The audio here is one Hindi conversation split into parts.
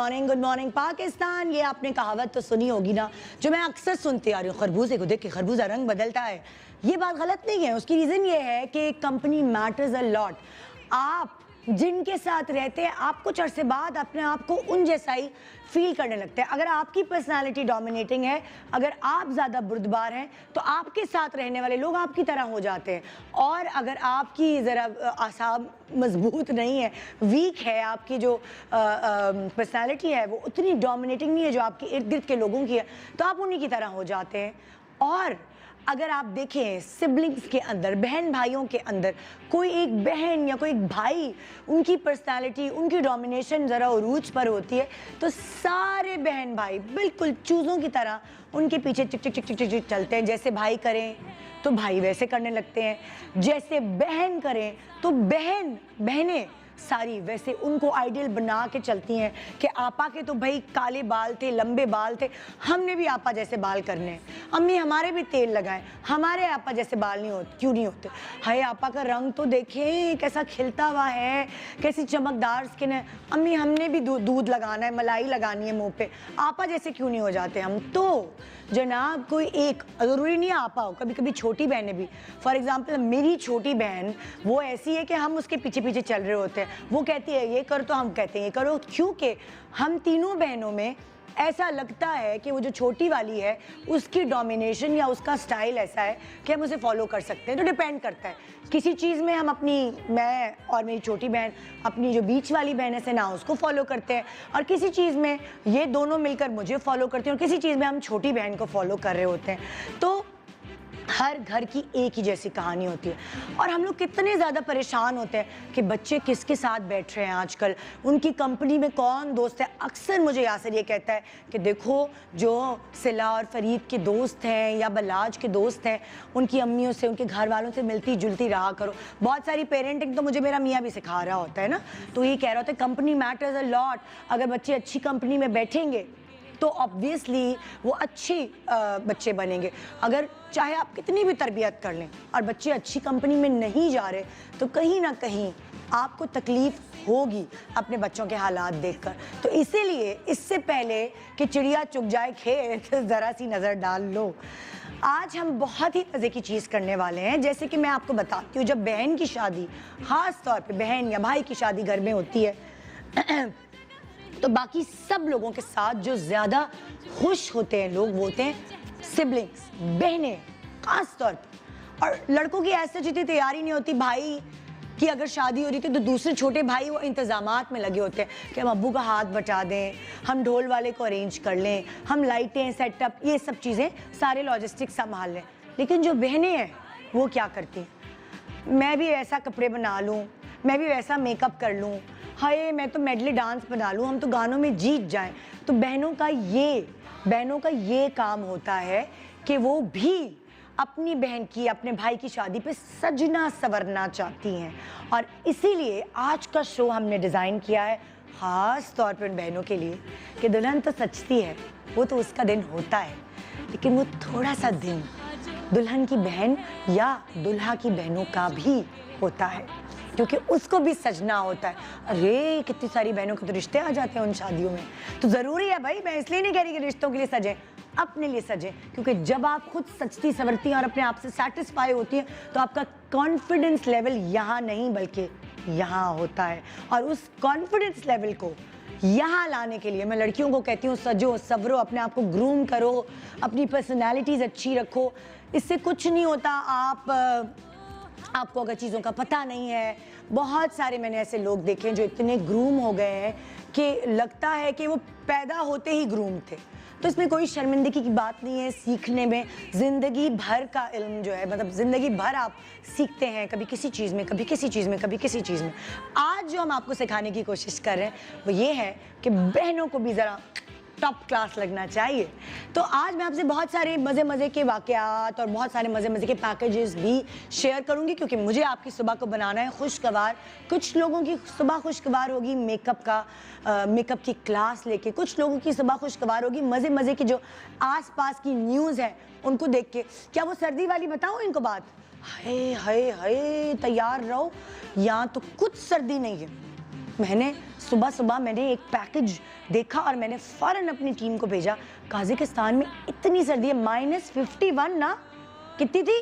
मॉर्निंग पाकिस्तान। ये आपने कहावत तो सुनी होगी ना, जो मैं अक्सर सुनती आ रही हूँ, खरबूजे को देख के खरबूजा रंग बदलता है। ये बात गलत नहीं है। उसकी रीज़न ये है कि कंपनी मैटर्स अ लॉट। आप जिनके साथ रहते हैं, आप कुछ अरसे बाद अपने आप को उन जैसा ही फील करने लगते हैं। अगर आपकी पर्सनालिटी डोमिनेटिंग है, अगर आप ज़्यादा बुर्दबार हैं, तो आपके साथ रहने वाले लोग आपकी तरह हो जाते हैं। और अगर आपकी ज़रा आसाब मजबूत नहीं है, वीक है, आपकी जो पर्सनालिटी है वो उतनी डोमिनेटिंग नहीं है जो आपके इर्द गिर्द के लोगों की है, तो आप उन्हीं की तरह हो जाते हैं। और अगर आप देखें सिबलिंग्स के अंदर, बहन भाइयों के अंदर, कोई एक बहन या कोई एक भाई, उनकी पर्सनालिटी, उनकी डोमिनेशन ज़रा उरूज पर होती है, तो सारे बहन भाई बिल्कुल चूज़ों की तरह उनके पीछे चिक चिक चिक चिक चिक चलते हैं। जैसे भाई करें तो भाई वैसे करने लगते हैं, जैसे बहन करें तो बहनें सारी वैसे उनको आइडियल बना के चलती हैं कि आपा के तो भाई काले बाल थे, लंबे बाल थे, हमने भी आपा जैसे बाल करने हैं। अम्मी हमारे भी तेल लगाएं, हमारे आपा जैसे बाल नहीं होते, क्यों नहीं होते? हाय आपा का रंग तो देखें कैसा खिलता हुआ है, कैसी चमकदार स्किन है। अम्मी हमने भी दूध लगाना है, मलाई लगानी है मुँह पे, आपा जैसे क्यों नहीं हो जाते हम? तो जनाब कोई एक, ज़रूरी नहीं आपा हो, कभी कभी छोटी बहनें भी। फॉर एग्ज़ाम्पल मेरी छोटी बहन वो ऐसी है कि हम उसके पीछे पीछे चल रहे होते हैं। वो कहती है ये करो तो हम कहते हैं ये करो, क्योंकि हम तीनों बहनों में ऐसा लगता है कि वो जो छोटी वाली है उसकी डोमिनेशन या उसका स्टाइल ऐसा है कि हम उसे फॉलो कर सकते हैं। तो डिपेंड करता है, किसी चीज़ में हम अपनी, मैं और मेरी छोटी बहन अपनी जो बीच वाली बहन है ना उसको फॉलो करते हैं, और किसी चीज़ में ये दोनों मिलकर मुझे फॉलो करते हैं, और किसी चीज़ में हम छोटी बहन को फॉलो कर रहे होते हैं। तो हर घर की एक ही जैसी कहानी होती है। और हम लोग कितने ज़्यादा परेशान होते हैं कि बच्चे किसके साथ बैठ रहे हैं आजकल, उनकी कंपनी में कौन दोस्त है। अक्सर मुझे यासर ये कहता है कि देखो जो सिला और फरीद के दोस्त हैं या बलाज के दोस्त हैं, उनकी अम्मियों से, उनके घर वालों से मिलती जुलती रहा करो। बहुत सारी पेरेंटिंग तो मुझे मेरा मियाँ भी सिखा रहा होता है ना, तो ये कह रहा होता है कंपनी मैटर्स अ लॉट। अगर बच्चे अच्छी कंपनी में बैठेंगे तो ऑब्वियसली वो अच्छे बच्चे बनेंगे। अगर चाहे आप कितनी भी तरबियत कर लें और बच्चे अच्छी कंपनी में नहीं जा रहे, तो कहीं ना कहीं आपको तकलीफ़ होगी अपने बच्चों के हालात देखकर। तो इसीलिए इससे पहले कि चिड़िया चुग जाए खेत, ज़रा सी नज़र डाल लो। आज हम बहुत ही मज़े की चीज़ करने वाले हैं। जैसे कि मैं आपको बताती हूँ, जब बहन की शादी, ख़ास तौर पे बहन या भाई की शादी घर में होती है तो बाकी सब लोगों के साथ जो ज़्यादा खुश होते हैं लोग वो होते हैं सिबलिंग्स, बहनें ख़ास तौर पर। और लड़कों की ऐसे जितनी तैयारी नहीं होती, भाई की अगर शादी हो रही थी तो दूसरे छोटे भाई वो इंतज़ामात में लगे होते हैं कि हम अब्बू का हाथ बटा दें, हम ढोल वाले को अरेंज कर लें, हम लाइटें सेटअप, ये सब चीज़ें सारे लॉजिस्टिक्स संभाल लें। लेकिन जो बहनें हैं वो क्या करती हैं? मैं भी ऐसा कपड़े बना लूँ, मैं भी वैसा मेकअप कर लूँ, हाय मैं तो मेडली डांस बना लूँ, हम तो गानों में जीत जाएं। तो बहनों का ये काम होता है कि वो भी अपनी बहन की, अपने भाई की शादी पे सजना संवरना चाहती हैं। और इसीलिए आज का शो हमने डिज़ाइन किया है ख़ास तौर पर उन बहनों के लिए कि दुल्हन तो सजती है, वो तो उसका दिन होता है, लेकिन वो थोड़ा सा दिन दुल्हन की बहन या दुल्हा की बहनों का भी होता है, क्योंकि उसको भी सजना होता है। अरे कितनी सारी बहनों के तो रिश्ते आ जाते हैं उन शादियों में। तो ज़रूरी है भाई, मैं इसलिए नहीं कह रही कि रिश्तों के लिए सजें, अपने लिए सजें, क्योंकि जब आप खुद सजती संवरती हैं और अपने आप से सेटिस्फाई होती हैं तो आपका कॉन्फिडेंस लेवल यहाँ नहीं बल्कि यहाँ होता है। और उस कॉन्फिडेंस लेवल को यहाँ लाने के लिए मैं लड़कियों को कहती हूँ सजो सवरो, अपने आप को ग्रूम करो, अपनी पर्सनैलिटीज़ अच्छी रखो। इससे कुछ नहीं होता। आपको अगर चीज़ों का पता नहीं है, बहुत सारे मैंने ऐसे लोग देखे हैं जो इतने ग्रूम हो गए हैं कि लगता है कि वो पैदा होते ही ग्रूम थे। तो इसमें कोई शर्मिंदगी की बात नहीं है। सीखने में ज़िंदगी भर का इल्म जो है, मतलब ज़िंदगी भर आप सीखते हैं, कभी किसी चीज़ में, कभी किसी चीज़ में, कभी किसी चीज़ में। आज जो हम आपको सिखाने की कोशिश कर रहे हैं वो ये है कि बहनों को भी ज़रा टॉप क्लास लगना चाहिए। तो आज मैं आपसे बहुत सारे मज़े के वाक़यात और बहुत सारे मज़े के पैकेजेस भी शेयर करूंगी, क्योंकि मुझे आपकी सुबह को बनाना है खुशगवार। कुछ लोगों की सुबह खुशगवार होगी मेकअप की क्लास लेके, कुछ लोगों की सुबह खुशगवार होगी मज़े की जो आसपास की न्यूज़ है उनको देख के। क्या वो सर्दी वाली बताऊँ इनको बात? हाय हाय हाय, तैयार रहो, यहाँ तो कुछ सर्दी नहीं है, मैंने सुबह सुबह मैंने एक पैकेज देखा और मैंने फ़ौरन अपनी टीम को भेजा, काज़ाकिस्तान में इतनी सर्दी है, -51 ना, कितनी थी,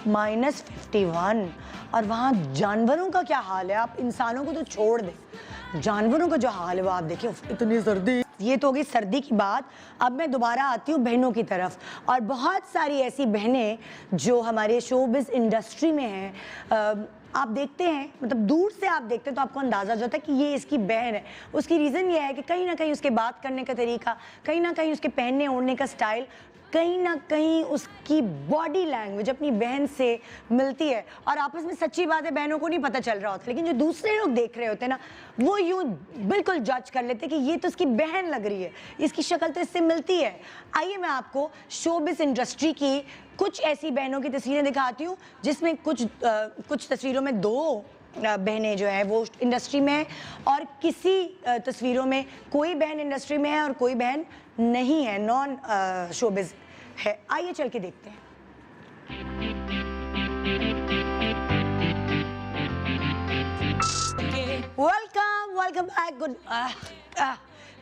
-51, और वहाँ जानवरों का क्या हाल है, आप इंसानों को तो छोड़ दें, जानवरों का जो हाल है वो आप देखिए, इतनी सर्दी। ये तो हो गई सर्दी की बात। अब मैं दोबारा आती हूँ बहनों की तरफ, और बहुत सारी ऐसी बहनें जो हमारे शोबिज़ इंडस्ट्री में हैं, आप देखते हैं, मतलब दूर से आप देखते हैं तो आपको अंदाज़ा हो जाता है कि ये इसकी बहन है। उसकी रीज़न ये है कि कहीं ना कहीं उसके बात करने का तरीका, कहीं ना कहीं उसके पहनने ओढ़ने का स्टाइल, कहीं ना कहीं उसकी बॉडी लैंग्वेज अपनी बहन से मिलती है। और आपस में सच्ची बात है, बहनों को नहीं पता चल रहा होता, लेकिन जो दूसरे लोग देख रहे होते हैं ना, वो यूँ बिल्कुल जज कर लेते हैं कि ये तो इसकी बहन लग रही है, इसकी शक्ल तो इससे मिलती है। आइए मैं आपको शोबिज़ इंडस्ट्री की कुछ ऐसी बहनों की तस्वीरें दिखाती हूँ, जिसमें कुछ तस्वीरों में 2 बहनें जो है वो इंडस्ट्री में है, और किसी तस्वीरों में कोई बहन इंडस्ट्री में है और कोई बहन नहीं है, नॉन शोबिज़ है। आइए चल के देखते हैं। Welcome back. गुड,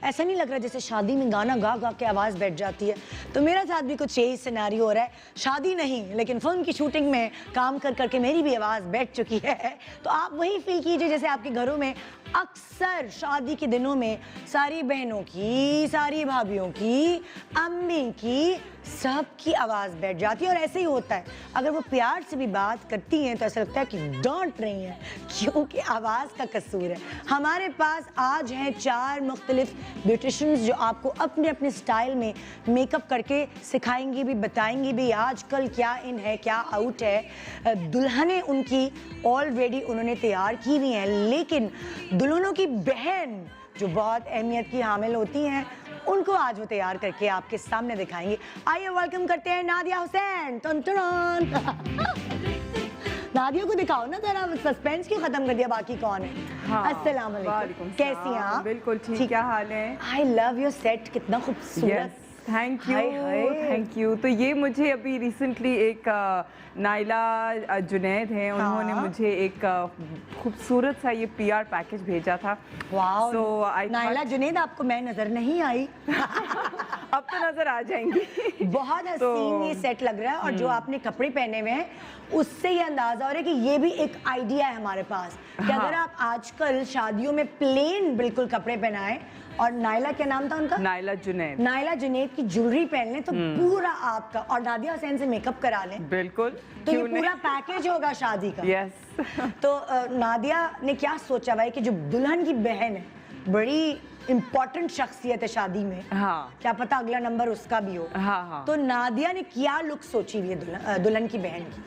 ऐसा नहीं लग रहा जैसे शादी में गाना गा गा के आवाज़ बैठ जाती है, तो मेरा साथ भी कुछ यही सिनेरियो हो रहा है। शादी नहीं, लेकिन फिल्म की शूटिंग में काम कर करके मेरी भी आवाज़ बैठ चुकी है। तो आप वही फील कीजिए जैसे आपके घरों में अक्सर शादी के दिनों में सारी बहनों की, सारी भाभीयों की, अम्मी की, सबकी आवाज़ बैठ जाती है। और ऐसे ही होता है, अगर वो प्यार से भी बात करती हैं तो ऐसा लगता है कि डांट रही हैं, क्योंकि आवाज़ का कसूर है। हमारे पास आज हैं 4 मुख्तलिफ ब्यूटिशियंस जो आपको अपने अपने स्टाइल में मेकअप करके सिखाएंगी भी, बताएंगी भी आजकल क्या इन है, क्या आउट है। दुल्हनें उनकी ऑलरेडी उन्होंने तैयार की हुई हैं, लेकिन दुल्हनों की बहन जो बहुत अहमियत की हामिल होती हैं, उनको आज वो तैयार करके आपके सामने दिखाएंगे। आइए वेलकम करते हैं नादिया हुसैन। नादिया को दिखाओ ना जरा, सस्पेंस क्यों खत्म कर दिया, बाकी कौन है? हाँ, अस्सलाम वालेकुम, कैसी हैं आप? बिल्कुल ठीक, क्या हाल है? आई लव योर सेट, कितना खूबसूरत। Thank you. तो ये मुझे अभी रिसेंटली एक नाइला जुनैद हैं, उन्होंने मुझे एक खूबसूरत सा ये PR पैकेज भेजा था। वाओ, नाइला जुनैद आपको मैं नजर नहीं आई। अब तो नजर आ जाएंगी। बहुत हसीन ये सेट लग रहा है, और जो आपने कपड़े पहने हुए हैं उससे ये अंदाजा हो रहा है कि ये भी एक आइडिया है हमारे पास कि अगर आप आजकल शादियों में प्लेन बिल्कुल कपड़े पहनाएं, और नाइला क्या नाम था उनका? नाइला जुनैद की ज्वेलरी पहन लें तो पूरा आपका, और नादिया हुसैन से मेकअप करा लें, बिल्कुल, तो ये पूरा पैकेज होगा शादी का। यस। तो नादिया ने क्या सोचा भाई कि जो दुल्हन की बहन है, बड़ी इम्पोर्टेंट शख्सियत है शादी में, हाँ, क्या पता अगला नंबर उसका भी हो। हाँ। तो नादिया ने क्या लुक सोची हुई है दुल्हन की बहन की?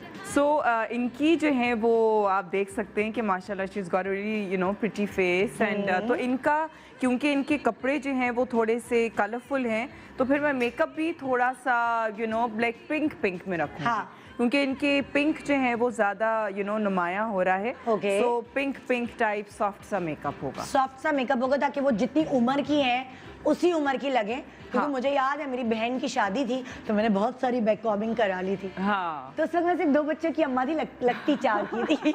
इनकी जो है वो आप देख सकते हैं कि माशाल्लाह she is got really pretty face, and तो इनका, क्योंकि इनके कपड़े जो हैं वो थोड़े से कलरफुल हैं, तो फिर मैं मेकअप भी थोड़ा सा ब्लैक पिंक में रखूँगी। हाँ, क्योंकि इनके पिंक जो है वो ज्यादा नुमाया हो रहा है। तो पिंक टाइप सॉफ्ट सा मेकअप होगा, ताकि वो जितनी उम्र की हैं उसी उम्र की लगे। क्योंकि मुझे याद है मेरी बहन की शादी थी तो मैंने बहुत सारी बैक कॉमिंग करा ली थी। हाँ, तो उस वक्त मैं सिर्फ 2 बच्चों की अम्मा थी, लगती 4 की थी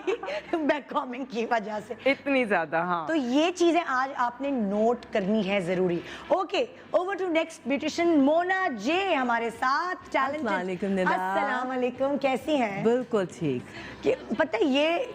बैक कॉमिंग की वजह से इतनी ज्यादा। हाँ, तो ये चीजें आज आपने नोट करनी है जरूरी। Okay, over to next beautician Mona जे हमारे साथ। अस्सलाम वालेकुम, कैसी हैं? बिल्कुल ठीक। कि पता है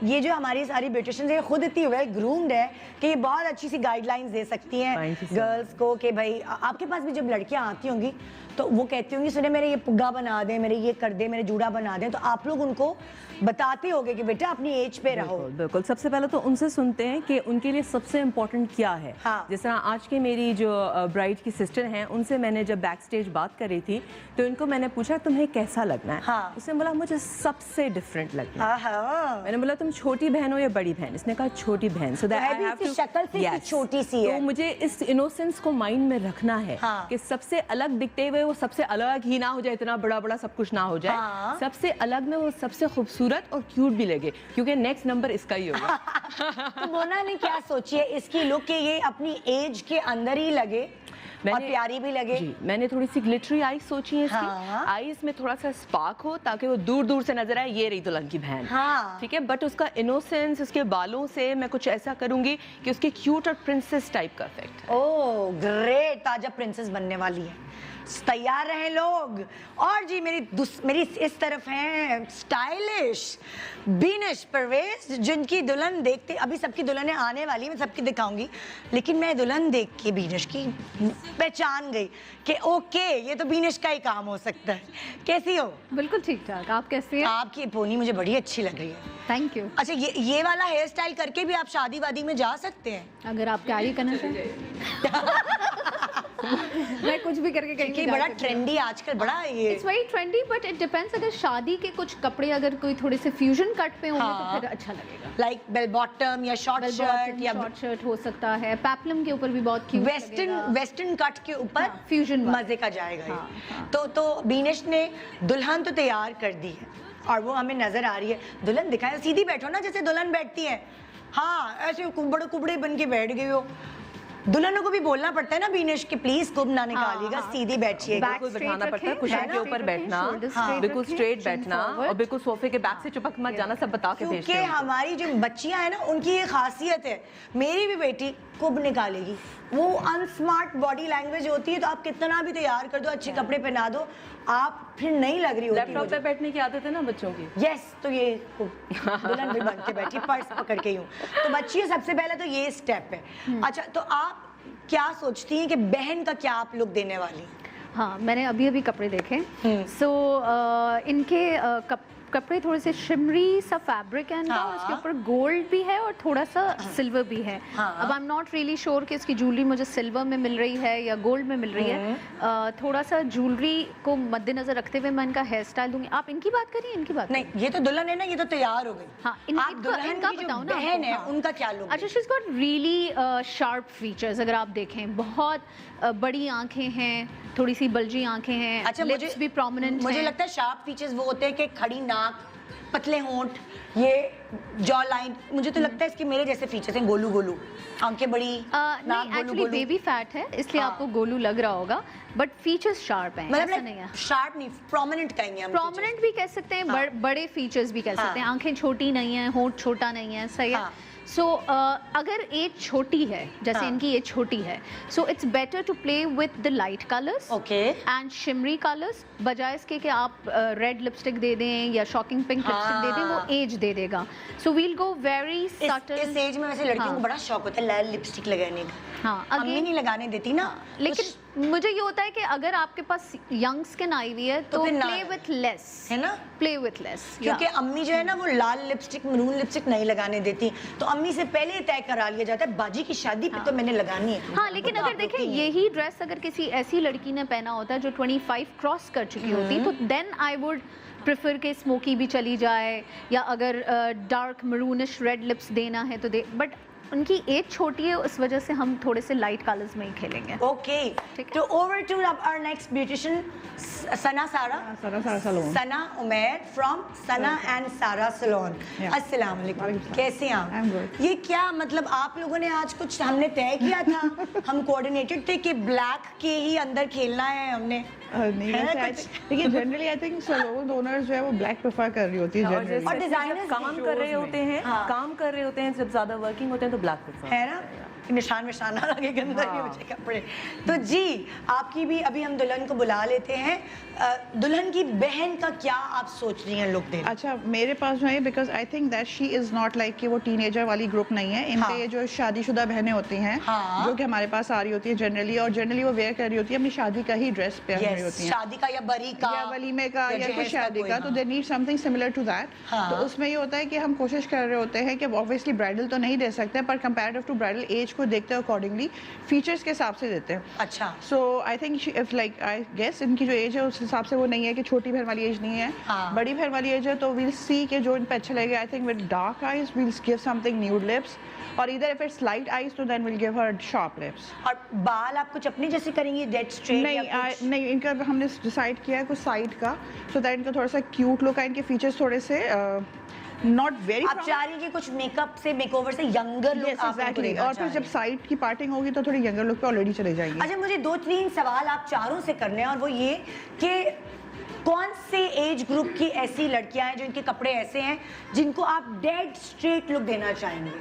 ये जो हमारी सारी ब्यूटिशियंस है खुद इतनी वेल ग्रूम्ड है कि ये बहुत अच्छी सी गाइडलाइंस दे सकती हैं गर्ल्स को कि भाई आपके पास भी जब लड़कियां आती होंगी तो वो कहती होंगी सुने मेरे ये पुग्गा बना दें, मेरे ये कर दे, मेरे जूड़ा बना दें, तो आप लोग उनको बताते होगे कि बेटा अपनी एज पे रहो। बिल्कुल। सबसे पहले तो उनसे सुनते हैं कि उनके लिए सबसे इम्पोर्टेंट क्या है। हाँ। जिस तरह आज की मेरी जो ब्राइड की सिस्टर हैं उनसे मैंने जब बैक स्टेज बात करी थी तो इनको मैंने पूछा तुम्हें कैसा लगना है। हाँ। उसने बोला मुझे सबसे डिफरेंट लगना है। हाँ। मैंने बोला तुम छोटी बहन हो या बड़ी बहन? इसने कहा छोटी बहन। सो शक्ल से छोटी सी है, तो मुझे इस इनोसेंस को माइंड में रखना है कि सबसे अलग दिखते हुए वो सबसे अलग ही ना हो जाए, इतना बड़ा बड़ा सब कुछ ना हो जाए। हाँ। सबसे अलग में वो सबसे खूबसूरत और क्यूट भी लगे, क्योंकि नेक्स्ट नंबर इसका ही होगा। तो मोना ने क्या सोची है इसकी लुक कि ये अपनी एज के अंदर ही लगे? और प्यारी भी लगे। जी, मैंने थोड़ी सी ग्लिटरी आईज सोची है इसकी। हाँ। आईज में थोड़ा सा स्पार्क हो ताकि वो दूर दूर से नजर आए, ये रही दुल्हन की बहन। हाँ। ठीक है, बट उसका इनोसेंस, उसके बालों से मैं कुछ ऐसा करूंगी कि उसके क्यूट और प्रिंसेस टाइप का इफेक्ट। ओह ग्रेट, ताजा प्रिंसेस बनने वाली है, तैयार रहे लोग। और जी मेरी इस तरफ हैं स्टाइलिश बीनिश परवेज, जिनकी दुल्हन देखते, अभी सबकी दुल्हनें आने वाली, मैं सबकी दिखाऊंगी, लेकिन मैं दुल्हन देख के बीनिश की पहचान गई कि ओके ये तो बीनिश का ही काम हो सकता है। कैसी हो? बिल्कुल ठीक ठाक, आप कैसे हैं? आपकी पोनी मुझे बड़ी अच्छी लग रही है। Thank you. अच्छा, ये वाला हेयर स्टाइल करके भी आप शादी वादी में जा सकते हैं? अगर आप कैरी करना चाहें मैं कुछ भी करके कहीं कि बड़ा ट्रेंडी आजकल, बड़ा ये it's very trendy, but it depends. अगर शादी के कुछ कपड़े अगर कोई थोड़े से फ्यूजन कट पे होंगे तो फिर अच्छा लगेगा। लाइक बेल बॉटम या शॉर्ट शर्ट या शॉर्ट शर्ट हो सकता है, पेप्लम के ऊपर भी बहुत क्यूट वेस्टर्न कट के ऊपर फ्यूजन मजे का जाएगा ये। तो बीनिश ने दुल्हन तो तैयार कर दी है और वो हमें नजर आ रही है। दुल्हन दिखाए, सीधी बैठो ना जैसे दुल्हन बैठती है। हाँ, ऐसे कुबड़े कुबड़े बन के बैठ गई हो। दुल्हनों को भी बोलना पड़ता है ना बीनिश कि प्लीज कुब ना निकालिएगा, सीधी बैठिएगा। बिल्कुल बिठाना पड़ता है, कुशन के ऊपर बैठना, बिल्कुल स्ट्रेट बैठना और बिल्कुल सोफे के बैक से चिपक मत जाना, सब बता के भेजते क्योंकि हैं। हमारी जो बच्चियां हैं ना, उनकी ये खासियत है। मेरी भी बेटी कुब निकालेगी, वो अनस्मार्ट बॉडी लैंग्वेज होती है, तो आप कितना भी तैयार कर दो, अच्छे कपड़े पहना दो, आप फिर नहीं लग रही होती। लैपटॉप पे बैठने की आदत है ना बच्चों की। यस, तो ये दुल्हन भी बन के बैठी, पर्स पकड़ के यूं। तो बच्चियों सबसे पहले तो ये स्टेप है। अच्छा, तो आप क्या सोचती हैं कि बहन का क्या आप लुक देने वाली? हाँ, मैंने अभी अभी कपड़े देखे। सो इनके कपड़े थोड़े से शिमरी सा फैब्रिक है इनका, और उसके ऊपर गोल्ड भी है और थोड़ा सा सिल्वर भी है। अब I am not really sure कि इसकी ज्वेलरी मुझे सिल्वर में मिल रही है या गोल्ड में मिल रही है। थोड़ा सा ज्वेलरी को मद्देनजर रखते हुए मैं इनका हेयर स्टाइल दूंगी। आप इनकी बात करिए, इनकी बात नहीं, ये तो दुल्हन है ना, ये तो तैयार हो गई। हाँ, आप दुल्हन की जो बताओ ना, बहन है उनका क्या लुक? अच्छा, she is got really sharp features. अगर आप देखें, बहुत बड़ी आंखें हैं, थोड़ी सी बल्जी आंखें हैं। अच्छा, लिप्स भी प्रोमिनेंट मुझे हैं। लगता है शार्प फीचर्स वो होते हैं कि खड़ी नाक, पतले होंठ, ये जॉ लाइन। मुझे तो लगता है इसके मेरे जैसे फीचर्स हैं, गोलू गोलू, आंखें बड़ी, नाक नहीं, Golu actually Golu. Baby fat है इसलिए आपको गोलू लग रहा होगा, बट फीचर्स शार्प हैं। ऐसा नहीं है, शार्प नहीं, प्रोमिनेंट कहेंगे हम। प्रोमिनेंट भी कह सकते हैं, बड़े फीचर्स भी कह सकते हैं। आंखें छोटी नहीं है, होंठ छोटा नहीं है, सही है। सो अगर एज छोटी है, जैसे इनकी एज छोटी है, so it's better to play with the light colours and shimmery colours, बजाय इसके कि आप रेड लिपस्टिक दे दें या शॉकिंग पिंक लिपस्टिक दे दें, वो एज दे देगा। So we'll go very subtle. इस एज में वैसे लड़कियों को बड़ा शौक होता है लाल लिपस्टिक लगाने का। हाँ, अम्मी नहीं लगाने देती ना, लेकिन मुझे ये होता है कि अगर आपके पास यंग स्किन आई हुई है तो प्ले विथ लेस, है ना, प्ले विथ लेस। क्योंकि अम्मी जो है ना, वो लाल लिपस्टिक, मरून लिपस्टिक नहीं लगाने देती, तो अम्मी से पहले तय करा लिया जाता है बाजी की शादी पे तो मैंने लगानी है। हाँ, लेकिन अगर देखें यही ड्रेस अगर किसी ऐसी लड़की ने पहना होता है जो 25 क्रॉस कर चुकी होती, तो देन आई वुड प्रेफर के स्मोकी भी चली जाए, या अगर डार्क मरूनिश रेड लिप्स देना है तो दे, बट उनकी एज छोटी है, उस वजह से हम थोड़े से लाइट कलर्स में ही खेलेंगे। ओके, तो over to our next beautician Sana Sana Umair from Sana and Sara salon. अस्सलाम वालेकुम, कैसे हैं आप? ये क्या मतलब आप लोगों ने आज कुछ हमने तय किया था, हम कोऑर्डिनेटेड थे कि ब्लैक के ही अंदर खेलना है हमने? देखिए generally I think salon owners जो है वो ब्लैक प्रेफर कर रही होती है जनरली, और डिजाइनर्स काम कर रहे होते हैं, काम कर रहे होते हैं, जब ज्यादा वर्किंग होते हैं तो ब्लैक प्रेफर है ना, निशान विशान ना लगे गंदा नहीं मुझे कपड़े। तो जी आपकी भी अभी हम दुल्हन को बुला लेते हैं। दुल्हन की बहन का क्या आप सोच रही हैं लुक देना? अच्छा, मेरे पास जो है, because I think that she is not like कि वो टीनेजर वाली ग्रुप नहीं है। इनके ये जो शादीशुदा बहनें होती हैं जो कि हमारे पास आ रही होती है जनरली, और जनरली वो वेयर कर रही होती है अपनी शादी का ही ड्रेस पहन रही होती है, शादी का या बरी का या वलीमे का या कुछ शादी का, तो they need something similar to that. तो उसमें ये होता है कि हम कोशिश कर रहे होते हैं कि ऑब्वियसली ब्राइडल तो नहीं दे सकते, पर कंपैरेटिव टू ब्राइडल एज को देखते हैं अकॉर्डिंगली फीचर्स के हिसाब से देते हैं। अच्छा, so I think if like I guess इनकी जो एज है उस हिसाब से वो नहीं है कि छोटी बहन वाली एज नहीं है, बड़ी बहन वाली एज है, तो वील सी कि जो इन पे अच्छा लगेगा। I think with dark eyes we'll give something nude lips, और इधर इफ इट्स लाइट आईज तो then will give her sharp lips. और बाल आप कुछ अपनी जैसे करेंगी, डेड स्ट्रेट? नहीं, इनका हमने डिसाइड किया है कुछ साइड का, सो दैट इनका थोड़ा सा क्यूट लुक है, इनके फीचर्स थोड़े से नॉट वेरी आप चाह रही हैं कि कुछ मेकअप से मेकओवर से यंगर लुक आप उनको एग्जैक्टली, देना और फिर चाह जब रही हैं। साइड की पार्टिंग होगी तो थोड़ी यंगर लुक पे ऑलरेडी चले जाएंगे। अच्छा, मुझे 2-3 सवाल आप चारों से करने हैं, और वो ये कि कौन से एज ग्रुप की ऐसी लड़कियां हैं जो इनके कपड़े ऐसे हैं जिनको आप डेड स्ट्रेट लुक देना चाहेंगे,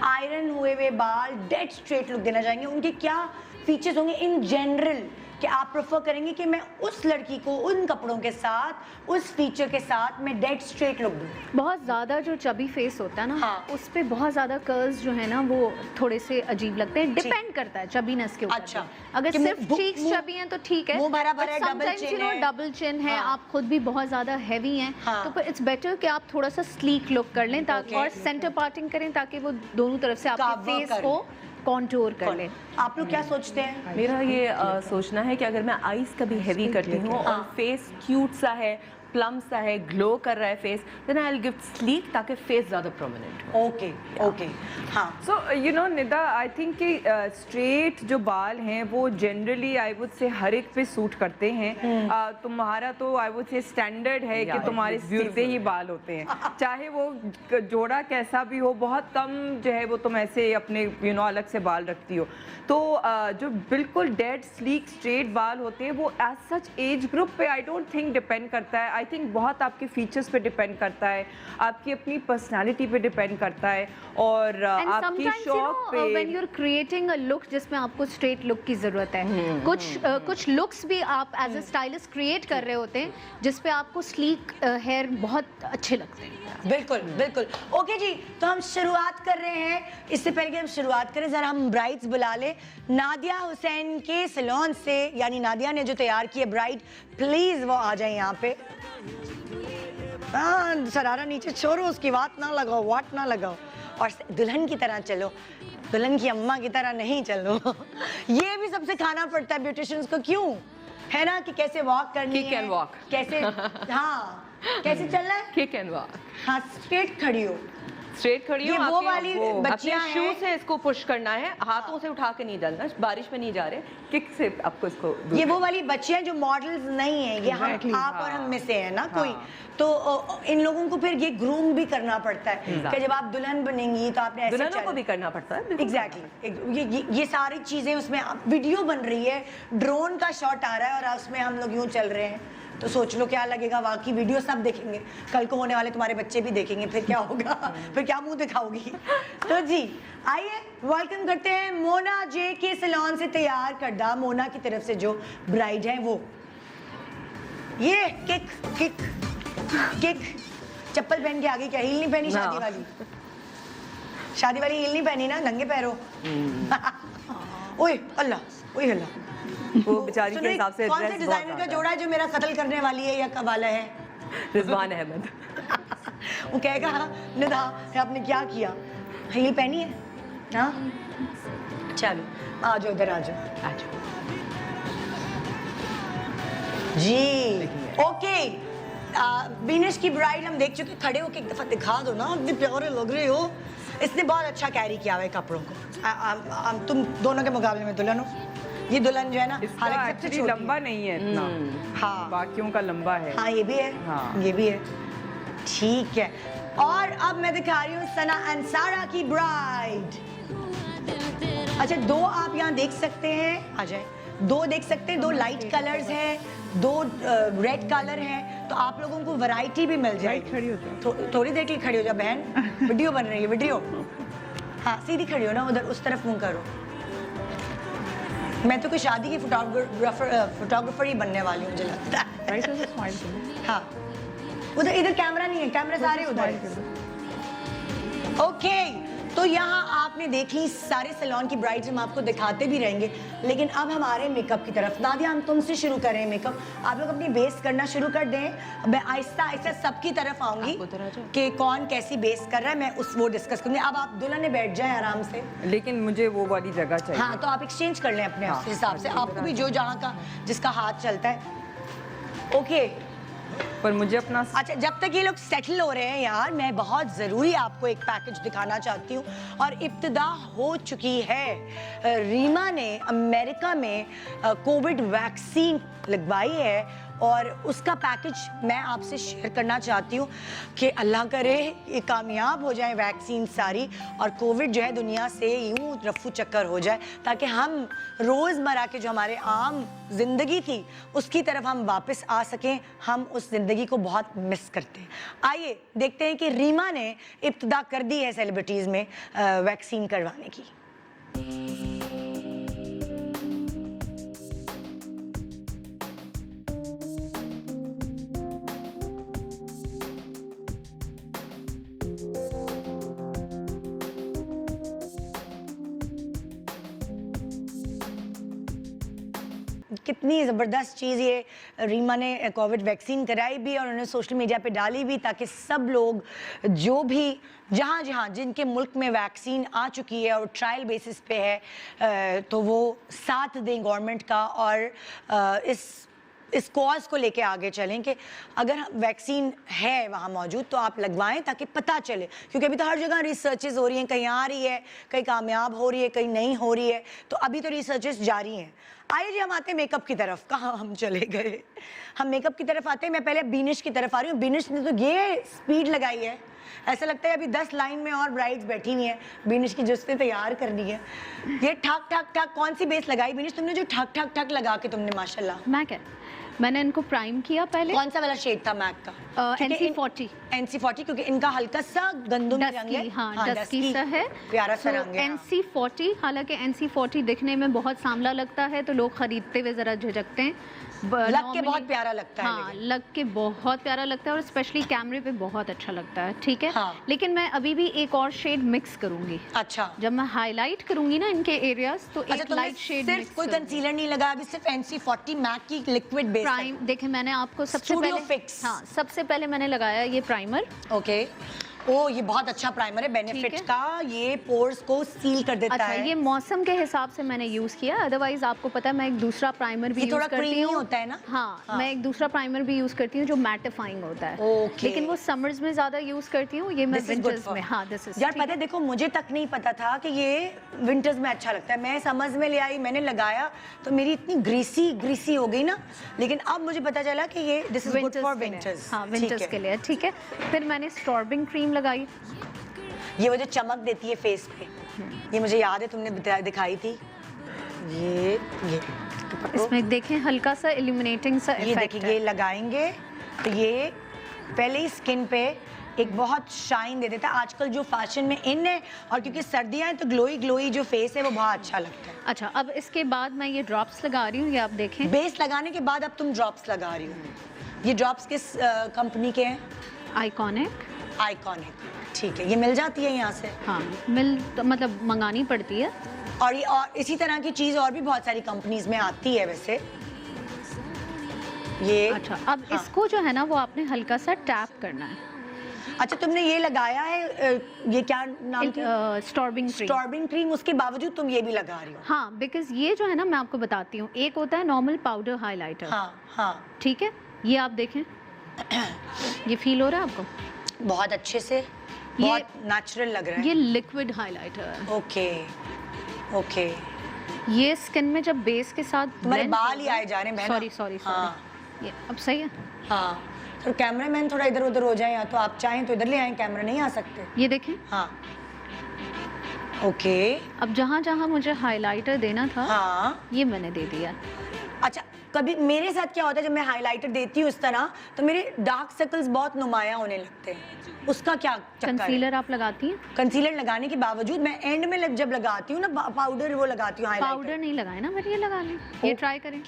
आयरन हुए हुए बाल, डेड स्ट्रेट लुक देना चाहेंगे, उनके क्या फीचर्स होंगे इन जनरल कि आप प्रेफर करेंगे कि मैं उस लड़की को उन कपड़ों के साथ, उस फीचर के साथ मैं डेड स्ट्रेट लुक दूं? बहुत ज़्यादा जो चबी फेस होता है ना, हाँ। उस पे बहुत ज़्यादा कर्व्स जो है ना वो थोड़े से अजीब लगते हैं, डिपेंड करता है चबीनेस के ऊपर। अच्छा। अगर कि सिर्फ मुंह- चीक्स मुंह- चबी हैं तो ठीक है, मुंह भरा भरा है, डबल चिन है। डबल चिन है, हाँ। आप खुद भी बहुत ज़्यादा हैवी हैं, हाँ। तो फिर इट्स बेटर कि आप थोड़ा सा स्लीक लुक कर लें ताकि Okay. और सेंटर पार्टिंग करें ताकि वो दोनों तरफ से आपके Cover फेस करें। को कॉन्टूर कर लें। आप लोग क्या सोचते हैं? मेरा ये सोचना है कि अगर मैं आईज कभी हैवी करती हूँ और फेस क्यूट सा है, प्लम सा है, ग्लो कर रहा है face, then I will give sleek ताकि फेस ज़्यादा प्रोमिनेंट हो। ओके ओके, हाँ। So you know Nida, I think कि स्ट्रेट जो बाल हैं वो जनरली आई वुड से हर एक पे सूट करते हैं। तुम्हारा तो आई वुड से स्टैंडर्ड है कि Yeah, तुम्हारे it's सीधे ही बाल होते हैं, चाहे वो जोड़ा कैसा भी हो, बहुत कम जो है वो तुम ऐसे अपने यू नो अलग से बाल रखती हो। तो जो बिल्कुल डेड स्लीक स्ट्रेट बाल होते हैं वो एज सच एज ग्रुप पे आई डोंट थिंक डिपेंड करता है। आई थिंक बहुत आपके फीचर्स पे डिपेंड करता है, आपकी अपनी पर्सनालिटी पे डिपेंड करता है, और And आपकी sometimes, you शौक know, पे। when you're creating a look जिसमें आपको स्ट्रेट लुक की जरूरत है, कुछ लुक्स भी आप एज अ स्टाइलिस्ट क्रिएट कर रहे होते हैं जिसपे आपको स्लीक हेयर बहुत अच्छे लगते हैं। बिल्कुल बिल्कुल। ओके जी, तो हम शुरुआत कर रहे हैं। इससे पहले कि हम शुरुआत करें, जरा हम ब्राइड्स बुला ले नादिया हुसैन के सैलून से, यानी नादिया ने जो तैयार की है ब्राइड, प्लीज वो आ जाए यहाँ पे। हाँ, सरारा नीचे छोड़ो, उसकी बात ना लगाओ, वाट ना लगाओ, और दुल्हन की तरह चलो, दुल्हन की अम्मा की तरह नहीं चलो। ये भी सबसे खाना पड़ता है ब्यूटिशियंस को, क्यों है ना, कि कैसे वॉक करनी Kick है, and walk. कैसे, हाँ, कैसे चलना है, किक एंड वॉक, हाँ, स्ट्रेट खड़ी हो। स्ट्रेट खड़ी ये हो, वो आपके- वाली बच्चियां अपने शू हैं। से इसको पुश करना है, हाथों से उठा के नहीं डालना, बारिश में नहीं जा रहे, किक से आपको इसको दूर ये वो करना। वाली बच्चियां जो मॉडल्स नहीं है, ये हम Exactly, आप और हाँ। हम में से है ना कोई, हाँ। तो इन लोगों को फिर ये ग्रूम भी करना पड़ता है कि जब आप दुल्हन बनेंगी तो आपने ऐसे दुल्हनों को भी करना पड़ता है, बिल्कुल। एग्जैक्टली ये सारी चीजें उसमें वीडियो बन रही है, ड्रोन का शॉट आ रहा है और उसमें हम लोग यूं चल रहे हैं, तो सोच लो क्या लगेगा। वाकई वीडियो सब देखेंगे, कल को होने वाले तुम्हारे बच्चे भी देखेंगे, फिर क्या होगा, फिर क्या मुंह दिखाओगी। तो जी आइए वेलकम करते हैं मोना जे के सैलून से तैयार करदा, मोना की तरफ से जो ब्राइड है वो। ये किक किक किक, चप्पल पहन के आगे क्या, हील नहीं पहनी शादी वाली? शादी वाली हील नहीं पहनी ना, नंगे पैरों। ओए अल्लाह, ओए अल्लाह, वो बेचारी के हिसाब से कौन से ड्रेस डिजाइनर का जोड़ा है जो मेरा कत्ल करने वाली है या वाला है? रिजवान अहमद। वो कहेगा निदा आपने क्या किया, हील पहनी है? हाँ चलो आ जाओ, इधर आ जाओ, जी ओके। बीनिश की ब्राइड हम देख चुके, खड़े होके एक दफा दिखा दो ना, इतने प्यारे लग रहे हो। इसने बहुत अच्छा कैरी किया हुआ है कपड़ों को, तुम दोनों के मुकाबले में दुल्हन हो। ये दुल्हन जो है ना, इसका हालांकि सबसे एक्चुअली छोटी लंबा नहीं है इतना, हाँ बाकियों का लंबा है। हाँ ये भी है, हाँ। ये भी है, ठीक है। और अब मैं दिखा रही हूँ सना अंसारा की ब्राइड। अच्छा, दो आप यहाँ देख सकते हैं, आ जाए, दो देख सकते हैं, दो लाइट कलर्स हैं, दो रेड कलर हैं, तो आप लोगों को वैरायटी भी मिल जाएगी। खड़ी हो जाओ। थोड़ी देर के लिए खड़ी हो जाओ बहन, वीडियो बन रही है, वीडियो। हाँ सीधी खड़ी हो ना, उधर उस तरफ मुंह करो। मैं तो कोई शादी की फोटोग्राफर ही बनने वाली हूँ, मुझे लगता है। राइट से स्माइल करो। हाँ उधर, इधर कैमरा नहीं है, कैमरा सारे उधर है। ओके, तो यहाँ आपने देख ली सारे सैलून की ब्राइड्स, हम आपको दिखाते भी रहेंगे, लेकिन अब हमारे मेकअप की तरफ। नादिया हम तुमसे शुरू करें मेकअप, आप लोग अपनी बेस करना शुरू कर दें। मैं आहिस्ता आहिस्ता सबकी तरफ आऊंगी कि कौन कैसी बेस कर रहा है, मैं वो डिस्कस करूंगी। अब आप दुल्हन ने बैठ जाए आराम से। लेकिन मुझे वो वाली जगह चाहिए। हाँ तो आप एक्सचेंज कर लें अपने हिसाब से, आपको भी जो जहाँ का जिसका हाथ चलता है। ओके, पर मुझे अपना अच्छा, जब तक ये लोग सेटल हो रहे हैं यार, मैं बहुत ज़रूरी आपको एक पैकेज दिखाना चाहती हूँ, और इब्तिदा हो चुकी है। रीमा ने अमेरिका में कोविड वैक्सीन लगवाई है, और उसका पैकेज मैं आपसे शेयर करना चाहती हूँ कि अल्लाह करे ये कामयाब हो जाए वैक्सीन सारी, और कोविड जो है दुनिया से यूँ रफू चक्कर हो जाए, ताकि हम रोज़मर्रा के जो हमारे आम जिंदगी थी उसकी तरफ हम वापस आ सकें। हम उस जिंदगी को बहुत मिस करते हैं। आइए देखते हैं कि रीमा ने इब्तिदा कर दी है सेलिब्रिटीज़ में वैक्सीन करवाने की। कितनी ज़बरदस्त चीज़ ये, रीमा ने कोविड वैक्सीन कराई भी और उन्होंने सोशल मीडिया पे डाली भी, ताकि सब लोग जो भी जहाँ जहाँ जिनके मुल्क में वैक्सीन आ चुकी है और ट्रायल बेसिस पे है तो वो साथ दें गवर्नमेंट का, और इस कॉज को लेके आगे चलें कि अगर वैक्सीन है वहाँ मौजूद तो आप लगवाएं, ताकि पता चले। क्योंकि अभी तो हर जगह रिसर्चेस हो रही हैं, कहीं आ रही है, कहीं कामयाब हो रही है, कहीं नहीं हो रही है, तो अभी तो रिसर्चेस जारी हैं। आइए जी हम आते हैं मेकअप की तरफ। कहाँ हम चले गए, हम मेकअप की तरफ आते हैं। मैं पहले बिनिश की तरफ आ रही हूँ। बिनिश ने तो ये स्पीड लगाई है, ऐसा लगता है अभी 10 लाइन में और ब्राइड्स बैठी हुई हैं बिनिश की, जिसने तैयार करनी है। ये ठक ठक ठक कौन सी बेस लगाई बिनिश तुमने, जो ठक ठक ठक लगा के तुमने माशाल्लाह? मैं क्या, मैंने इनको प्राइम किया पहले। कौन सा वाला शेड था मैक का? NC40। NC40 क्योंकि इनका हल्का सा गंदम रंग है। हाँ, डस्की सा है, प्यारा सा रंग है। NC40, हालांकि NC40 दिखने में बहुत सांवला लगता है तो लोग खरीदते हुए जरा झिझकते हैं। लग के बहुत प्यारा लगता है। हाँ, लग के बहुत प्यारा लगता है और स्पेशली कैमरे पे बहुत अच्छा लगता है। ठीक है, हाँ। लेकिन मैं अभी भी एक और शेड मिक्स करूंगी। अच्छा, जब मैं हाईलाइट करूंगी ना इनके एरियाज तो अच्छा, एक लाइट शेड सिर्फ कोई कंसीलर नहीं लगा, अभी सिर्फ NC40 मैक की लिक्विड बेस प्राइम। देखिए मैंने आपको सबसे Studio पहले Fix। हाँ, सबसे पहले मैंने लगाया ये प्राइमर। ओके, ओ ये बहुत अच्छा प्राइमर है बेनिफिट का, ये पोर्स को सील कर देता अच्छा, है। ये मौसम के हिसाब से मैंने यूज किया, अदरवाइज आपको पता है मैं एक दूसरा प्राइमर भी ये यूज थोड़ा करती क्रीमी हूँ। होता है ना? हाँ, मैं एक दूसरा प्राइमर भी यूज करती हूँ जो मैटिफाइंग होता है। ओके। लेकिन वो समर्स में ज्यादा यूज करती हूँ, ये मैं विंटर्स में। हाँ, दिस इज यार पता है, देखो मुझे तक नहीं पता था कि ये विंटर्स में अच्छा लगता है। मैं समझ में ले आई, मैंने लगाया तो मेरी इतनी ग्रीसी हो गई ना, लेकिन अब मुझे पता चला कि ये this is good for winters. हाँ, विंटर्स के लिए। ठीक है, फिर मैंने स्टॉर्बिंग क्रीम लगाई। ये वो जो चमक देती है फेस पे, ये मुझे याद है तुमने दिखाई थी। ये इसमें देखें हल्का सा इल्यूमिनेटिंग सा ये इफेक्ट देखिए, ये लगाएंगे तो ये पहले ही स्किन पे एक बहुत शाइन दे देता है। आजकल जो फैशन में इन है, और क्योंकि सर्दियां हैं तो ग्लोई जो फेस है वो बहुत अच्छा लगता है। अच्छा, अब इसके बाद मैं ये ड्रॉप्स लगा रही हूँ, ये आप देखें। बेस लगाने के बाद अब तुम ड्रॉप्स लगा रही हो। ये ड्रॉप्स किस कंपनी के हैं? आइकॉनिक। ठीक है, ये मिल जाती है यहाँ से? हाँ, तो मतलब मंगानी पड़ती है। और ये और इसी तरह की चीज़ और भी बहुत सारी कंपनीज में आती है वैसे। ये अच्छा, अब इसको जो है ना वो आपने हल्का सा टैप करना है। अच्छा, तुमने ये लगाया है, ये क्या नाम था? स्टॉर्बिंग क्रीम। उसके बावजूद तुम ये भी लगा रही हो? हाँ, बिकॉज ये जो है ना मैं आपको बताती हूँ, एक होता है नॉर्मल पाउडर हाइलाइटर। हाँ। ठीक है, ये आप देखें, ये फील हो रहा है आपको? बहुत अच्छे से, बहुत नेचुरल लग रहा है। ये लिक्विड हाइलाइटर है। ओके। ये स्किन में जब बेस के साथ तुम्हारे बाल ही आए जा रहे हैं। सॉरी। हाँ। ये अब सही है? हाँ, तो कैमरामैन थोड़ा इधर उधर हो जाए, या तो आप चाहें तो इधर ले आए, कैमरा नहीं आ सकते। ये देखें। हाँ, ओके। अब जहाँ जहाँ मुझे हाइलाइटर देना था, हाँ, ये मैंने दे दिया। अच्छा, कभी मेरे साथ क्या होता है, जब मैं हाइलाइटर देती हूँ इस तरह तो मेरे डार्क सर्कल्स बहुत नुमायां होने लगते हैं, उसका क्या चक्कर है? कंसीलर आप लगाती हैं? कंसीलर लगाने के बावजूद मैं एंड में जब लगाती हूँ ना पाउडर, वो लगाती हूँ हाइलाइटर। पाउडर नहीं लगाए ना, मैंने ये लगा लें, ये ट्राई करें।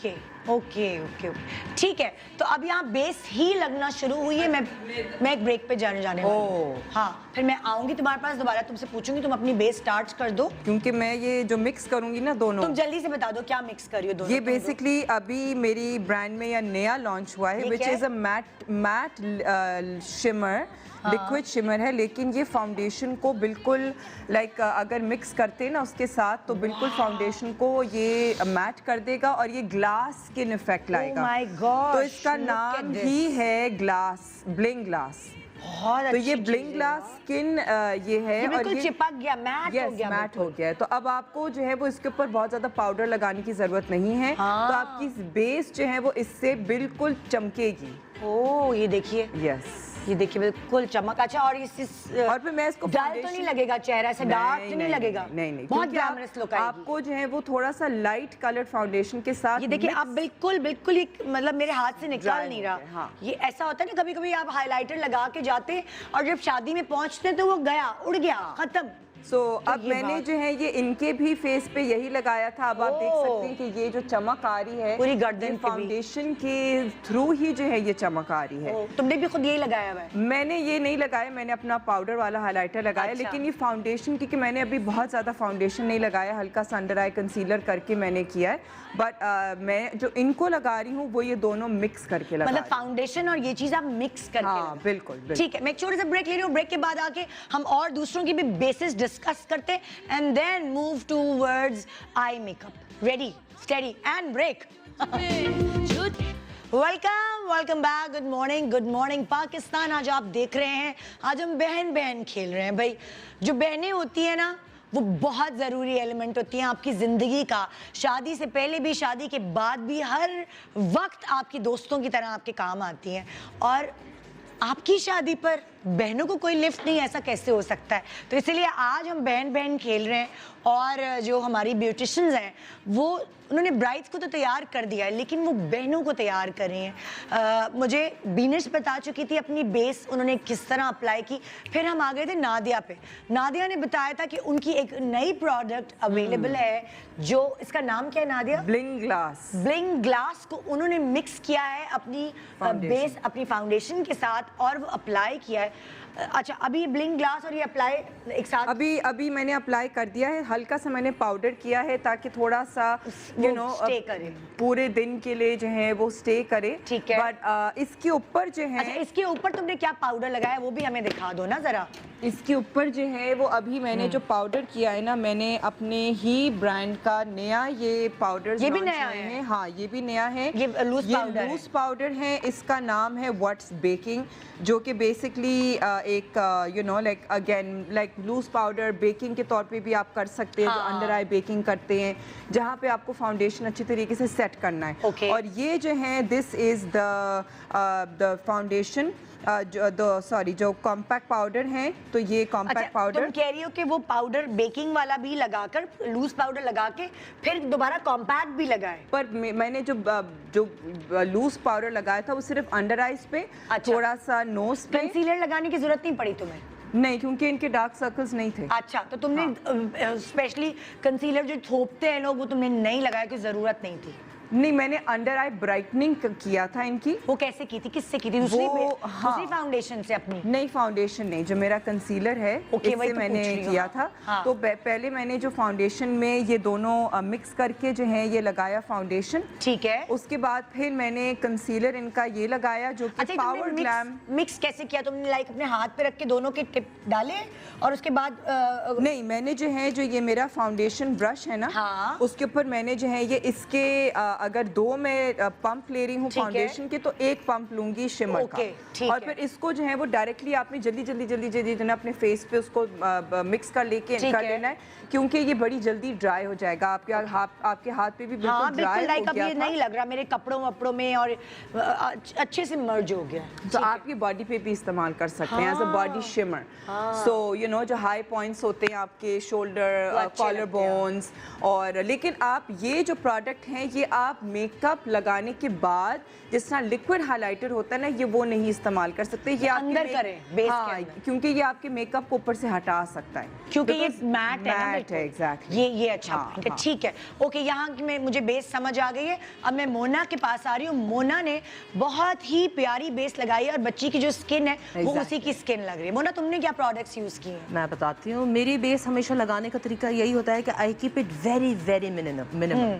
ओके। ठीक है, तो अब यहाँ बेस ही लगना शुरू हुई है। मैं एक ब्रेक पे जाने वाली हूँ। हाँ, फिर मैं आऊंगी तुम्हारे पास दोबारा, तुमसे पूछूंगी, तुम अपनी बेस स्टार्ट कर दो। क्योंकि मैं ये जो मिक्स करूंगी ना दोनों, तुम जल्दी से बता दो क्या मिक्स करी हो दोनों। ये बेसिकली अभी मेरी ब्रांड में या नया लॉन्च हुआ है, which is a matte shimmer, liquid shimmer है, लेकिन ये फाउंडेशन को बिल्कुल लाइक अगर मिक्स करते हैं ना उसके साथ तो बिल्कुल फाउंडेशन को ये मैट कर देगा और ये ग्लास स्किन इफेक्ट लाएगा। Oh my gosh, तो इसका नाम ही है ग्लास, ब्लिंग ग्लास। बहुत तो ये अच्छी ब्लिंग चीज़ है ग्लास यार। स्किन ये है ये और बिल्कुल ये चिपक गया, मैट हो गया, मैट हो गया है। तो अब आपको जो है वो इसके ऊपर बहुत ज़्यादा पाउडर लगाने की ज़रूरत नहीं है। हाँ। तो आपकी बेस जो है वो इससे बिल्कुल चमकेगी। ओ ये देखिए, यस, ये देखिए बिल्कुल चमक। अच्छा, और और फिर मैं इसको डल तो foundation- नहीं लगेगा, चेहरा से डार्क तो नहीं लगेगा? नहीं, बहुत क्योंकि ग्लैमरस लुक आएगी। आपको जो है वो थोड़ा सा लाइट कलर फाउंडेशन के साथ ये देखिए mix- अब बिल्कुल बिल्कुल ये मतलब मेरे हाथ से निकाल Dry नहीं हो रहा। गया, हाँ। ये ऐसा होता है ना, कभी कभी आप हाइलाइटर लगा के जाते हैं और जब शादी में पहुंचते हैं तो वो गया, उड़ गया, खत्म। सो तो अब ये मैंने बात- जो है ये इनके भी फेस पे यही लगाया था। अब आप देख ओह। सकते हैं कि ये जो चमक आ रही है पूरी गर्दन ये पे भी। फाउंडेशन के थ्रू ही जो है ये चमक आ रही है। ओ, तुमने भी खुद यही लगाया हुआ है? मैंने ये नहीं लगाया, मैंने अपना पाउडर वाला हाइलाइटर लगाया। अच्छा। लेकिन ये फाउंडेशन, क्योंकि मैंने अभी बहुत ज़्यादा फाउंडेशन नहीं लगाया, हल्का सा अंडर आई कंसीलर करके मैंने किया है। बट मैं जो इनको लगा रही हूँ वो ये दोनों मिक्स करके लगा मतलब रही हूँ। फाउंडेशन और ये चीज आप मिक्स करके हाँ, लगाएं। बिल्कुल, बिल्कुल। ठीक है, मैं एक छोटा सा ब्रेक ले रही हूँ। ब्रेक के बाद आके हम और दूसरों की भी बेसिस डिस्कस करते हैं and then move towards eye makeup. Ready, steady and break. Welcome back. Good morning Pakistan. आज आप देख रहे हैं, आज हम बहन बहन खेल रहे हैं। भाई जो बहनें होती है ना, वो बहुत ज़रूरी एलिमेंट होती हैं आपकी ज़िंदगी का। शादी से पहले भी, शादी के बाद भी, हर वक्त आपकी दोस्तों की तरह आपके काम आती हैं। और आपकी शादी पर बहनों को कोई लिफ्ट नहीं, ऐसा कैसे हो सकता है? तो इसीलिए आज हम बहन बहन खेल रहे हैं। और जो हमारी ब्यूटिशियंस हैं वो, उन्होंने ब्राइड्स को तो तैयार कर दिया है, लेकिन वो बहनों को तैयार कर रही हैं। मुझे बीनर्स बता चुकी थी अपनी बेस उन्होंने किस तरह अप्लाई की। फिर हम आ गए थे नादिया पे। नादिया ने बताया था कि उनकी एक नई प्रोडक्ट अवेलेबल है, जो इसका नाम क्या है Nadia? Bling glass. Bling glass को उन्होंने मिक्स किया है अपनी बेस, अपनी फाउंडेशन के साथ, और वो अप्लाई किया है। अच्छा, अभी ब्लिंग ग्लास और ये अप्लाई एक साथ? अभी मैंने अप्लाई कर दिया है। हल्का सा मैंने पाउडर किया है ताकि थोड़ा सा यू नो स्टे करे, पूरे दिन के लिए जो है वो स्टे करे। ठीक है। बट इसके ऊपर जो है, अच्छा, इसके ऊपर तुमने क्या पाउडर लगाया है वो भी हमें दिखा दो ना जरा। इसके ऊपर जो है वो अभी मैंने जो पाउडर किया है ना, मैंने अपने ही ब्रांड का नया ये पाउडर, ये भी नया है? हाँ, ये भी नया है। ये लूज पाउडर है? लूज पाउडर है। इसका नाम है व्हाट्स बेकिंग, जो कि बेसिकली एक you know like again like loose powder baking के तौर पे भी आप कर सकते हैं। हाँ। जो अंडर आई बेकिंग करते हैं, जहाँ पे आपको फाउंडेशन अच्छी तरीके से सेट करना है। Okay. और ये जो है, दिस इज द फाउंडेशन, जो कॉम्पैक्ट पाउडर है। तो ये कॉम्पैक्ट पाउडर, तुम कह रही हो कि वो पाउडर बेकिंग वाला भी लगाकर, लूज पाउडर लगा के फिर दोबारा कॉम्पैक्ट भी लगाए? पर मैंने जो लूज पाउडर लगाया था वो सिर्फ अंडर आइज पे, अच्छा। थोड़ा सा नोज पे। कंसीलर लगाने की जरूरत नहीं पड़ी तुम्हें? नहीं, क्योंकि इनके डार्क सर्कल्स नहीं थे। अच्छा, तो तुमने स्पेशली कंसीलर जो थोपते हैं लोग, वो तुमने नहीं लगाया, कोई जरूरत नहीं थी? नहीं, मैंने अंडर आई ब्राइटनिंग किया था इनकी। वो कैसे की थी, किससे की थी? दूसरी हाँ। दूसरी फाउंडेशन से अपनी? नहीं, फाउंडेशन नहीं, जो मेरा कंसीलर है ओके, वही इससे तो मैंने पूछ रही हूँ। किया था। हाँ। तो पहले मैंने जो फाउंडेशन में ये दोनों मिक्स करके जो है ये लगाया फाउंडेशन। ठीक है। उसके बाद फिर मैंने कंसीलर इनका ये लगाया, जो कि अच्छा, पावर ग्लैम। मिक्स कैसे किया तुमने? लाइक अपने हाथ पे रख के दोनों के टिप डाले और उसके बाद नहीं, मैंने जो है, जो ये मेरा फाउंडेशन ब्रश है ना, हाँ। उसके ऊपर मैंने जो है ये इसके अगर दो मैं पंप ले रही हूँ ठीक है। फाउंडेशन के, तो एक पंप लूंगी शिमर ओके, का। ठीक और है। फिर इसको जो है वो डायरेक्टली आपने जल्दी जो है अपने फेस पे उसको मिक्स कर ठीक है। लेना है, क्योंकि ये बड़ी जल्दी ड्राई हो जाएगा। आपके हाथ पे भी बिल्कुल हाँ, ड्राई बिल्कुल लाइक हो अब गया ये था। नहीं लग रहा मेरे कपड़ों वपड़ों में, और अच्छे से मर्ज हो गया। तो आपकी बॉडी पे भी इस्तेमाल कर सकते हैं as a body shimmer. So you know, जो हाई पॉइंट्स होते हैं आपके शोल्डर, अच्छे कॉलर लगते हैं। बोन्स, और लेकिन आप ये जो प्रोडक्ट हैं ये आप मेकअप लगाने के बाद जिस तरह लिक्विड हाइलाइटर होता है ना, ये वो नहीं इस्तेमाल कर सकते। ये आपके अंदर करें, बेस के हाँ, अंदर। क्योंकि ये आपके मेकअप को ऊपर से हटा सकता है, क्योंकि ये Because मैट है ना, मैट है, एग्जैक्टली। ये अच्छा हाँ, point है। हाँ। ठीक है, ओके, यहाँ की मुझे बेस समझ आ गई है। अब मैं मोना के पास आ रही हूँ। मोना ने बहुत ही प्यारी बेस लगाई है और बच्ची की जो स्किन है वो Exactly. उसी की स्किन लग रही है। मोना, तुमने क्या प्रोडक्ट्स यूज किए हैं? मैं बताती हूँ, मेरी बेस हमेशा लगाने का तरीका यही होता है कि I keep it very very minimum,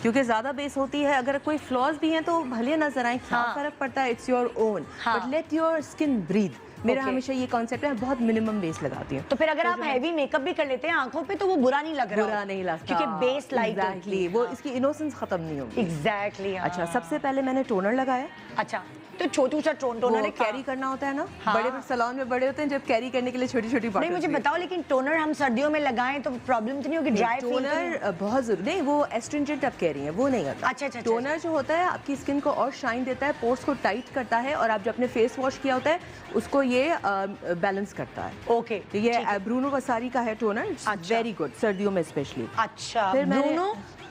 क्योंकि ज़्यादा बेस होती है, अगर कोई फ्लॉज भी हैं तो भले नजर आए, क्या हाँ। फर्क पड़ता है, इट्स योर ओन, हाँ। But let your skin breathe. मेरा Okay. हमेशा ये कॉन्सेप्ट है, बहुत मिनिमम बेस लगाती हूँ। तो फिर अगर आप हैवी मेकअप भी कर लेते हैं आंखों पे तो वो बुरा नहीं लग रहा? बुरा नहीं लगता, क्योंकि बेस लाइट एग्जैक्टली, वो इसकी इनोसेंस खत्म नहीं होगी। एग्जैक्टली। अच्छा, सबसे पहले मैंने टोनर लगाया। अच्छा, कितना छोटू सा टोनर है, कैरी करना होता है ना, हाँ। बड़े सैलून में बड़े होते हैं जब कैरी करने के लिए छोटी छोटी नहीं मुझे बताओ, लेकिन टोनर हम सर्दियों में लगाएं तो प्रॉब्लम तो नहीं होगी? ड्राई टोनर बहुत जरूरी नहीं, वो एस्ट्रिंजेंट आप कह रही हैं, वो नहीं होता। अच्छा। टोनर जो होता है आपकी स्किन को और शाइन देता है, पोर्स को टाइट करता है, और आप जो अपने फेस वॉश किया होता है उसको ये बैलेंस करता है। ओके, तो ये ब्रूनो वसारी का है टोनर, वेरी गुड सर्दियों में स्पेशली। अच्छा, फिर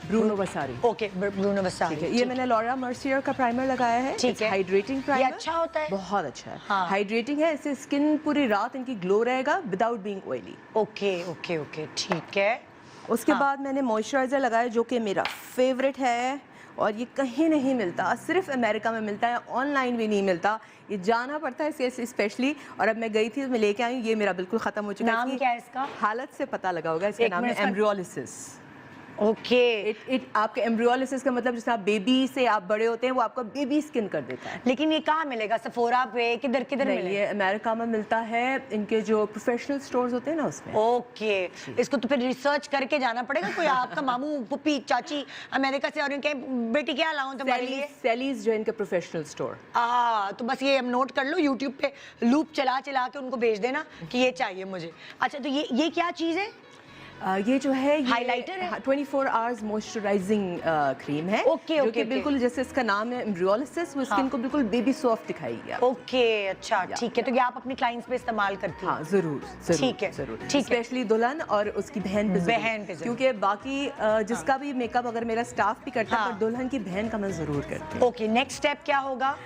Bruno Vasari. Okay, Bruno Vasari. ये मैंने लॉरा मर्सियर का प्राइमर लगाया है, ठीक है। Hydrating primer. ये अच्छा होता है? बहुत अच्छा है, हाँ। हाइड्रेटिंग है, इससे स्किन पूरी रात इनकी ग्लो रहेगा विदाउट बीइंग ऑयली। ओके, ठीक है। उसके बाद मैंने मॉइस्चराइजर लगाया जो कि मेरा फेवरेट है, और ये कहीं नहीं मिलता, सिर्फ अमेरिका में मिलता है, ऑनलाइन भी नहीं मिलता, ये जाना पड़ता है इसे स्पेशली। और अब मैं गई थी तो मैं लेके आई हूँ, ये मेरा बिल्कुल खत्म हो चुका है। नाम क्या है इसका? हालत से पता लगा होगा, इसका नाम है एम्ब्रियोलिसिस। ओके, आपके एम्ब्रियोलिसिस का मतलब जैसे आप बेबी से आप बड़े होते हैं, वो आपका बेबी स्किन कर देता है। लेकिन ये कहाँ मिलेगा? सफोरा पे किधर मिलेगा? ये अमेरिका में मिलता है, इनके जो प्रोफेशनल स्टोर्स होते हैं ना उसमें। ओके, इसको तो फिर रिसर्च करके जाना पड़ेगा। कोई आपका मामू पुप्पी चाची अमेरिका से और इनके बेटी क्या लाऊं तुम्हारे लिए? सेलीज जो इनके प्रोफेशनल स्टोर। तो बस ये नोट कर लो, यूट्यूब पे लूप चला के उनको भेज देना कि ये चाहिए मुझे। अच्छा, तो ये क्या चीज़ है? ये जो है हाइलाइटर है? 24 आवर्स मॉइस्चराइजिंग क्रीम है। ओके, जो ओके, कि बिल्कुल जैसे इसका नाम है एम्ब्रियोलिसिस, वो स्किन को बिल्कुल बेबी सॉफ्ट दिखाएगी। ओके, अच्छा, ठीक है। तो ये आप अपनी क्लाइंट्स पे इस्तेमाल करती हैं? हाँ, जरूर ठीक है, जरूर, ठीक है। स्पेशली दुल्हन और उसकी बहन पे जरूर। क्योंकि बाकी जिसका भी मेकअप अगर मेरा स्टाफ भी करता है, पर दुल्हन की बहन का मैं जरूर करती हूँ। ओके, नेक्स्ट स्टेप क्या होगा?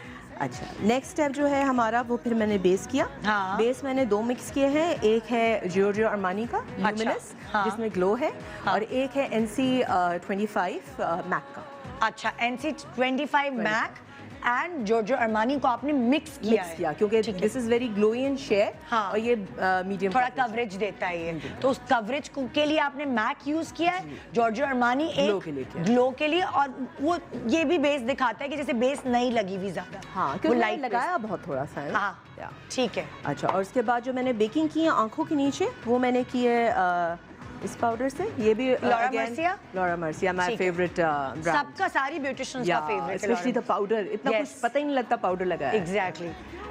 अच्छा, नेक्स्ट स्टेप जो है हमारा, वो फिर मैंने बेस किया। हाँ। बेस मैंने 2 मिक्स किए हैं, एक है जियोर्जियो अरमानी का ल्यूमिनस, हाँ। जिसमें ग्लो है, और एक है NC 25 मैक का। अच्छा, NC 25 MAC and Giorgio Armani को आपने मिक्स किया क्योंकि this is very glowy in share, हाँ। और ये मीडियम थोड़ा कवरेज देता है ये, तो उस कवरेज के लिए आपने मैक यूज किया है, जॉर्जियो अरमानी एक ग्लो के लिए, और वो ये भी बेस दिखाता है कि जैसे बेस नहीं लगी हुई ज्यादा। हाँ, क्योंकि लाइट लगाया बहुत थोड़ा सा है। हाँ, ठीक है। अच्छा, और उसके बाद जो मैंने बेकिंग की है आंखों के नीचे, वो मैंने की है इस पाउडर से। ये भी Laura Mercia my favourite brand. सबका, सारी ब्यूटिशियंस का फेवरेट है, स्पेशली द पाउडर, इतना कुछ पता ही नहीं लगता पाउडर लगाया है। एग्जैक्टली।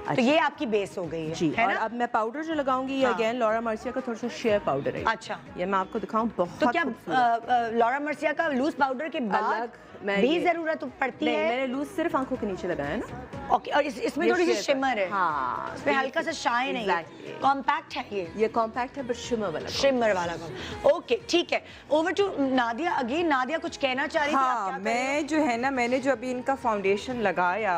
तो ये आपकी बेस हो गई है जी, है और ना? अब मैं पाउडर जो लगाऊंगी, ये अगेन लॉरा मर्सिया का थोड़ा सा शेयर पाउडर है। अच्छा, ये मैं आपको दिखाऊं, बहुत तो क्या लॉरा मर्सिया का लूज पाउडर के बाद भी जरूरत पड़ती है? मैंने लूज सिर्फ आंखों के नीचे लगाया है ना। ओके, और इसमें थोड़ी सी शिमर है। हाँ, इसमें हल्का सा शाइन है, कॉम्पैक्ट है ये कॉम्पैक्ट है, बट शिमर वाला। ओके, ठीक है। Over to Nadia again. Nadia कुछ कहना चाह रही थी? हाँ, मैं जो है ना, मैंने जो अभी इनका फाउंडेशन लगाया,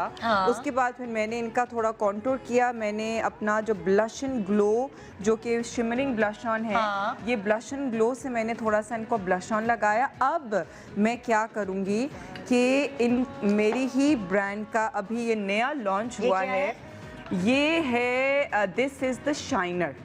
उसके बाद फिर मैंने इनका थोड़ा कॉन्टूर किया। मैंने अपना जो ब्लश एंड ग्लो, जो कि शिमरिंग ब्लश ऑन है, ये ब्लश एंड ग्लो से मैंने थोड़ा सा इनको ब्लश ऑन लगाया। अब मैं क्या करूँगी कि इन मेरी ही ब्रांड का अभी ये नया लॉन्च हुआ है, ये है दिस इज द शाइनर।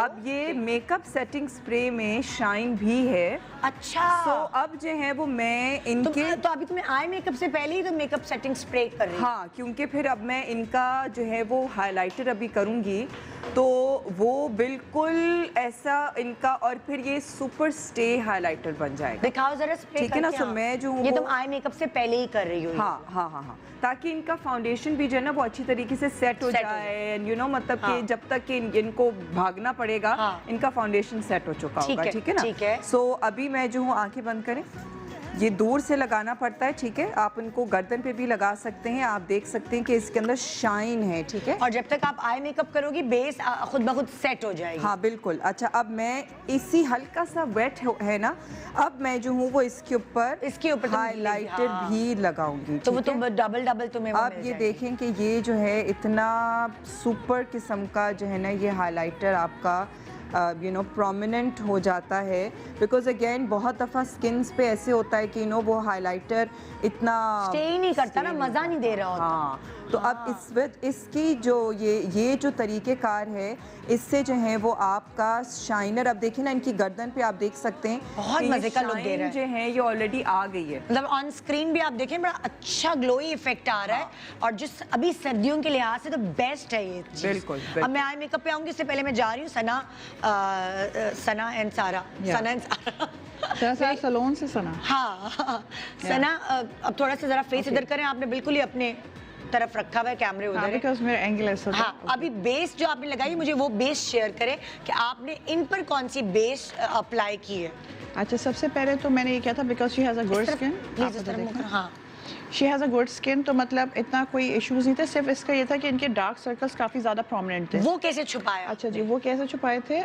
अब ये मेकअप सेटिंग स्प्रे में शाइन भी है। अच्छा, तो अब जो है वो मैं इनके तो अभी तुम्हें आई मेकअप से पहले ही तो मेकअप सेटिंग स्प्रे कर रही है? हाँ, क्योंकि फिर अब मैं इनका जो है वो हाइलाइटर अभी करूँगी, तो वो बिल्कुल ऐसा इनका, और फिर ये सुपर स्टे हाइलाइटर बन जाएगा। दिखाओ जरा स्प्रे, ठीक है ना? तो मैं जो हूँ ये तुम आई मेकअप से पहले ही कर रही हो? हाँ, ताकि इनका फाउंडेशन भी जो है ना वो अच्छी तरीके से सेट हो जाए, यू नो, मतलब कि जब तक कि इनको भागना पड़ेगा, इनका फाउंडेशन सेट हो चुका होगा। ठीक है ना? ठीक है। सो अभी मैं जो हूँ, आंखें बंद करें, ये दूर से लगाना पड़ता है, ठीक है? आप इनको गर्दन पे भी लगा सकते हैं। आप देख सकते हैं कि इसके अंदर शाइन है, ठीक है? और जब तक आप आई मेकअप करोगी, बेस खुद ब खुद सेट हो जाएगी। हाँ, बिल्कुल। अच्छा, अब मैं इसी हल्का सा वेट है ना, अब मैं जो हूँ वो इसके ऊपर हाइलाइटर भी लगाऊंगी। तो वो तो डबल तुम्हें अब ये देखें कि ये जो है इतना सुपर किस्म का जो है ना, ये हाइलाइटर आपका यू नो प्रोमिनेंट हो जाता है, बिकॉज अगेन बहुत दफ़ा स्किन्स पे ऐसे होता है कि वो हाइलाइटर इतना स्टे ही नहीं करता ना, मज़ा नहीं दे रहा होता। हाँ, तो अब इसकी जो ये जो तरीक़ेकार है, इससे जो है वो आपका शाइनर, अब देखिए ना इनकी गर्दन पे आप देख सकते हैं, बहुत मजे का लुक दे रहा है। जो है ये ऑलरेडी आ गई है, मतलब ऑन स्क्रीन भी आप देखें बड़ा अच्छा ग्लोई इफेक्ट आ रहा है। और जिस अभी सर्दियों के लिहाज से तो बेस्ट है ये चीज़। बिल्कुल। अब मैं आई मेकअप पे आऊँगी, इससे पहले मैं जा रही हूँ सना एंड सारा सलोन से सना। हाँ, सना अब थोड़ा सा जरा फेस इधर करें। आपने बिल्कुल ही अपने तरफ रखा हुआ है, कैमरे उधर है। बिकॉज मेरा एंगल ऐसा था। हाँ, अभी बेस जो आपने लगाई मुझे वो बेस शेयर करें कि आपने इन पर कौन सी बेस अप्लाई की है। अच्छा, सबसे पहले तो मैंने ये किया था because she has a good skin. Please इस तरफ। हाँ, she has a good skin, तो मतलब इतना कोई इश्यूज नहीं थे, सिर्फ इसका ये था कि इनके डार्क सर्कल्स काफ़ी ज़्यादा प्रोमिनेंट थे। वो कैसे छुपाया? अच्छा जी, वो कैसे छुपाए थे?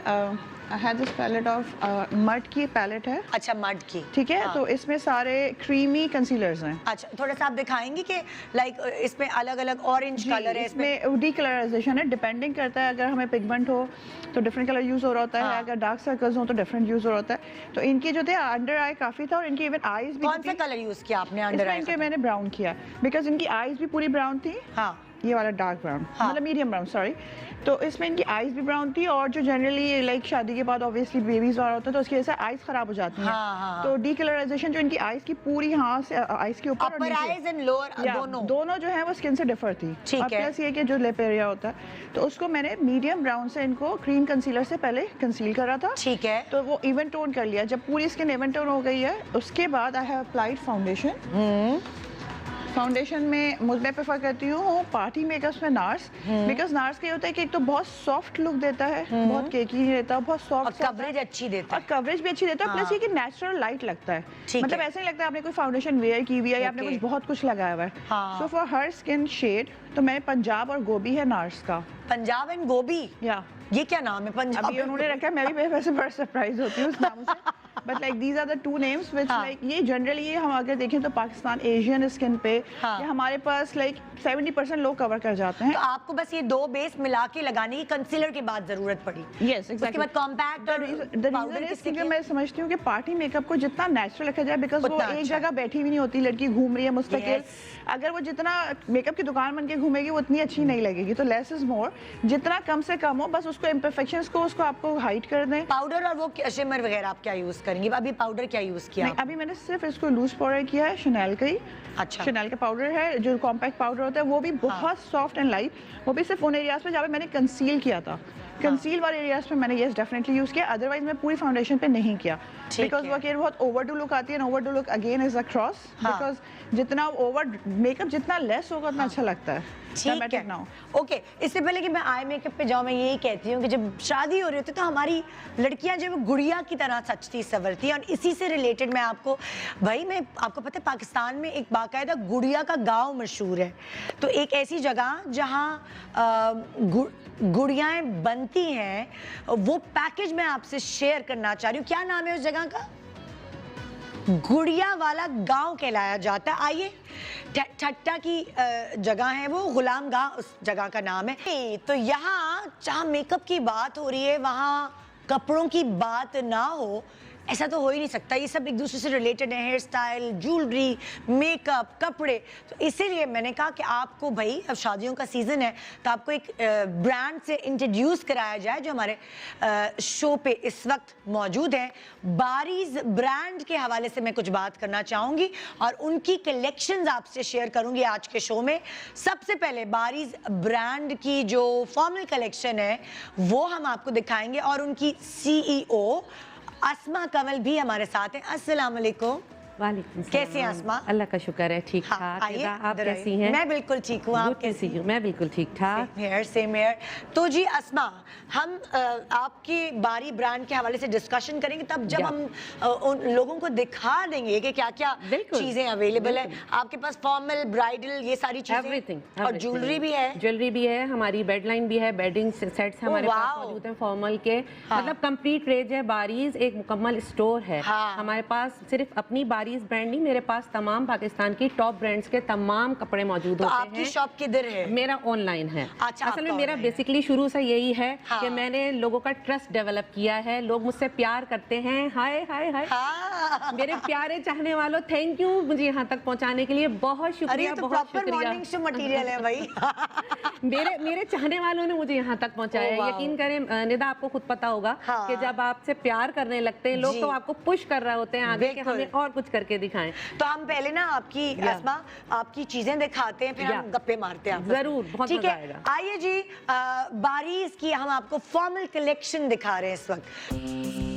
I had this palette of mud की पैलेट है। अच्छा, मड की, ठीक है। हाँ। तो इसमें सारे क्रीमी कंसीलर्स हैं। अच्छा, थोड़ा सा आप दिखाएंगे कि लाइक इसमें अलग अलग ऑरेंज कलर है, इसमें डीकलराइजेशन है, डिपेंडिंग करता है, अगर हमें पिगमेंट हो तो डिफरेंट कलर यूज़ हो रहा होता है, हाँ। अगर डार्क सर्कल्स हो तो डिफरेंट यूज़ हो रहा होता है। तो इनकी जो थे अंडर आई काफ़ी था और इनकी इवन आईज भी कौन सा कलर यूज किया आपने अंडर इसमें आई? इनके मैंने ब्राउन किया बिकॉज इनकी आईज भी पूरी ब्राउन थी। हाँ, ये वाला डार्क ब्राउन, हाँ। मतलब मीडियम ब्राउन, सॉरी। तो इसमें इनकी आईज भी ब्राउन थी और जो जनरली लाइक शादी के बाद ऑब्वियसली बेबीज वाला होता है तो उसकी वजह से आईज खराब हो जाती हैं। हाँ, हाँ, तो डीकलराइजेशन जो इनकी आईज की पूरी यहाँ से आईज के ऊपर और अपर नीचे, आईज एंड लोअर या, दोनों जो है वो स्किन से डिफर थी। ठीक और है। प्लस ये कि जो लिप एरिया होता है तो उसको मैंने मीडियम ब्राउन से इनको क्रीम कंसीलर से पहले कंसील करा था। ठीक है। तो वो इवन टोन कर लिया। जब पूरी स्किन इवन टोन हो गई है उसके बाद I have applied foundation. Foundation में मैं प्रेफर करती हूँ पार्टी मेकअप्स में नार्स, बिकॉज नार्स का ये होता है कि एक तो बहुत सॉफ्ट लुक देता है, बहुत केकी नहीं देता, बहुत और सॉफ्ट कवरेज अच्छी देता और है। कवरेज भी अच्छी देता है। प्लस हाँ। ये कि नेचुरल लाइट लगता है, ठीक मतलब है। ऐसा नहीं लगता आपने कोई फाउंडेशन वेयर की हुई है या आपने Okay. कुछ बहुत कुछ लगाया हुआ है। हाँ। So for her skin shade तो मैं पंजाब और गोभी है नार्स का। पंजाब एंड गोभी, या ये क्या नाम है? पंजाब अभी उन्होंने रखा है, मैं भी वैसे बड़ा सरप्राइज होती हूँ उस नाम से। But like these are the two names which हाँ। लाइक ये जनरली हम अगर देखें तो पाकिस्तान एशियन स्किन पे हाँ। या हमारे पास लाइक 70% लोग कवर कर जाते हैं। तो आपको बस ये दो बेस मिला के लगाने की कंसीलर के बाद जरूरत पड़ी। Yes, exactly. उसके बाद कॉम्पैक्ट और द पाउडर रीजन किसके इज लिए? मैं समझती हूँ कि पार्टी मेकअप को जितना नेचुरल रखा जाए, बिकॉज वो उतना एक अच्छा जगह बैठी हुई नहीं होती, लड़की घूम रही है मुस्तकिल। Yes. अगर वो जितना मेकअप की दुकान बन के घूमेगी वो उतनी अच्छी नहीं लगेगी। तो लेस इज मोर, जितना कम से कम हो, बस उसको इम्परफेक्शंस को उसको आपको हाइड कर दें। पाउडर और वो शिमर वगैरह आप क्या यूज करेंगे? अभी पाउडर क्या यूज किया? नहीं, अभी मैंने सिर्फ इसको लूज पाउडर किया है, शनैल का ही। अच्छा। शनैल का पाउडर है जो कॉम्पैक्ट पाउडर होता है, वो भी बहुत सॉफ्ट एंड लाइट। वो भी सिर्फ उन एरियाज पे जहाँ पे मैंने कंसील किया था, कंसील वाले एरियाज पे मैंने यस डेफिनेटली यूज किया। अदरवाइज मैं पूरी फाउंडेशन पे नहीं किया, बिकॉज वो अगेन बहुत ओवरडू लुक आती है। Overdo look again is a cross, because जितना ओवर मेकअप जितना लेस होगा उतना अच्छा लगता है। ठीक है। ओके, इससे पहले कि मैं आई मेकअप पे जाऊँ, मैं यही कहती हूँ कि जब शादी हो रही होती है तो हमारी लड़कियां जो वो गुड़िया की तरह सचती सवरती हैं। और इसी से रिलेटेड मैं आपको आपको पता है पाकिस्तान में एक बाकायदा गुड़िया का गांव मशहूर है। तो एक ऐसी जगह जहाँ गुड़ियाएँ बनती हैं, वो पैकेज मैं आपसे शेयर करना चाह रही हूँ। क्या नाम है उस जगह का? गुड़िया वाला गांव कहलाया जाता है। आइए, ठट्टा की जगह है वो, गुलाम गांव उस जगह का नाम है। तो यहाँ जहाँ मेकअप की बात हो रही है वहाँ कपड़ों की बात ना हो, ऐसा तो हो ही नहीं सकता। ये सब एक दूसरे से रिलेटेड है, हेयर स्टाइल, ज्वेलरी, मेकअप, कपड़े। तो इसीलिए मैंने कहा कि आपको भाई अब शादियों का सीज़न है तो आपको एक ब्रांड से इंट्रोड्यूस कराया जाए जो हमारे शो पे इस वक्त मौजूद है। बारीज ब्रांड के हवाले से मैं कुछ बात करना चाहूँगी और उनकी कलेक्शंस आपसे शेयर करूँगी आज के शो में। सबसे पहले बारीज ब्रांड की जो फॉर्मल कलेक्शन है वो हम आपको दिखाएंगे और उनकी CEO अस्मा कंवल भी हमारे साथ हैं। अस्सलाम वालेकुम। वालेकुम सलाम। कैसे हैं अस्मा? अल्लाह का शुक्र है, ठीक ठाक। आइए, आप इधर कैसी आइए। हैं? मैं बिल्कुल ठीक हूँ, आप कैसी हैं? मैं बिल्कुल ठीक ठाक। Same here. तो जी अस्मा, हम आपके बारी ब्रांड के हवाले से डिस्कशन करेंगे तब जब हम उन लोगों को दिखा देंगे कि क्या क्या चीजें अवेलेबल है आपके पास, फॉर्मल, ब्राइडल, ये सारी चीजें। एवरीथिंग। और ज्वेलरी भी है? ज्वेलरी भी है, हमारी बेड लाइन भी है, बेडिंग सेट्स हमारे पास मौजूद हैं फॉर्मल के। मतलब कंप्लीट रेंज है। बारीज एक मुकम्मल स्टोर है। हमारे पास सिर्फ अपनी बारीज ब्रांड नहीं, मेरे पास तमाम पाकिस्तान की टॉप ब्रांड्स के तमाम कपड़े मौजूद होते हैं। आपकी शॉप किधर है? मेरा ऑनलाइन है। अच्छा, असल में मेरा बेसिकली शुरू से यही है कि मैंने लोगों का ट्रस्ट डेवलप किया है। लोग मुझसे प्यार करते हैं। हाय हाय हाय। मेरे प्यारे चाहने वालों, थैंक यू मुझे यहाँ तक पहुँचाने के लिए। बहुत शुक्रिया, बहुत शुक्रिया। मॉर्निंग शो मटेरियल है भाई। मेरे चाहने वालों ने मुझे यहाँ तक पहुँचाया। यकीन करें निदा, आपको खुद पता होगा कि जब आपसे प्यार करने लगते हैं लोग तो आपको पुश कर रहे होते हैं आगे कि हमें और कुछ करके दिखाएं। तो हम पहले ना आपकी अस्मा आपकी चीजें दिखाते हैं, फिर हम गप्पे मारते हैं। जरूर, बहुत मजा आएगा। आइए जी, बारीज की हम आपको फॉर्मल कलेक्शन दिखा रहे हैं इस वक्त।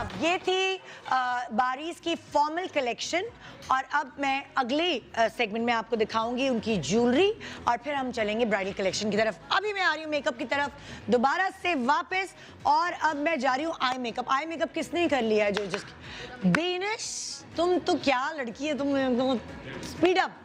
जनाब, ये थी बारीज की फॉर्मल कलेक्शन और अब मैं अगले सेगमेंट में आपको दिखाऊंगी उनकी ज्वेलरी और फिर हम चलेंगे ब्राइडल कलेक्शन की तरफ। अभी मैं आ रही हूँ मेकअप की तरफ दोबारा से वापस और अब मैं जा रही हूँ आई मेकअप। आई मेकअप किसने कर लिया है? जो जिसकी बीनश, तुम तो क्या लड़की है, तुम स्पीड अप।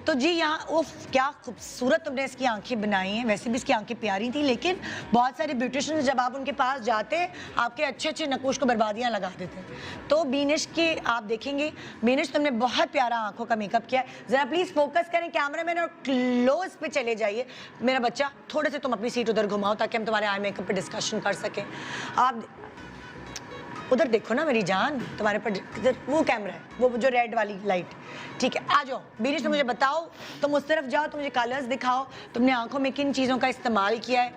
तो जी यहाँ वो क्या खूबसूरत तुमने इसकी आंखें बनाई हैं। वैसे भी इसकी आंखें प्यारी थी, लेकिन बहुत सारे ब्यूटिशियन जब आप उनके पास जाते हैं आपके अच्छे अच्छे नकोश को बर्बादियाँ लगा देते हैं। तो बीनिश के आप देखेंगे, बीनिश तुमने बहुत प्यारा आंखों का मेकअप किया है। ज़रा प्लीज़ फोकस करें कैमरा मैन और क्लोज पे चले जाइए। मेरा बच्चा थोड़े से तुम अपनी सीट उधर घुमाओ ताकि हम तुम्हारे आई मेकअप पे डिस्कशन कर सकें। आप उधर देखो ना मेरी जान, तुम्हारे पर इधर वो कैमरा है, वो जो रेड वाली लाइट। ठीक है, आ जाओ बीनिश, तुम मुझे बताओ, तुम उस तरफ जाओ, तुम मुझे कलर्स दिखाओ, तुमने आंखों में किन चीज़ों का इस्तेमाल किया है,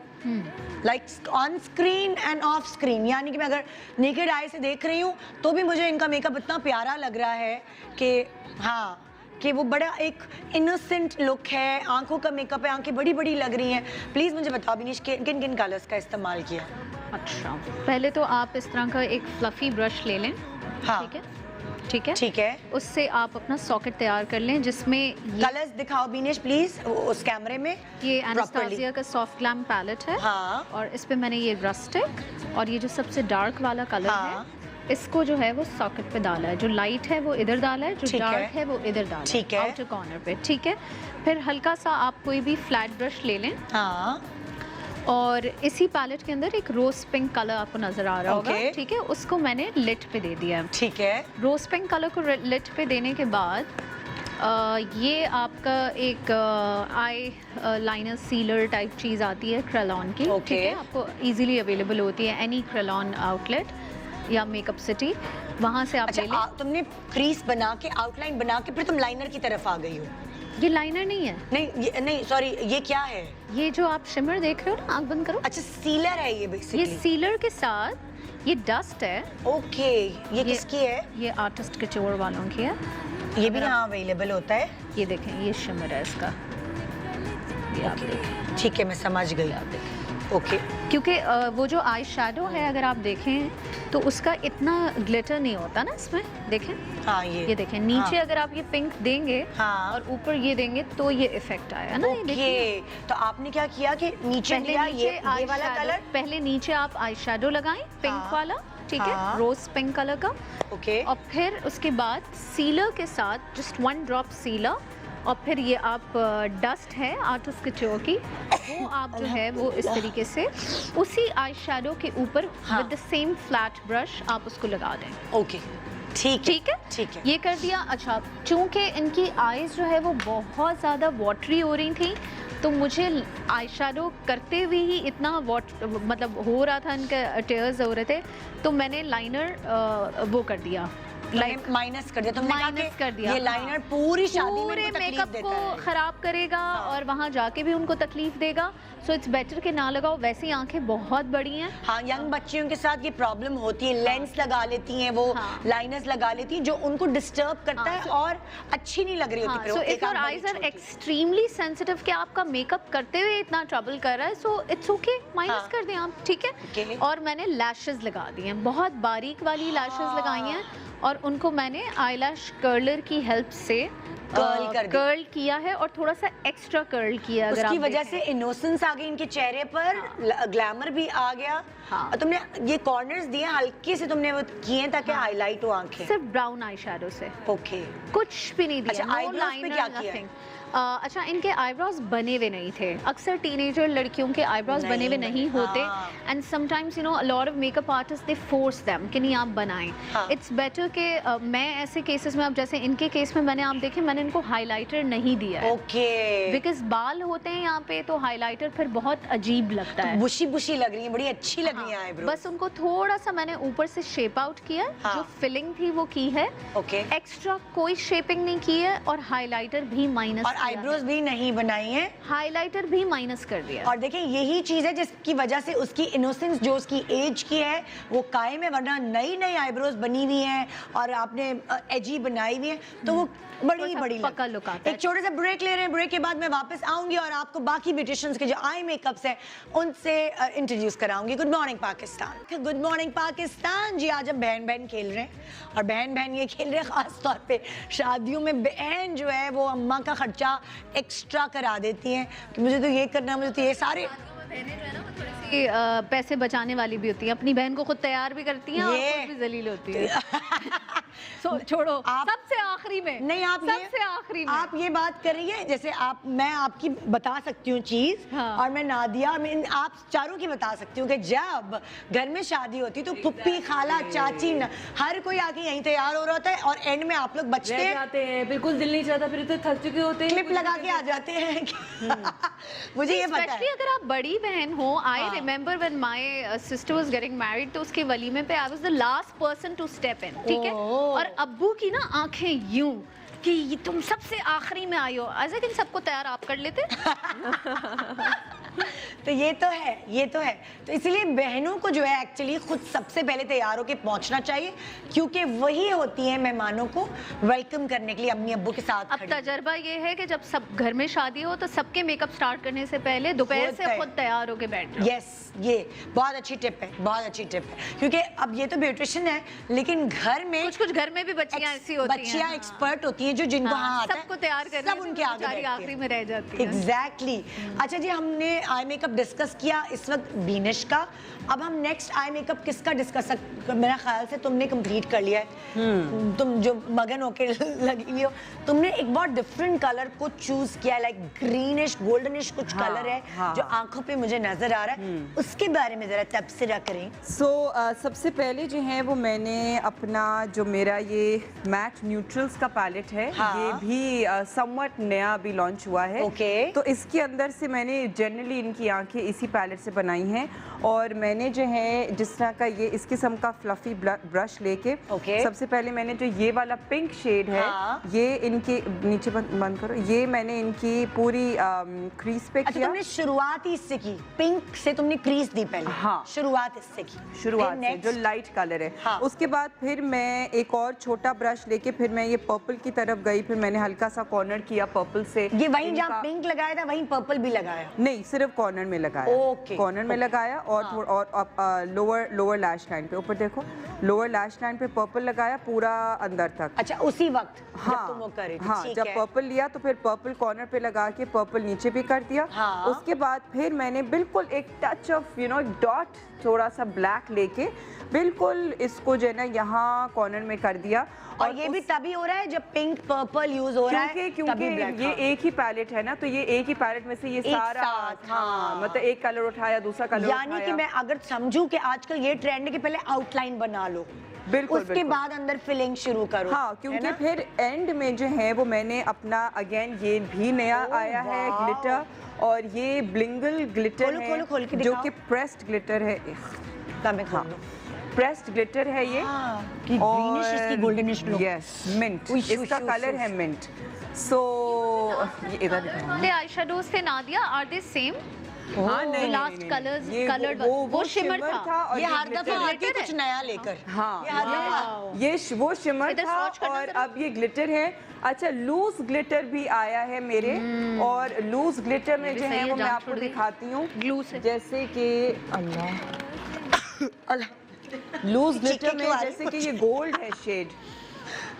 like on screen end of screen. यानी कि मैं अगर नेकेड आई से देख रही हूँ तो भी मुझे इनका मेकअप इतना प्यारा लग रहा है कि हाँ, कि वो बड़ा एक इनोसेंट लुक है। आंखों का मेकअप है, आंखें बड़ी बड़ी लग रही हैं। प्लीज़ मुझे बताओ बीनिश किन किन कलर्स का इस्तेमाल किया? अच्छा, पहले तो आप इस तरह का एक फ्लफी ब्रश ले लें। हाँ। ठीक है, ठीक है, ठीक है। उससे आप अपना सॉकेट तैयार कर लें जिसमें कलर्स दिखाओ बीनिश प्लीज उस कैमरे में। ये एनास्टेसिया का सॉफ्ट ग्लैम पैलेट है। हाँ। और इस पे मैंने ये रस्टिक और ये जो सबसे डार्क वाला कलर हाँ। है, इसको जो है वो सॉकेट पे डाला है। जो लाइट है वो इधर डाला है, जो डार्क है वो इधर डाला है। ठीक है, आउटर कॉर्नर पे। ठीक है, फिर हल्का सा आप कोई भी फ्लैट ब्रश ले लें। हाँ। और इसी पैलेट के अंदर एक रोज पिंक कलर आपको नजर आ रहा होगा। ठीक है, उसको मैंने लिट पे दे दिया है। ठीक है, रोज पिंक कलर को लिट पे देने के बाद ये आपका एक आई लाइनर सीलर टाइप चीज़ आती है क्रेलॉन की। ठीक है, आपको इजीली अवेलेबल होती है एनी क्रेलॉन आउटलेट या मेकअप सिटी, वहाँ से आप ले लें। तुमने क्रीज बना के आउटलाइन बना के फिर तुम लाइनर की तरफ आ गई हो? ये लाइनर नहीं है। नहीं सॉरी, ये क्या है? ये जो आप शिमर देख रहे हो ना, आंख बंद करो। अच्छा, सीलर है ये बेसिकली। ये सीलर के साथ ये डस्ट है। ओके, ये किसकी है? ये आर्टिस्ट कचोर वालों की है। ये भी यहाँ अवेलेबल होता है। ये देखें, ये शिमर है इसका, ये आप देखें। ठीक है, मैं समझ गई। आप देखें। ओके, क्योंकि वो जो आई शेडो है अगर आप देखें तो उसका इतना ग्लिटर नहीं होता ना इसमें। देखें, हाँ ये देखें नीचे। अगर आप ये पिंक देंगे और ऊपर ये देंगे तो ये इफेक्ट आएगा ना। ओके, तो आपने क्या किया कि नीचे लिया ये वाला कलर? पहले नीचे आप आई शेडो लगाएं पिंक वाला। ठीक है, रोज पिंक कलर का। ओके, और फिर उसके बाद सीलर के साथ जस्ट 1 ड्रॉप सीलर, और फिर ये आप डस्ट है आर्टिस्ट कचोर की, वो आप जो है वो इस तरीके से उसी आई शेडो के ऊपर with the same flat brush आप उसको लगा दें। ओके, ठीक है, ये कर दिया। अच्छा, चूंकि इनकी आईज जो है वो बहुत ज़्यादा वाटरी हो रही थी, तो मुझे आई शेडो करते हुए ही इतना मतलब हो रहा था, इनके टेयर्स हो रहे थे, तो मैंने लाइनर वो कर दिया, माइनस कर दिया। तुमने माइनस कर दिया। ये लाइनर पूरी शादी में पूरे मेकअप को खराब करेगा और वहाँ जाके भी उनको तकलीफ देगा। सो इट्स बेटर कि ना लगाओ। वैसे ही आंखें बहुत बड़ी हैं। हाँ, यंग बच्चियों के साथ ये प्रॉब्लम होती है। लेंस लगा लेती हैं वो, लाइनर्स लगा लेती हैं, जो उनको डिस्टर्ब करता है और अच्छी नहीं लग रही होती। So if your eyes are extremely sensitive कि आपका मेकअप करते हुए इतना ट्रबल कर रहा है, सो इट्स ओके, माइनस कर दें आप। ठीक है, और मैंने लैशेस लगा दी हैं, बहुत बारीक वाली लैशेस लगाई हैं, और उनको मैंने आईलैश कर्लर की हेल्प से कर्ल किया है और थोड़ा सा एक्स्ट्रा कर्ल किया। अगर उसकी वजह से इनोसेंस आ गई इनके चेहरे पर, ग्लैमर भी आ गया। और तुमने ये कॉर्नर्स दिए हल्के से, तुमने वो किए ताकि हाईलाइट हो आंखें। सिर्फ ब्राउन आई शेडो से। ओके, कुछ भी नहीं दिया। अच्छा, आईब्रोज पे क्या किया है? अच्छा, इनके आईब्रोज बने हुए नहीं थे। अक्सर टीनेजर लड़कियों के आईब्रोज बने हुए नहीं होते, and sometimes you know a lot of makeup artist they force them कि नहीं आप बनाएं। इट्स बेटर कि मैं ऐसे केसेस में, अब जैसे इनके केस में मैंने, आप देखें, मैंने इनको हाइलाइटर नहीं दिया है। ओके, बिकॉज बाल होते हैं यहाँ पे, तो हाइलाइटर फिर बहुत अजीब लगता है। बुशी बुशी लग रही है, बड़ी अच्छी लग रही है आईब्रो। बस उनको थोड़ा सा मैंने ऊपर से शेप आउट किया, जो फिलिंग थी वो की है। ओके, एक्स्ट्रा कोई शेपिंग नहीं की है और हाइलाइटर भी माइनस आईब्रोज भी नहीं बनाई है, हाइलाइटर भी माइनस कर दिया। और देखिए यही चीज है जिसकी वजह से उसकी इनोसेंस जो उसकी एज की है वो कायम है, वरना नई नई आईब्रोज बनी हुई हैं और आपने एजी बनाई हुई है तो वो बड़ी बड़ी पक्का लुक आता है। एक छोटे से ब्रेक ले रहे हैं, ब्रेक के बाद मैं वापस आऊंगी और आपको बाकी ब्यूटिशियंस के जो आई मेकअप्स हैं उनसे इंट्रोड्यूस कराऊंगी। Good morning Pakistan, good morning Pakistan ji. आज हम बहन बहन खेल रहे हैं और बहन बहन ये खेल रहे हैं खास तौर पे शादियों में बहन जो है वो अम्मा का खर्चा एक्स्ट्रा करा देती हैं कि मुझे तो ये करना, मुझे तो ये सारे पैसे बचाने वाली भी होती है, अपनी बहन को खुद तैयार भी करती हैं और खुद भी जलील होती है। छोड़ो आप सबसे आखिरी में, नहीं आप सबसे आखिरी में आप ये बात कर रही है जैसे मैं आपकी बता सकती हूँ चीज, हाँ। और मैं नादिया आप चारों की बता सकती हूँ कि जब घर में शादी होती तो फुप्पी खाला चाची हर कोई आके यहीं तैयार हो रहा होता है और एंड में आप लोग बचते हैं, बिल्कुल दिल नहीं चाहता, फिर तो थक चुके होते हैं, क्लिप लगा के आ जाते हैं। मुझे ये पता है, अगर आप बड़ी बहन हो। I remember when my sister was getting married, तो उसके वलीमे पे I was the last person to step in, ठीक है। और अब्बू की ना आंखें यूं कि तुम सबसे आखिरी में आई हो, ऐसे कि सबको तैयार आप कर लेते। तो ये तो है, ये तो है। तो इसलिए बहनों को जो है एक्चुअली खुद सबसे पहले तैयार होके पहुंचना चाहिए, क्योंकि वही होती है मेहमानों को वेलकम करने के लिए अम्मी अब्बू के साथ अब तजर्बा ये है कि जब सब घर में शादी हो तो सबके मेकअप स्टार्ट करने से पहले दोपहर से खुद तैयार होके बैठ जाओ। यस, ये बहुत अच्छी टिप है, बहुत अच्छी टिप है, क्योंकि अब ये तो ब्यूटिशियन है लेकिन घर में कुछ घर में भी बच्चियां ऐसी होती हैं, बच्चियां एक्सपर्ट होती हैं जो जिनको हाँ आता है, सबको तैयार करने सब उनके आगे आखिरी में रह जाती है। एग्जैक्टली। अच्छा जी, हमने आई मेकअप डिस्कस किया इस वक्त बीनिश का, अब हम नेक्स्ट आई मेकअप किसका डिस्कस, मेरा ख्याल से तुमने कंप्लीट कर लिया है। तुम जो मगन होके लगी हुई हो, तुमने एक बहुत डिफरेंट कलर को चूज किया, लाइक ग्रीनिश गोल्डनिश कुछ कलर है जो आंखों पे मुझे नजर आ रहा है, उसके बारे में जरा तबसरा करें। सबसे पहले जो है वो मैंने अपना जो मेरा ये मैट न्यूट्रल्स का पैलेट है, ये भी समवट नया अभी लॉन्च हुआ है। तो इसके अंदर से मैंने जनरली इनकी आंखें इसी पैलेट से बनाई हैं, और मैंने जो है जिस तरह का ये इस किस्म का फ्लफी ब्रश लेके सबसे पहले मैंने जो ये वाला पिंक शेड है, ये इनके नीचे बंद करो, ये मैंने इनकी पूरी क्रीज पे किया। तुमने शुरुआत ही इससे की, पिंक से तुमने क्रीज दी पहले? हाँ, शुरुआत इससे की, शुरुआत से जो लाइट कलर है। हाँ। उसके बाद फिर मैं एक और छोटा ब्रश लेके फिर मैं ये पर्पल की तरफ गई, फिर मैंने हल्का सा कॉर्नर किया पर्पल से। ये वहीं जहाँ पिंक लगाया था वहीं पर्पल भी लगाया? नहीं, सिर्फ कॉर्नर में लगाया, कॉर्नर में लगाया, और लोअर लैश लाइन पे, ऊपर देखो लोअर लैश लाइन पे पर्पल लगाया पूरा अंदर तक। अच्छा, उसी वक्त हाँ, जब तुम वो कर रही थी? हाँ, जब पर्पल लिया तो फिर पर्पल कॉर्नर पे लगा के पर्पल नीचे भी कर दिया। हाँ। उसके बाद फिर मैंने बिल्कुल एक टच ऑफ डॉट थोड़ा सा ब्लैक लेके बिल्कुल इसको जो है ना यहाँ कॉर्नर में कर दिया। और ये भी तभी हो रहा है जब पिंक पर्पल यूज हो रहा है, क्योंकि ये एक ही पैलेट है ना, तो ये एक ही पैलेट में से ये सारा हाँ, मतलब एक कलर उठाया, दूसरा कलर उठाया। यानी कि मैं अगर समझूं कि आजकल ये ट्रेंड है कि पहले आउटलाइन बना लो, बिल्कुल, उसके बाद अंदर फिलिंग शुरू करो। हाँ, क्योंकि फिर एंड में जो है वो मैंने अपना अगेन ये भी नया आया है ग्लिटर, और ये ब्लिंगल ग्लिटर है जो कि प्रेस्ड ग्लिटर है। प्रेस्ड ग्लिटर है ये, कि ग्रीनिश इसकी गोल्डनिश लुक। यस, मिंट, इसका कलर है मिंट। सो ये इधर दिखाओ। आई शैडोज थे नादिया, आर दे सेम? हाँ, नहीं, लास्ट कलर्स कलर्ड वो शिमर था, ये हर दफा आती कुछ नया लेकर। हाँ, ये वो शिमर था और अब ये ग्लिटर है। अच्छा, लूज ग्लिटर भी आया है मेरे, और लूज ग्लिटर में जो है वो मैं आपको दिखाती हूँ ग्लू से, जैसे कि लूज ग्लिटर में जैसे कि ये गोल्ड है शेड,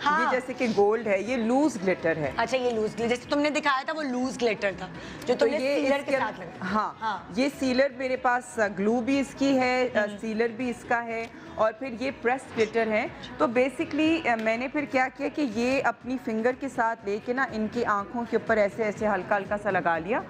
हाँ। ये जैसे कि गोल्ड है, ये लूज ग्लिटर है। अच्छा, ये लूज ग्लिटर जैसे तुमने दिखाया था वो लूज ग्लिटर था जो तुमने सीलर के साथ लगाया। हाँ, ये सीलर मेरे पास ग्लू भी इसकी है, सीलर भी इसका है, और फिर ये प्रेस ग्लिटर है। तो बेसिकली मैंने फिर क्या किया कि ये अपनी फिंगर के साथ लेके ना इनकी आंखों के ऊपर ऐसे ऐसे हल्का हल्का सा लगा लिया,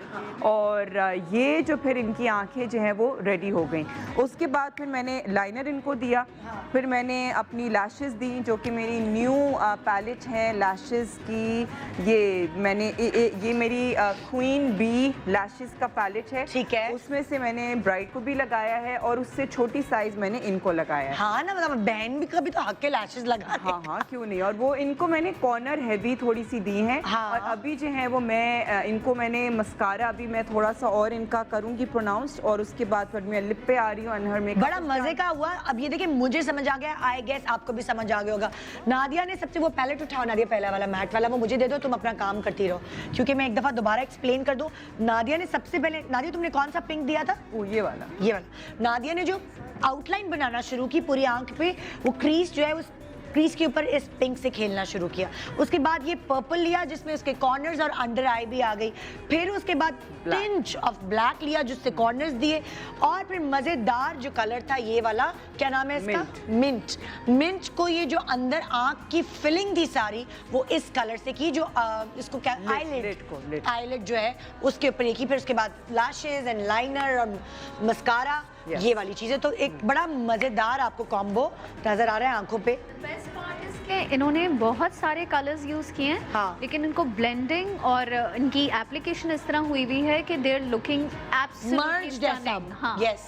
और ये जो फिर इनकी आंखें जो हैं वो रेडी हो गई। उसके बाद फिर मैंने लाइनर इनको दिया, फिर मैंने अपनी लैशेस दी जो कि मेरी न्यू पैलेट है लैशेस की। ये मैंने ये मेरी क्वीन बी लैशेस का पैलेट है, ठीक है। उसमें से मैंने ब्राइड को भी लगाया है और उससे छोटी साइज मैंने इनको लगाया है। हाँ ना, मतलब बहन भी कभी तो हक के लैशेस लगा दे। हाँ हाँ क्यों नहीं। और वो इनको मैंने कॉर्नर हैवी थोड़ी सी दी है। हाँ। और अभी जो है वो मैं इनको मैंने मस्कारा अभी मैं थोड़ा सा और इनका करूँगी प्रोनाउंस्ड, और उसके बाद फिर मैं लिप पे आ रही हूँ अनहर में। बड़ा मजे का हुआ। अब ये देखिए मुझे समझ आ गया, आई गेस आपको भी समझ आ गया होगा। नादिया ने सबसे वो पैलेट उठाओ, नादिया पहला वाला मैट वाला वो मुझे दे दो, तुम अपना काम करती रहो, क्योंकि मैं एक दफा दोबारा एक्सप्लेन कर दूं। नादिया ने सबसे पहले, नादिया तुमने कौन सा पिंक दिया था? वो ये वाला। ये वाला। नादिया ने जो आउटलाइन बनाना शुरू की पूरी आंख पे, वो क्रीज जो है उस क्रीज के ऊपर इस पिंक से खेलना शुरू किया। उसके बाद ये पर्पल लिया जिसमें उसके कॉर्नर्स और अंडर आई भी आ गई। फिर उसके बाद टिंच ऑफ ब्लैक लिया जिससे कॉर्नर्स दिए, और फिर मजेदार जो कलर था ये वाला, क्या नाम है इसका? मिंट। मिंट को ये जो अंदर आंख की फिलिंग थी सारी वो इस कलर से की, जो इसको क्या आईलिड जो है उसके ऊपर की। फिर उसके बाद लैशेस एंड लाइनर और मस्कारा, ये वाली चीजें। तो एक बड़ा मजेदार आपको कॉम्बो नजर आ रहा है आंखों पे। बेस्ट पार्ट इसके इन्होंने बहुत सारे कलर्स यूज किए हैं। हाँ। लेकिन इनको ब्लेंडिंग और इनकी एप्लीकेशन इस तरह हुई हुई है कि they are looking absolutely stunning. हाँ। Yes.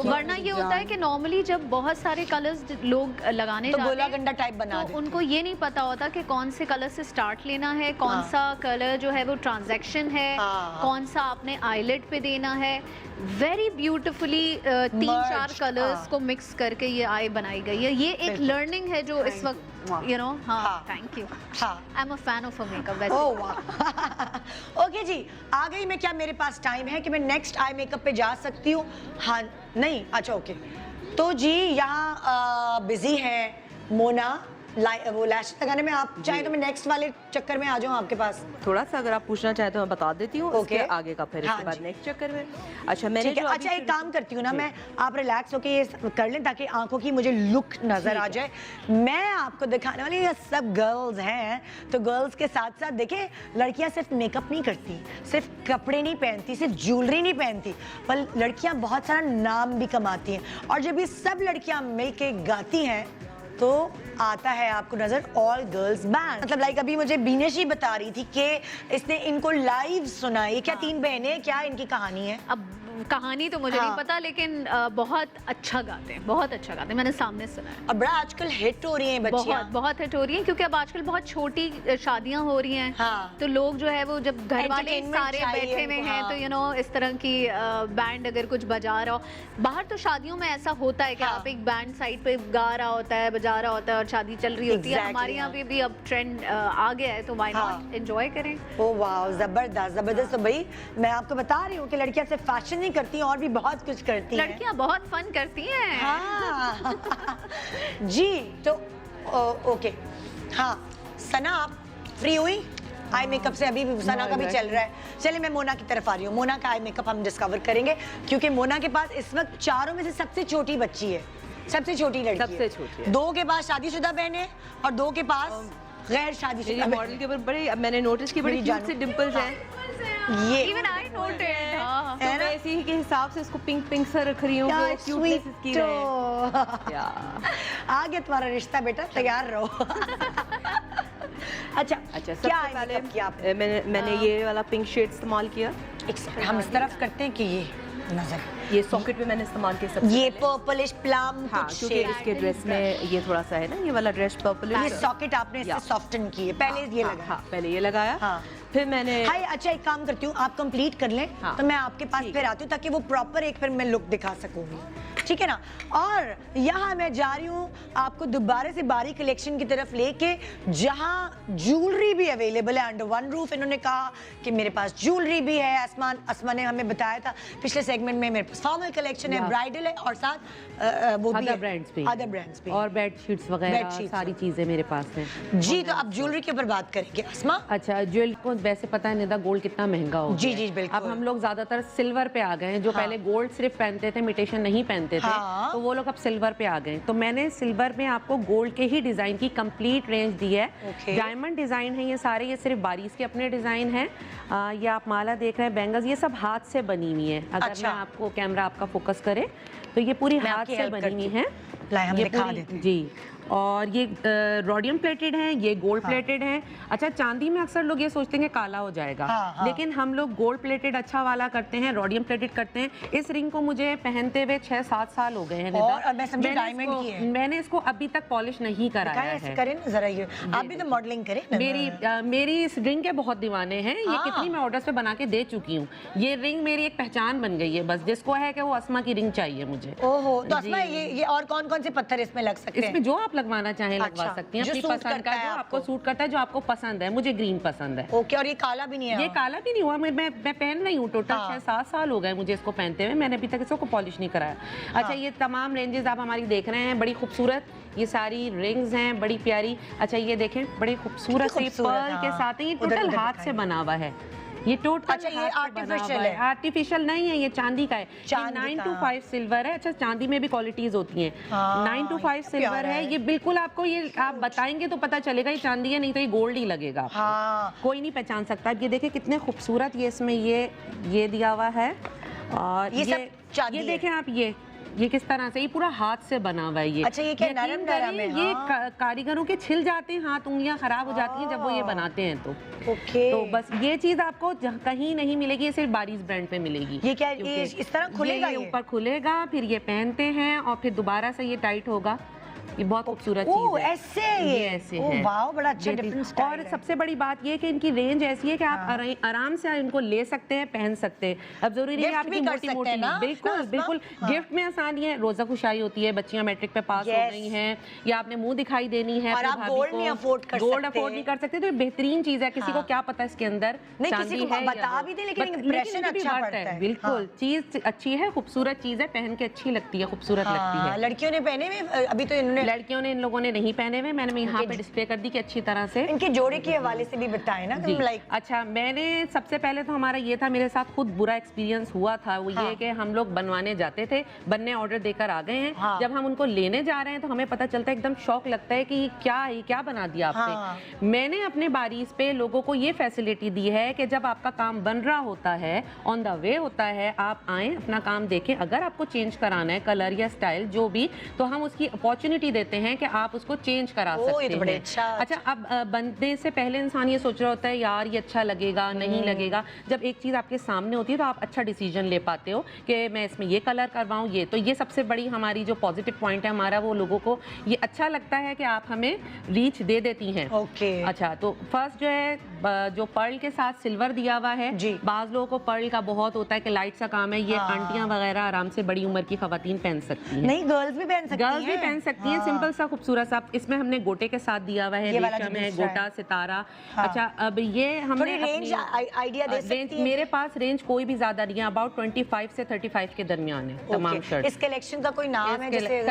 वरना ये होता है कि नॉर्मली जब बहुत सारे कलर्स लोग लगाने तो जाते गोला हैं गंडा टाइप बना तो देते उनको ये नहीं पता होता कि कौन से कलर से स्टार्ट लेना है, कौन सा कलर जो है वो ट्रांजैक्शन है, कौन सा आपने आईलेट पे देना है। वेरी ब्यूटिफुली 3-4 कलर्स को मिक्स करके ये आई बनाई गई है। ये एक लर्निंग है जो इस वक्त यू नो। हाँ, thank you. I am a fan of makeup वैसे। ओह वाह। ओके जी, आ गई मैं। क्या मेरे पास टाइम है कि मैं नेक्स्ट आई मेकअप पे जा सकती हूँ? हाँ नहीं, अच्छा ओके। तो जी यहाँ बिजी है मोना वो लैश लगाने में। आप चाहे तो मैं नेक्स्ट वाले चक्कर में आ जाऊँ आपके पास। थोड़ा सा अगर आप पूछना चाहे तो मैं बता देती हूँ। Okay. उसके आगे का फिर इसके बाद नेक्स्ट चक्कर में। अच्छा मैंने जो अच्छा एक काम करती हूँ ना मैं, आप रिलैक्स होके ये कर लें ताकि आंखों की मुझे लुक नजर आ जाए। मैं आपको दिखाने वाली, ये सब गर्ल्स हैं, तो गर्ल्स के साथ साथ देखें लड़कियां सिर्फ मेकअप नहीं करती, सिर्फ कपड़े नहीं पहनती, सिर्फ ज्वेलरी नहीं पहनती, पर लड़कियां बहुत सारा नाम भी कमाती हैं। और जब ये सब लड़कियां मिलके गाती हैं तो आता है आपको नजर ऑल गर्ल्स बैंड। मतलब लाइक अभी मुझे बीनेश ही बता रही थी कि इसने इनको लाइव सुना। ये क्या तीन बहनें, क्या इनकी कहानी है? अब कहानी तो मुझे नहीं पता, लेकिन बहुत अच्छा गाते हैं, बहुत अच्छा गाते हैं, मैंने सामने सुना है। अब बड़ा आजकल हिट हो रही हैं बच्चियां, बहुत बहुत हिट हो रही हैं, क्योंकि अब आजकल बहुत छोटी शादियां हो रही हैं। हाँ। तो लोग जो है वो जब घर वाले Entertainment सारे चाहिए बैठे हुए उनको, हैं हाँ। तो यू नो इस तरह की बैंड अगर कुछ बजा रहा हो। बाहर तो शादियों में ऐसा होता है कि हाँ। आप एक बैंड साइड पे गा रहा होता है, बजा रहा होता है और शादी चल रही होती है। Exactly, हमारे यहाँ पे भी अब ट्रेंड आ गया है, तो व्हाई नॉट एंजॉय करें। ओ वाह, जबरदस्त जबरदस्त। तो भाई मैं आपको बता रही हूँ कि लड़कियां सिर्फ फैशन नहीं करती और भी बहुत कुछ करती हैं। लड़कियां बहुत फन करती हैं। हाँ जी। तो ओके, हाँ सना आप फ्री हुई? आई मेकअप से अभी भी सना का भी चल रहा है। चलिए मैं मोना की तरफ आ रही हूँ। मोना का आई मेकअप हम डिस्कवर करेंगे, क्योंकि मोना के पास इस वक्त चारों में से सबसे छोटी बच्ची है, सबसे छोटी लड़की सबसे है। छोटी है। 2 के पास शादीशुदा बहन है और 2 के पास गैर शादीशुदा बहन। मॉडल के ऊपर बड़े, अब मैंने नोटिस की बड़ी क्यूट से डिंपल्स हैं। ये इवन आई नोटेड। तो मैं इसी के हिसाब से इसको पिंक पिंक सा रख रही हूँ कि क्यूटनेस इसकी रहे। आ गया तुम्हारा रिश्ता बेटा, तैयार रहो। अच्छा अच्छा, सबसे क्या पहले किया आपने? मैंने ये वाला पिंक शेड इस्तेमाल किया। हम इस तरफ करते हैं कि ये नजर, ये सॉकेट पे मैंने इस्तेमाल किया सबसे ये पहले। पर्पलिश प्लम हाँ, कुछ क्योंकि शेड। इसके ड्रेस में ये थोड़ा सा है ना, ये वाला ड्रेस पर्पल ये सॉकेट आपने इससे सॉफ्टन की है, पहले ये लगा। हाँ, पहले ये लगाया। हाँ। फिर मैंने हाय, अच्छा एक काम करती हूँ, आप कंप्लीट कर लें तो मैं आपके पास फिर आती हूँ ताकि वो प्रॉपर एक फिर मैं लुक दिखा सकूंगी, ठीक है ना। और यहाँ मैं जा रही हूँ आपको दोबारा से बारी कलेक्शन की तरफ लेके, जहाँ ज्वेलरी भी अवेलेबल है अंडर वन रूफ। इन्होंने कहा कि मेरे पास ज्वेलरी भी है। अस्मा ने हमें बताया था पिछले सेगमेंट में, मेरे पास फॉर्मल कलेक्शन है, ब्राइडल है और साथ वो भी अदर ब्रांड्स भी, अदर ब्रांड्स भी और बेडशीट्स वगैरह सारी चीजें मेरे पास हैं। जी। तो अब ज्वेलरी के ऊपर बात करेंगे अस्मा। अच्छा, ज्वेलरी को वैसे पता है निदा, गोल्ड कितना महंगा हो जी गया है। जी बिल्कुल। अब हम लोग ज्यादातर सिल्वर पे आ गए हैं। जो पहले गोल्ड सिर्फ पहनते थे, इमिटेशन नहीं पहनते थे, तो वो लोग अब सिल्वर पे आ गए। तो मैंने सिल्वर में आपको गोल्ड के ही डिजाइन की कंप्लीट रेंज दी है। डायमंड डिजाइन है ये सारे, ये सिर्फ बारीस के अपने डिजाइन है। ये आप माला देख रहे हैं, बैंगल्स, ये सब हाथ से बनी हुई है। अगर मैं आपको कैमरा आपका फोकस करे तो ये पूरी हाथ से बनी हुई है। हम दिखा देते हैं। जी, और ये रोडियम प्लेटेड हैं, ये गोल्ड प्लेटेड हैं। अच्छा, चांदी में अक्सर लोग ये सोचते हैं कि काला हो जाएगा, लेकिन हम लोग गोल्ड प्लेटेड अच्छा वाला करते हैं, रोडियम प्लेटेड करते हैं। इस रिंग को मुझे पहनते हुए 6-7 साल हो गए हैं। और मैं समझी डायमंड की है। मैंने इसको अभी तक पॉलिश नहीं कराया है। करें ना जरा, ये आप भी तो मॉडलिंग करें ना। मेरी इस रिंग के बहुत दीवाने हैं। ये कितनी मैं ऑर्डर्स पे बना के दे चुकी हूँ। ये रिंग मेरी एक पहचान बन गई है, बस जिसको है कि वो अस्मा की रिंग चाहिए मुझे। ओहो, तो अस्मा ये और कौन कौन से पत्थर इसमें लग सकते हैं? इसमें जो आप लगवाना चाहें लगवा सकती हैं, अपनी पसंद का, जो आपको सूट करता है, जो आपको पसंद है। मुझे ग्रीन पसंद है। ओके, और ये काला भी नहीं है? ये काला भी नहीं हुआ, मैं पहन रही हूँ। टोटल 6-7 साल हो गए मुझे इसको पहनते हुए, मैंने अभी तक इसको पॉलिश नहीं कराया। अच्छा, ये तमाम रेंजेस आप हमारी देख रहे हैं, बड़ी खूबसूरत ये सारी रिंग्स हैं, बड़ी प्यारी। अच्छा, ये देखें, बड़ी खूबसूरत से पर्ल के साथ है। ये टोटल हाथ से बना हुआ है, ये टोटल। अच्छा, ये आर्टिफिशियल है? आर्टिफिशियल नहीं है, ये चांदी का है। 925 सिल्वर है। अच्छा, चांदी में भी क्वालिटीज होती हैं। 925 सिल्वर है। ये बिल्कुल आपको, ये आप बताएंगे तो पता चलेगा ये चांदी है, नहीं तो ये गोल्ड ही लगेगा। कोई नहीं पहचान सकता। ये देखिए कितने खूबसूरत ये इसमें ये दिया हुआ है। और ये देखें आप, ये किस तरह से, ये पूरा हाथ से बना हुआ है। ये अच्छा, ये क्या नरम नरम है? ये कारीगरों के छिल जाते हैं हाथ, उंगलियां खराब हो जाती हैं जब वो ये बनाते हैं तो। ओके, तो बस ये चीज आपको कहीं नहीं मिलेगी, ये सिर्फ बारीज ब्रांड पे मिलेगी। ये क्या इस तरह खुलेगा? ये ऊपर खुलेगा, फिर ये पहनते हैं और फिर दोबारा से ये टाइट होगा। ये बहुत खूबसूरत चीज है। ऐसे ये ऐसे है। वाओ, बड़ा अच्छा डिफरेंट स्टाइल है। और सबसे बड़ी बात ये है कि इनकी रेंज ऐसी है कि आप आराम से इनको ले सकते हैं, पहन सकते हैं। अब जरूरी नहीं है आपकी मोटी मोटी। बिल्कुल बिल्कुल, गिफ्ट में आसानी है। रोजा खुशाई होती है, बच्चियां मैट्रिक पे पास हो गई हैं, या आपने मुंह दिखाई देनी है, और आप गोल्ड नहीं अफोर्ड कर सकते, तो बेहतरीन चीज है। किसी को क्या पता इसके अंदर चांदी है, बता भी दे, लेकिन इंप्रेशन अच्छा पड़ता है। बिल्कुल, चीज अच्छी है, खूबसूरत चीज है, पहन के अच्छी लगती है, खूबसूरत लगती है। लड़कियों ने पहने हुए अभी तो इन्होंने, लड़कियों ने, इन लोगों ने नहीं पहने हुए, मैंने यहाँ पे डिस्प्ले कर दी कि अच्छी तरह से। इनके जोड़े के हवाले से भी बताएं ना। लाइक, अच्छा, मैंने सबसे पहले तो हमारा ये था, मेरे साथ खुद बुरा एक्सपीरियंस हुआ था। वो ये कि हम लोग बनवाने जाते थे, बनने ऑर्डर देकर आ गए हैं। जब हम उनको लेने जा रहे हैं तो हमें पता चलता है, एकदम शौक लगता है कि क्या बना दिया आपने। मैंने अपने बारीज पे लोगों को ये फैसिलिटी दी है कि जब आपका काम बन रहा होता है, ऑन द वे होता है, आप आए, अपना काम देखें। अगर आपको चेंज कराना है कलर या स्टाइल जो भी, तो हम उसकी अपॉर्चुनिटी देते हैं कि आप उसको चेंज करा सकते हैं। अच्छा, अब बनने से पहले इंसान ये सोच रहा होता है, यार ये अच्छा लगेगा नहीं लगेगा। जब एक चीज आपके सामने होती है तो आप अच्छा डिसीजन ले पाते हो कि मैं इसमें ये कलर करवाऊं। ये सबसे बड़ी हमारी जो पॉजिटिव पॉइंट है हमारा, वो लोगों को ये अच्छा लगता है कि आप हमें रीच दे देती हैं। ओके, अच्छा, तो फर्स्ट जो है, जो पर्ल के साथ सिल्वर दिया हुआ है। बाज लोगों को पर्ल का बहुत होता है कि लाइट सा काम है, ये आंटियां वगैरह आराम से, बड़ी उम्र की खवातीन पहन सकती हैं। नहीं, गर्ल्स भी पहन सकती हैं। सिंपल सा खूबसूरत सा। इसमें हमने गोटे के साथ दिया हुआ है, रेशम है, गोटा, सितारा। अच्छा, अब ये हमने रेंज आइडिया दे सकती है? मेरे पास रेंज कोई भी ज्यादा नहीं है, अबाउट 25 से 35 के दरमियान है तमाम शर्ट। इस कलेक्शन का कोई नाम है? जैसे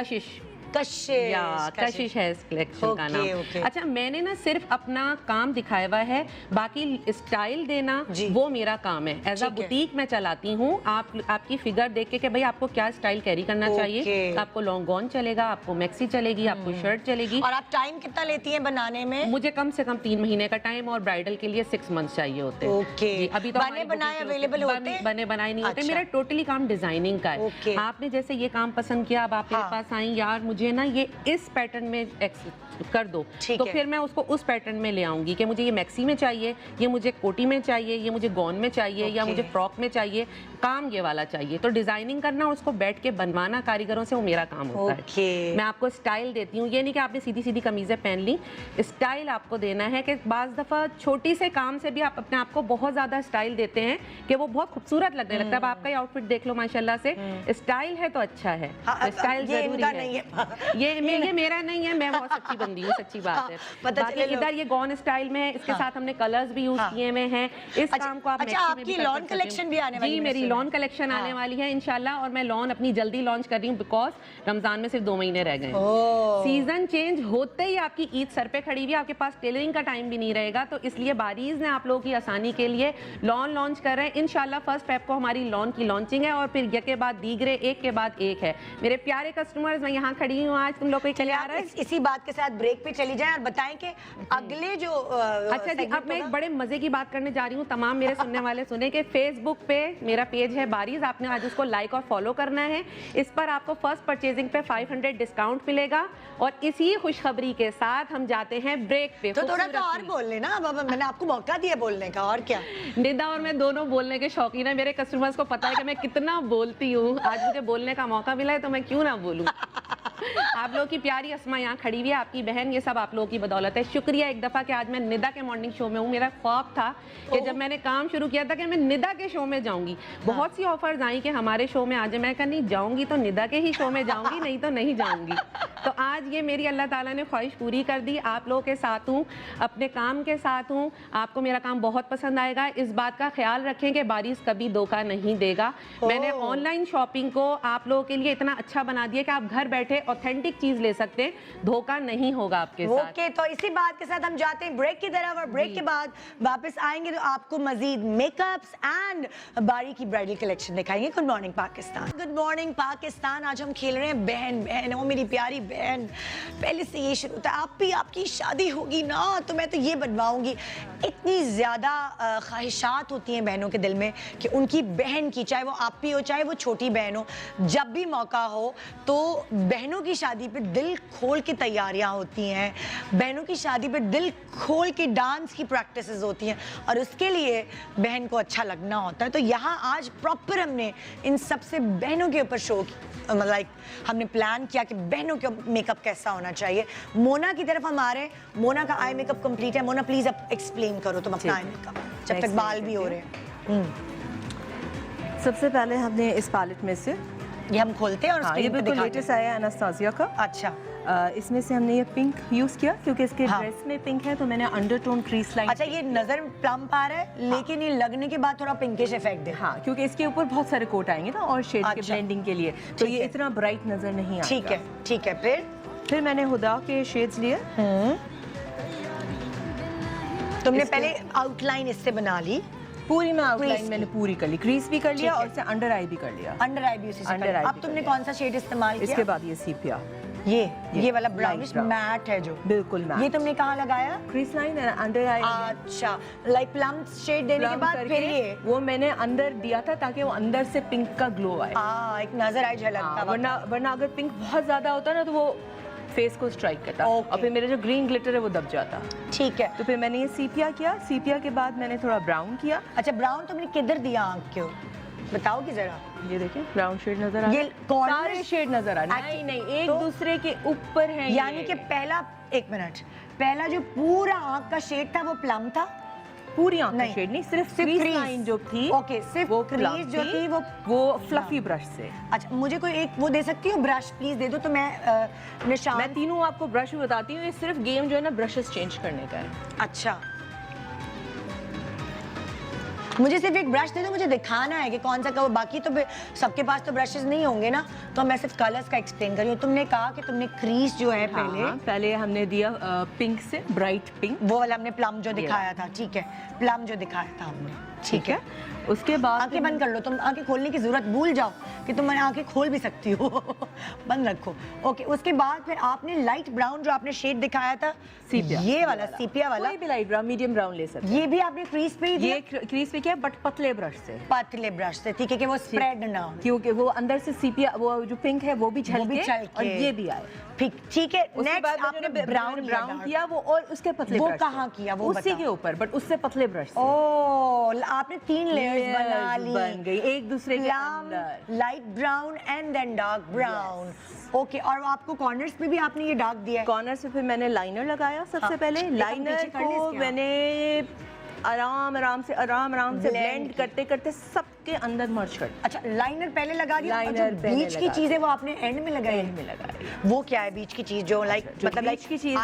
कशिश है इस कलेक्शन का नाम। अच्छा, मैंने ना सिर्फ अपना काम दिखाया हुआ है, बाकी स्टाइल देना वो मेरा काम है। एज अ बुटीक मैं चलाती हूँ। आपकी फिगर देख के कि भाई आपको क्या स्टाइल कैरी करना चाहिए। आपको लॉन्ग गॉन चलेगा, आपको मैक्सी चलेगी, आपको शर्ट चलेगी। और आप टाइम कितना लेती हैं बनाने में? मुझे कम से कम 3 महीने का टाइम, और ब्राइडल के लिए 6 मंथ्स चाहिए होते हैं। अभी तो बने बनाए अवेलेबल होते हैं? बने बनाए नहीं होते। मेरा टोटली काम डिजाइनिंग का है। आपने जैसे ये काम पसंद किया, अब आप मेरे पास आई, यार मुझे ना ये इस पैटर्न में कर दो, तो फिर मैं उसको उस पैटर्न में ले आऊंगी कि मुझे ये मैक्सी में चाहिए, ये मुझे कोटी में चाहिए, ये मुझे गॉन में चाहिए, या मुझे फ्रॉक में चाहिए, काम ये वाला चाहिए। तो डिजाइनिंग करना, उसको बैठ के बनवाना कारीगरों से, वो मेरा काम होता है। मैं आपको स्टाइल देती हूँ। ये नहीं कि आपने सीधी सीधी कमीजें पहन ली, स्टाइल आपको देना है। कि बाज दफा छोटी से काम से भी आप अपने आप को बहुत ज्यादा स्टाइल देते हैं कि वो बहुत खूबसूरत लगने लगता है। अब आपका ही आउटफिट देख लो, माशाल्लाह से स्टाइल है तो अच्छा है। स्टाइल जरूरी है। ये मेरा नहीं है, मैं बहुत सच्ची बंदी हूँ, सच्ची बात है। बाकी इधर ये गॉन स्टाइल में, इसके साथ हमने कलर्स भी यूज किए हुए हैं। इस काम को आप आपकी लॉन कलेक्शन भी आने वाली है? जी, मेरी लॉन कलेक्शन आने वाली है इंशाल्लाह, और मैं लॉन अपनी जल्दी लॉन्च कर रही हूँ, बिकॉज रमजान में सिर्फ 2 महीने रह गए। सीजन चेंज होते ही आपकी ईद सर पे खड़ी हुई, आपके पास टेलरिंग का टाइम भी नहीं रहेगा। तो इसलिए बारीज ने आप लोगों की आसानी के लिए लॉन लॉन्च कर रहे हैं इंशाल्लाह। 1 फ़रवरी को हमारी लॉन की लॉन्चिंग है, और फिर एक के बाद दीगरे, एक के बाद एक है। मेरे प्यारे कस्टमर्स, मैं यहाँ खड़ी रही हूँ आज तुम लोग को चलिए आप इसी बात के साथ ब्रेक पे चली जाएं और बताएं कि अगले जो अच्छा जी, अब मैं एक बड़े मजे की बात करने जा रही हूँ, तमाम मेरे सुनने वाले सुने कि फेसबुक पे मेरा पेज है बारीज, आपने आज उसको लाइक और फॉलो करना है। इस पर आपको फर्स्ट परचेजिंग पे 500 डिस्काउंट मिलेगा। और इसी खुशखबरी के साथ हम जाते हैं ब्रेक पे। तो थोड़ा सा और बोल लेना, अब मैंने आपको मौका दिया बोलने का, और क्या। निदा और मैं दोनों बोलने के शौकीन है, मेरे कस्टमर्स को पता है कि मैं कितना बोलती हूँ। आज मुझे बोलने का मौका मिला है तो मैं क्यों ना बोलूँ। आप लोगों की प्यारी अस्मा यहाँ खड़ी हुई है, आपकी बहन, ये सब आप लोगों की बदौलत है। शुक्रिया एक दफ़ा कि आज मैं निदा के मॉर्निंग शो में हूँ। मेरा ख्वाब था कि जब मैंने काम शुरू किया था कि मैं निदा के शो में जाऊंगी। बहुत सी ऑफर्स आई कि हमारे शो में आज, मैं कहा नहीं जाऊंगी तो निदा के ही शो में जाऊंगी, नहीं तो नहीं जाऊंगी। तो आज ये मेरी अल्लाह ताला ने ख्वाहिश पूरी कर दी। आप लोगों के साथ हूँ, अपने काम के साथ हूँ, आपको मेरा काम बहुत पसंद आएगा। इस बात का ख्याल रखें कि बारिश कभी धोखा नहीं देगा। मैंने ऑनलाइन शॉपिंग को आप लोगों के लिए इतना अच्छा बना दिया कि आप घर बैठे ऑथेंटिक चीज ले सकते हैं, धोखा नहीं होगा आपके साथ। ओके, तो इसी बात के साथ हम जाते हैं ब्रेक की तरफ, और ब्रेक के बाद वापस आएंगे तो आपको मजीद मेकअप्स एंड बारी की ब्राइडल कलेक्शन दिखाएंगे। Good morning Pakistan, good morning Pakistan. आज हम खेल रहे हैं बहन बहन, ओ मेरी प्यारी बहन। पहले से ये शुरू होता है, आप भी, आपकी शादी होगी ना तो मैं तो ये बनवाऊंगी। इतनी ज्यादा ख्वाहिशात होती हैं बहनों के दिल में कि उनकी बहन की, चाहे वो आप भी हो चाहे वो छोटी बहन हो, जब भी मौका हो तो बहनों की शादी पे दिल खोल के तैयारियां होती हैं, बहनों की शादी पे दिल खोल के डांस की प्रैक्टिसेस होती हैं, और उसके लिए बहन को अच्छा लगना होता है। तो यहाँ आज प्रॉपर हमने इन सबसे बहनों के ऊपर शो लाइक हमने प्लान किया कि बहनों का मेकअप कैसा होना चाहिए। मोना की तरफ हम आ रहे हैं। मोना का आई मेकअप कंप्लीट है। मोना प्लीज अब एक्सप्लेन करो तुम अपना आई मेकअप, जब तक बाल भी हो रहे हैं। सबसे पहले हमने इस पैलेट में से ये हम खोलते हैं और ये बिल्कुल लेटेस्ट आया है एनास्तासिया का। अच्छा, इसमें से हमने ये पिंक यूज किया क्योंकि इसके ड्रेस में पिंक है, तो मैंने अंडरटोन क्रीज लाइन। अच्छा, ये नजर प्लम आ रहा है लेकिन ये लगने के बाद थोड़ा पिंकिश इफेक्ट दे। हाँ, क्योंकि इसके ऊपर बहुत सारे कोट आएंगे ना और शेड के ब्लेंडिंग के लिए, तो ये इतना ब्राइट नजर नहीं आएगा। ठीक है, ठीक है। फिर मैंने हुदा के शेड्स लिए। तुमने पहले आउटलाइन इससे बना ली पूरी, मैं आउटलाइन मैंने पूरी कर ली, क्रीज भी कर लिया और इससे अंडर आई भी कर लिया। अंडर आई भी उसी से कर लिया। अब तुमने कौन सा शेड इस्तेमाल किया? इसके बाद ये सीपिया, ये वाला ब्राउनिश मैट है जो बिल्कुल मैट। ये तुमने कहाँ लगाया? क्रीज लाइन एंड अंडर आई। अच्छा, लाइक प्लम शेड देने के बाद फिर ये वो मैंने अंदर दिया था ताकि वो अंदर से पिंक का ग्लो आए। एक नजर आए झलकता। वरना अगर पिंक बहुत ज्यादा होता ना तो वो फेस को स्ट्राइक करता और फिर मेरा जो ग्रीन ग्लिटर है वो दब जाता। ठीक है, तो फिर मैंने ये सीपिया किया। सीपिया के बाद मैंने थोड़ा ब्राउन किया। अच्छा, ब्राउन तुमने किधर दिया आंख क्यों बताओ कि जरा। ये देखिए ब्राउन शेड नजर आ रहा है, ये सारे शेड नजर आ रहे हैं। नहीं, एक दूसरे के ऊपर है। यानी कि पहला, एक मिनट, पहला जो पूरा आंख का शेड था वो प्लम था। पूरी आंख का शेड नहीं, सिर्फ क्रीज लाइन जो थी। ओके, सिर्फ वो क्रीज जो थी वो फ्लफी ब्रश से। अच्छा, मुझे कोई एक वो दे सकती हो ब्रश प्लीज दे दो तो मैं निशान। मैं तीनों आपको ब्रश बताती हूँ। ये सिर्फ गेम जो है ना ब्रशेस चेंज करने का है। अच्छा, मुझे सिर्फ एक ब्रश दे दो, मुझे दिखाना है कि कौन सा कलर। बाकी तो सबके पास तो ब्रशेस नहीं होंगे ना, तो मैं सिर्फ कलर्स का एक्सप्लेन कर रही हूँ। तुमने कहा कि तुमने क्रीज जो है पहले हमने दिया पिंक से, ब्राइट पिंक, वो वाला हमने प्लम जो दिखाया था। ठीक है, प्लम जो दिखाया था हमने। ठीक है, उसके बाद आंखें बंद कर लो। तुम आंखें खोलने की जरूरत भूल जाओ कि तुम आंखें खोल भी सकती हो। बंद रखो। ओके, उसके बाद फिर आपने लाइट ब्राउन जो आपने शेड दिखाया था, सीपिया, ये वाला सीपिया वाला, कोई भी लाइट ब्राउन, मीडियम ब्राउन ले सकते हैं। ये भी आपने क्रीज पे ही दिया? ये क्रीज पे किया बट पतले ब्रश से। पतले ब्रश से, ठीक है, कि वो स्प्रेड ना हो, क्योंकि वो अंदर से सीपिया, वो जो पिंक है वो भी झलके और ये भी आए। ठीक है। नेक्स्ट आपने ब्राउन किया वो, और उसके पतले वो कहाँ किया? वो उसी के ऊपर, बट उससे पतले ब्रश से। ओह, आपने 3 लेयर्स बना ली, बन गई एक दूसरे के अंदर। Light brown and then dark brown. Okay, और आपको कॉर्नर्स पे भी आपने ये डार्क दिया है? कॉर्नर से फिर मैंने लाइनर लगाया सबसे पहले। लाइनर को मैंने आराम से ब्लेंड करते करते सबके अंदर मर्ज कर। अच्छा, लाइनर पहले लगा दिया, लाइनर बीच की चीज है वो आपने एंड में लगाई? एंड में लगाई। वो क्या है बीच की चीज जो लाइक मतलब लाइक की चीज?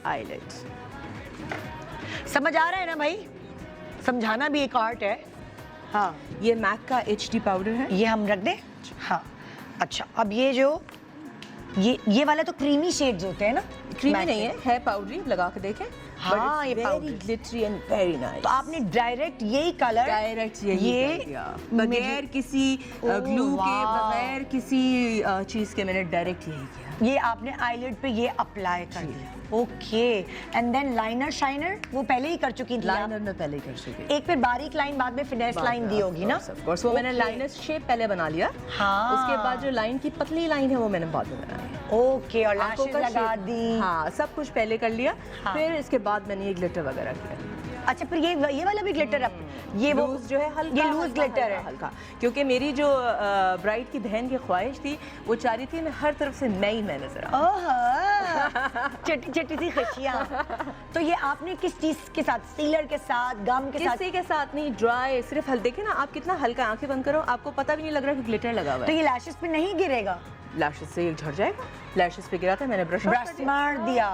आईलिड। समझ आ रहा है ना भाई? समझाना भी एक आर्ट है। हाँ, ये मैक का HD पाउडर है, ये हम रख दें। हाँ, अच्छा, अब ये जो ये वाला तो क्रीमी शेड्स होते हैं ना? क्रीमी नहीं है पाउडरी, लगा के देखें। हाँ, ये very powdery। Glittery and very nice. तो आपने डायरेक्ट यही कलर डायरेक्ट ये बगैर किसी ग्लू के, बगैर किसी चीज के मैंने डायरेक्ट यही किया। ये आपने आईलिड पे ये अप्लाई कर दिया। Okay, and then liner shiner वो पहले ही कर चुकी थी। लाइनर में पहले कर चुकी। एक फिर बारीक लाइन बाद में फिनेस लाइन दी होगी ना? ऑफ कोर्स, वो मैंने लाइनर शेप पहले बना लिया। हाँ। उसके बाद जो लाइन की पतली लाइन है वो मैंने बाद में बनाई। ओके, और आंखों लैशेस का लगा shape- दी। हाँ, सब कुछ पहले कर लिया। हाँ। फिर इसके बाद मैंने ये ग्लिटर वगैरह किया। अच्छा, फिर ये वाला भी ग्लिटर अब ये वो लूज जो है हल्का, ये लूज ग्लिटर है। हल्का, क्योंकि मेरी जो ब्राइड की बहन की ख्वाहिश थी, वो चाह रही थी मैं हर तरफ से नई मैं नजर आऊं। ओह, चटी चटी सी खुशियाँ। तो ये आपने किस चीज के साथ, सीलर के साथ, गम के साथ? किसी के साथ नहीं, ड्राई सिर्फ देखिए ना आप कितना हल्का, आंखें बंद करो आपको पता भी नहीं लग रहा कि ग्लिटर लगा हुआ तो है। ये लैशेस पे नहीं गिरेगा? लैशेस से ये झड़ जाएगा। लैशेस पे गिरा था मैंने, ब्रश मार दिया।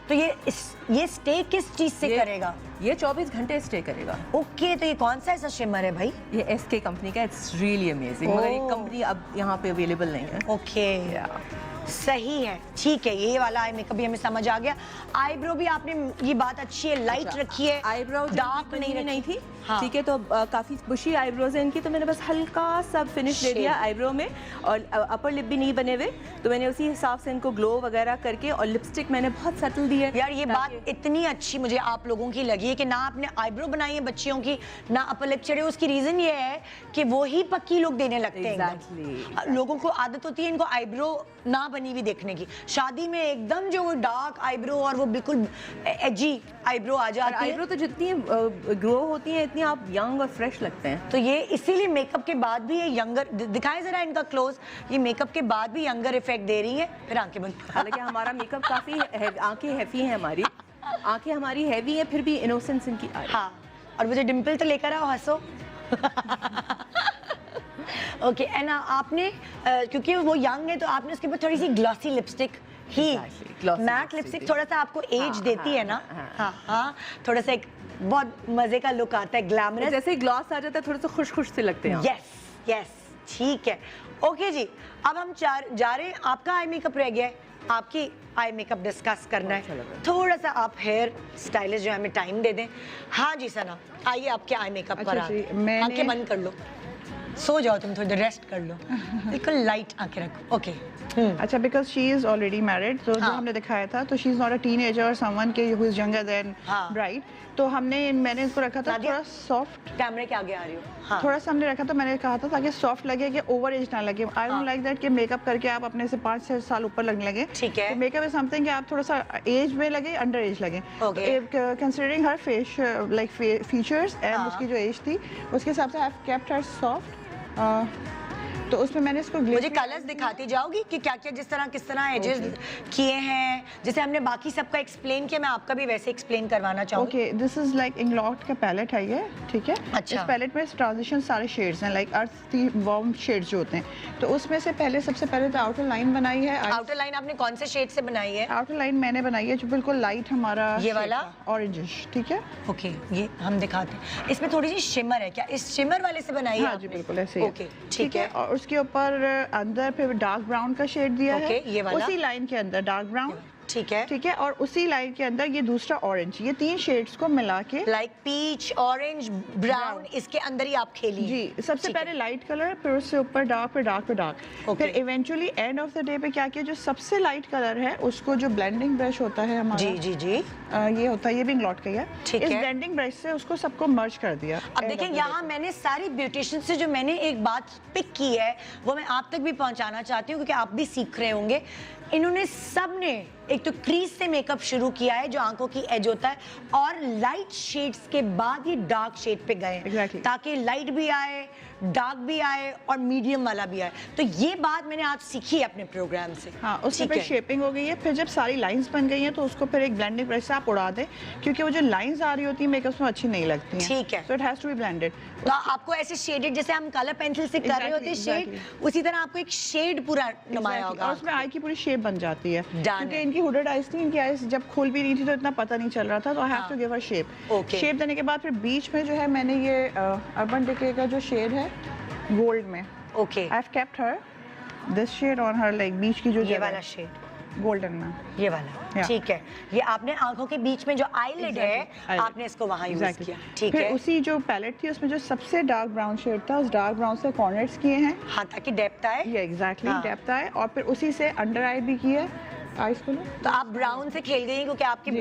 तो ये स्टे किस चीज से करेगा? ये 24 घंटे स्टे करेगा। ओके, तो ये कौन सा ऐसा शिमर है भाई? ये SK कंपनी का, इट्स रियली अमेजिंग, मगर ये कंपनी अब यहाँ पे अवेलेबल नहीं है। ओके, सही है, ठीक है। ये वाला आई मेकअप भी हमें समझ आ गया। आईब्रो भी आपने, ये बात अच्छी है, लाइट रखी है, आईब्रो डार्क नहीं थी। हाँ। ठीक है, तो काफी बुशी आईब्रोज हैं इनकी, तो मैंने बस हल्का सा फिनिश दे दिया आईब्रो में, और अपर लिप भी नहीं बने हुए, तो मैंने उसी हिसाब से इनको ग्लो वगैरह करके, और लिपस्टिक मैंने बहुत सटल दी है। यार ये बात इतनी अच्छी मुझे आप लोगों की लगी है कि ना आपने आईब्रो बनाई है बच्चियों की, ना अपर लिप चढ़े। उसकी रीजन ये है कि वो ही पक्की लोग देने लगते हैं एकदम। लोगों को आदत होती है इनको आईब्रो ना बनी हुई देखने की। शादी में एकदम जो वो डार्क आईब्रो और वो बिल्कुल एजी आईब्रो आ जाती है। आईब्रो तो जितनी ग्रो होती है इतनी आप यंग और फ्रेश लगते हैं। तो ये इसीलिए मेकअप के बाद भी ये यंगर, दिखाएं जरा इनका क्लोज, ये मेकअप के बाद भी यंगर इफेक्ट दे रही है। फिर आंखें बंद। हालांकि हमारा मेकअप काफी आंखें हैवी हैं, हमारी आंखें हमारी हैवी हैं, फिर भी इनोसेंस इनकी आ रही है। हाँ, और मुझे डिम्पल तो लेकर आओ, हंसो। ओके, एंड आपने क्योंकि वो यंग है तो आपने उसके ऊपर थोड़ी सी ग्लॉसी लिपस्टिक ही, मैट लिपस्टिक थोड़ा सा आपको एज देती है ना? हाँ, थोड़ा सा एक बहुत मजे का लुक आता है, ग्लैमरस। जैसे ग्लॉस आ जाता है थोड़ा सा खुश खुश से लगते हैं। यस यस, ठीक है। ओके जी, अब हम जा रहे हैं, आपका आई मेकअप रह गया है, आपकी आई मेकअप डिस्कस करना है। थोड़ा सा आप हेयर स्टाइलिस्ट जो है हमें टाइम दे दें। हाँ जी सना, आइए आपके आई मेकअप पर आंखें बंद कर लो, सो जाओ तुम, थोड़ी देर रेस्ट कर लो, बिल्कुल लाइट आंखें रखो। ओके, अच्छा, because she is already married, तो जो हमने दिखाया था, तो she is not a teenager और समवन के who is younger than bride, तो मैंने इसको रखा था थोड़ा सॉफ्ट। कैमरे के आगे आ रही हो? हाँ। थोड़ा सा हमने रखा, तो मैंने कहा था ताकि सॉफ्ट लगे, कि ओवर एज ना लगे। आई डोंट लाइक दैट कि मेकअप करके आप अपने से 5-6 साल ऊपर लगने लगे। ठीक है। मेकअप इज समथिंग कि आप थोड़ा सा एज में लगे, अंडर एज लगे। Considering her face like features and उसकी जो एज थी, उसके हिसाब से आई हैव केप्ट हर सॉफ्ट। तो उसमें मैंने इसको मुझे कलर्स दिखाती जाओगी कि क्या क्या जिस तरह किस तरह एजेस किए हैं, जैसे हमने बाकी सबका एक्सप्लेन किया, मैं आपका भी वैसे एक्सप्लेन करवाना चाहूँगी। ओके, दिस इज लाइक इंग्लॉट का पैलेट है ये, ठीक है। अच्छा। इस पैलेट में ट्रांजिशन सारे शेड्स हैं, लाइक अर्थी वार्म शेड्स जो होते हैं। तो उसमें से सबसे पहले तो आउटर लाइन बनाई है। आउटर लाइन आपने कौन से शेड से बनाई है? आउटर लाइन मैंने बनाई है जो बिल्कुल लाइट हमारा ये वाला ऑरेंजिश, ठीक है। ओके, ये हम दिखाते हैं। इसमें थोड़ी सी शिमर है, क्या इस शिमर वाले से बनाई है? हाँ जी, बिल्कुल ऐसे ही। ओके, ठीक है। और उसके ऊपर अंदर फिर डार्क ब्राउन का शेड दिया है। ये वाला? उसी लाइन के अंदर डार्क ब्राउन, ठीक है, ठीक है। और उसी लाइन के अंदर ये दूसरा ऑरेंज, ये 3 शेड्स को मिला के, लाइक पीच, ऑरेंज, ब्राउन, इसके अंदर ही आप खेली जी। सबसे पहले लाइट कलर, फिर उससे ऊपर डार्क, फिर डार्क, फिर डार्क। फिर eventually end of the day पे क्या किया, जो सबसे लाइट कलर है उसको, जो ब्लेंडिंग ब्रश होता है हमारा, जी जी जी, ये होता है, ये भी इंग्लॉट का ही है। ठीक इस है। ब्लेंडिंग ब्रश से उसको सबको मर्ज कर दिया। अब देखें, यहाँ मैंने सारी ब्यूटिशियन से जो मैंने एक बात पिक की है वो मैं आप तक भी पहुंचाना चाहती हूँ, क्योंकि आप भी सीख रहे होंगे। इन्होंने सब ने एक तो क्रीज से मेकअप शुरू किया है जो आंखों की एज होता है, और लाइट शेड्स के बाद ये डार्क शेड पे गए Exactly. ताकि लाइट भी आए, डार्क भी आए और मीडियम वाला भी आए। तो ये बात मैंने आज सीखी है अपने प्रोग्राम से। हाँ, उससे फिर शेपिंग हो गई है। फिर जब सारी लाइंस बन गई हैं तो उसको फिर एक ब्लेंडिंग ब्रश से आप उड़ा दें, क्योंकि वो जो लाइंस आ रही होती है मेकअप में अच्छी नहीं लगती हैं। ठीक है। So it has to be blended. तो आपको ऐसे शेडेड, जैसे हम कलर पेंसिल से कर रहे होते हैं शेड, उसी तरह आपको एक शेड पूरा नुमाया होगा। और उसमें आई की पूरी शेप बन जाती है, Done क्योंकि है। इनकी हुडेड आईज थी, इनकी आईज जब खोल भी रही थी तो इतना पता नहीं चल रहा था, तो I have to give her shape. Okay. Shape देने के बाद फिर बीच में जो है मैंने ये अर्बन डिके का जो शेड है गोल्ड में, okay, I have kept her this shade on her, like beach की जो ये जगह वाला है। शेड, गोल्डन में, ये वाला, ठीक है। ये आपने आंखों के बीच में जो आईलिड है आपने इसको वहाँ यूज किया, ठीक है। उसी जो पैलेट थी उसमें जो सबसे डार्क ब्राउन शेड था, उस डार्क ब्राउन से कॉर्नर्स किए हैं, हाँ, ताकि डेप्थ आए। ये एग्जैक्टली डेप्थ आए, और फिर उसी से अंडर आई भी की है, आईज को। तो आप ब्राउन से खेल गई क्योंकि आपकी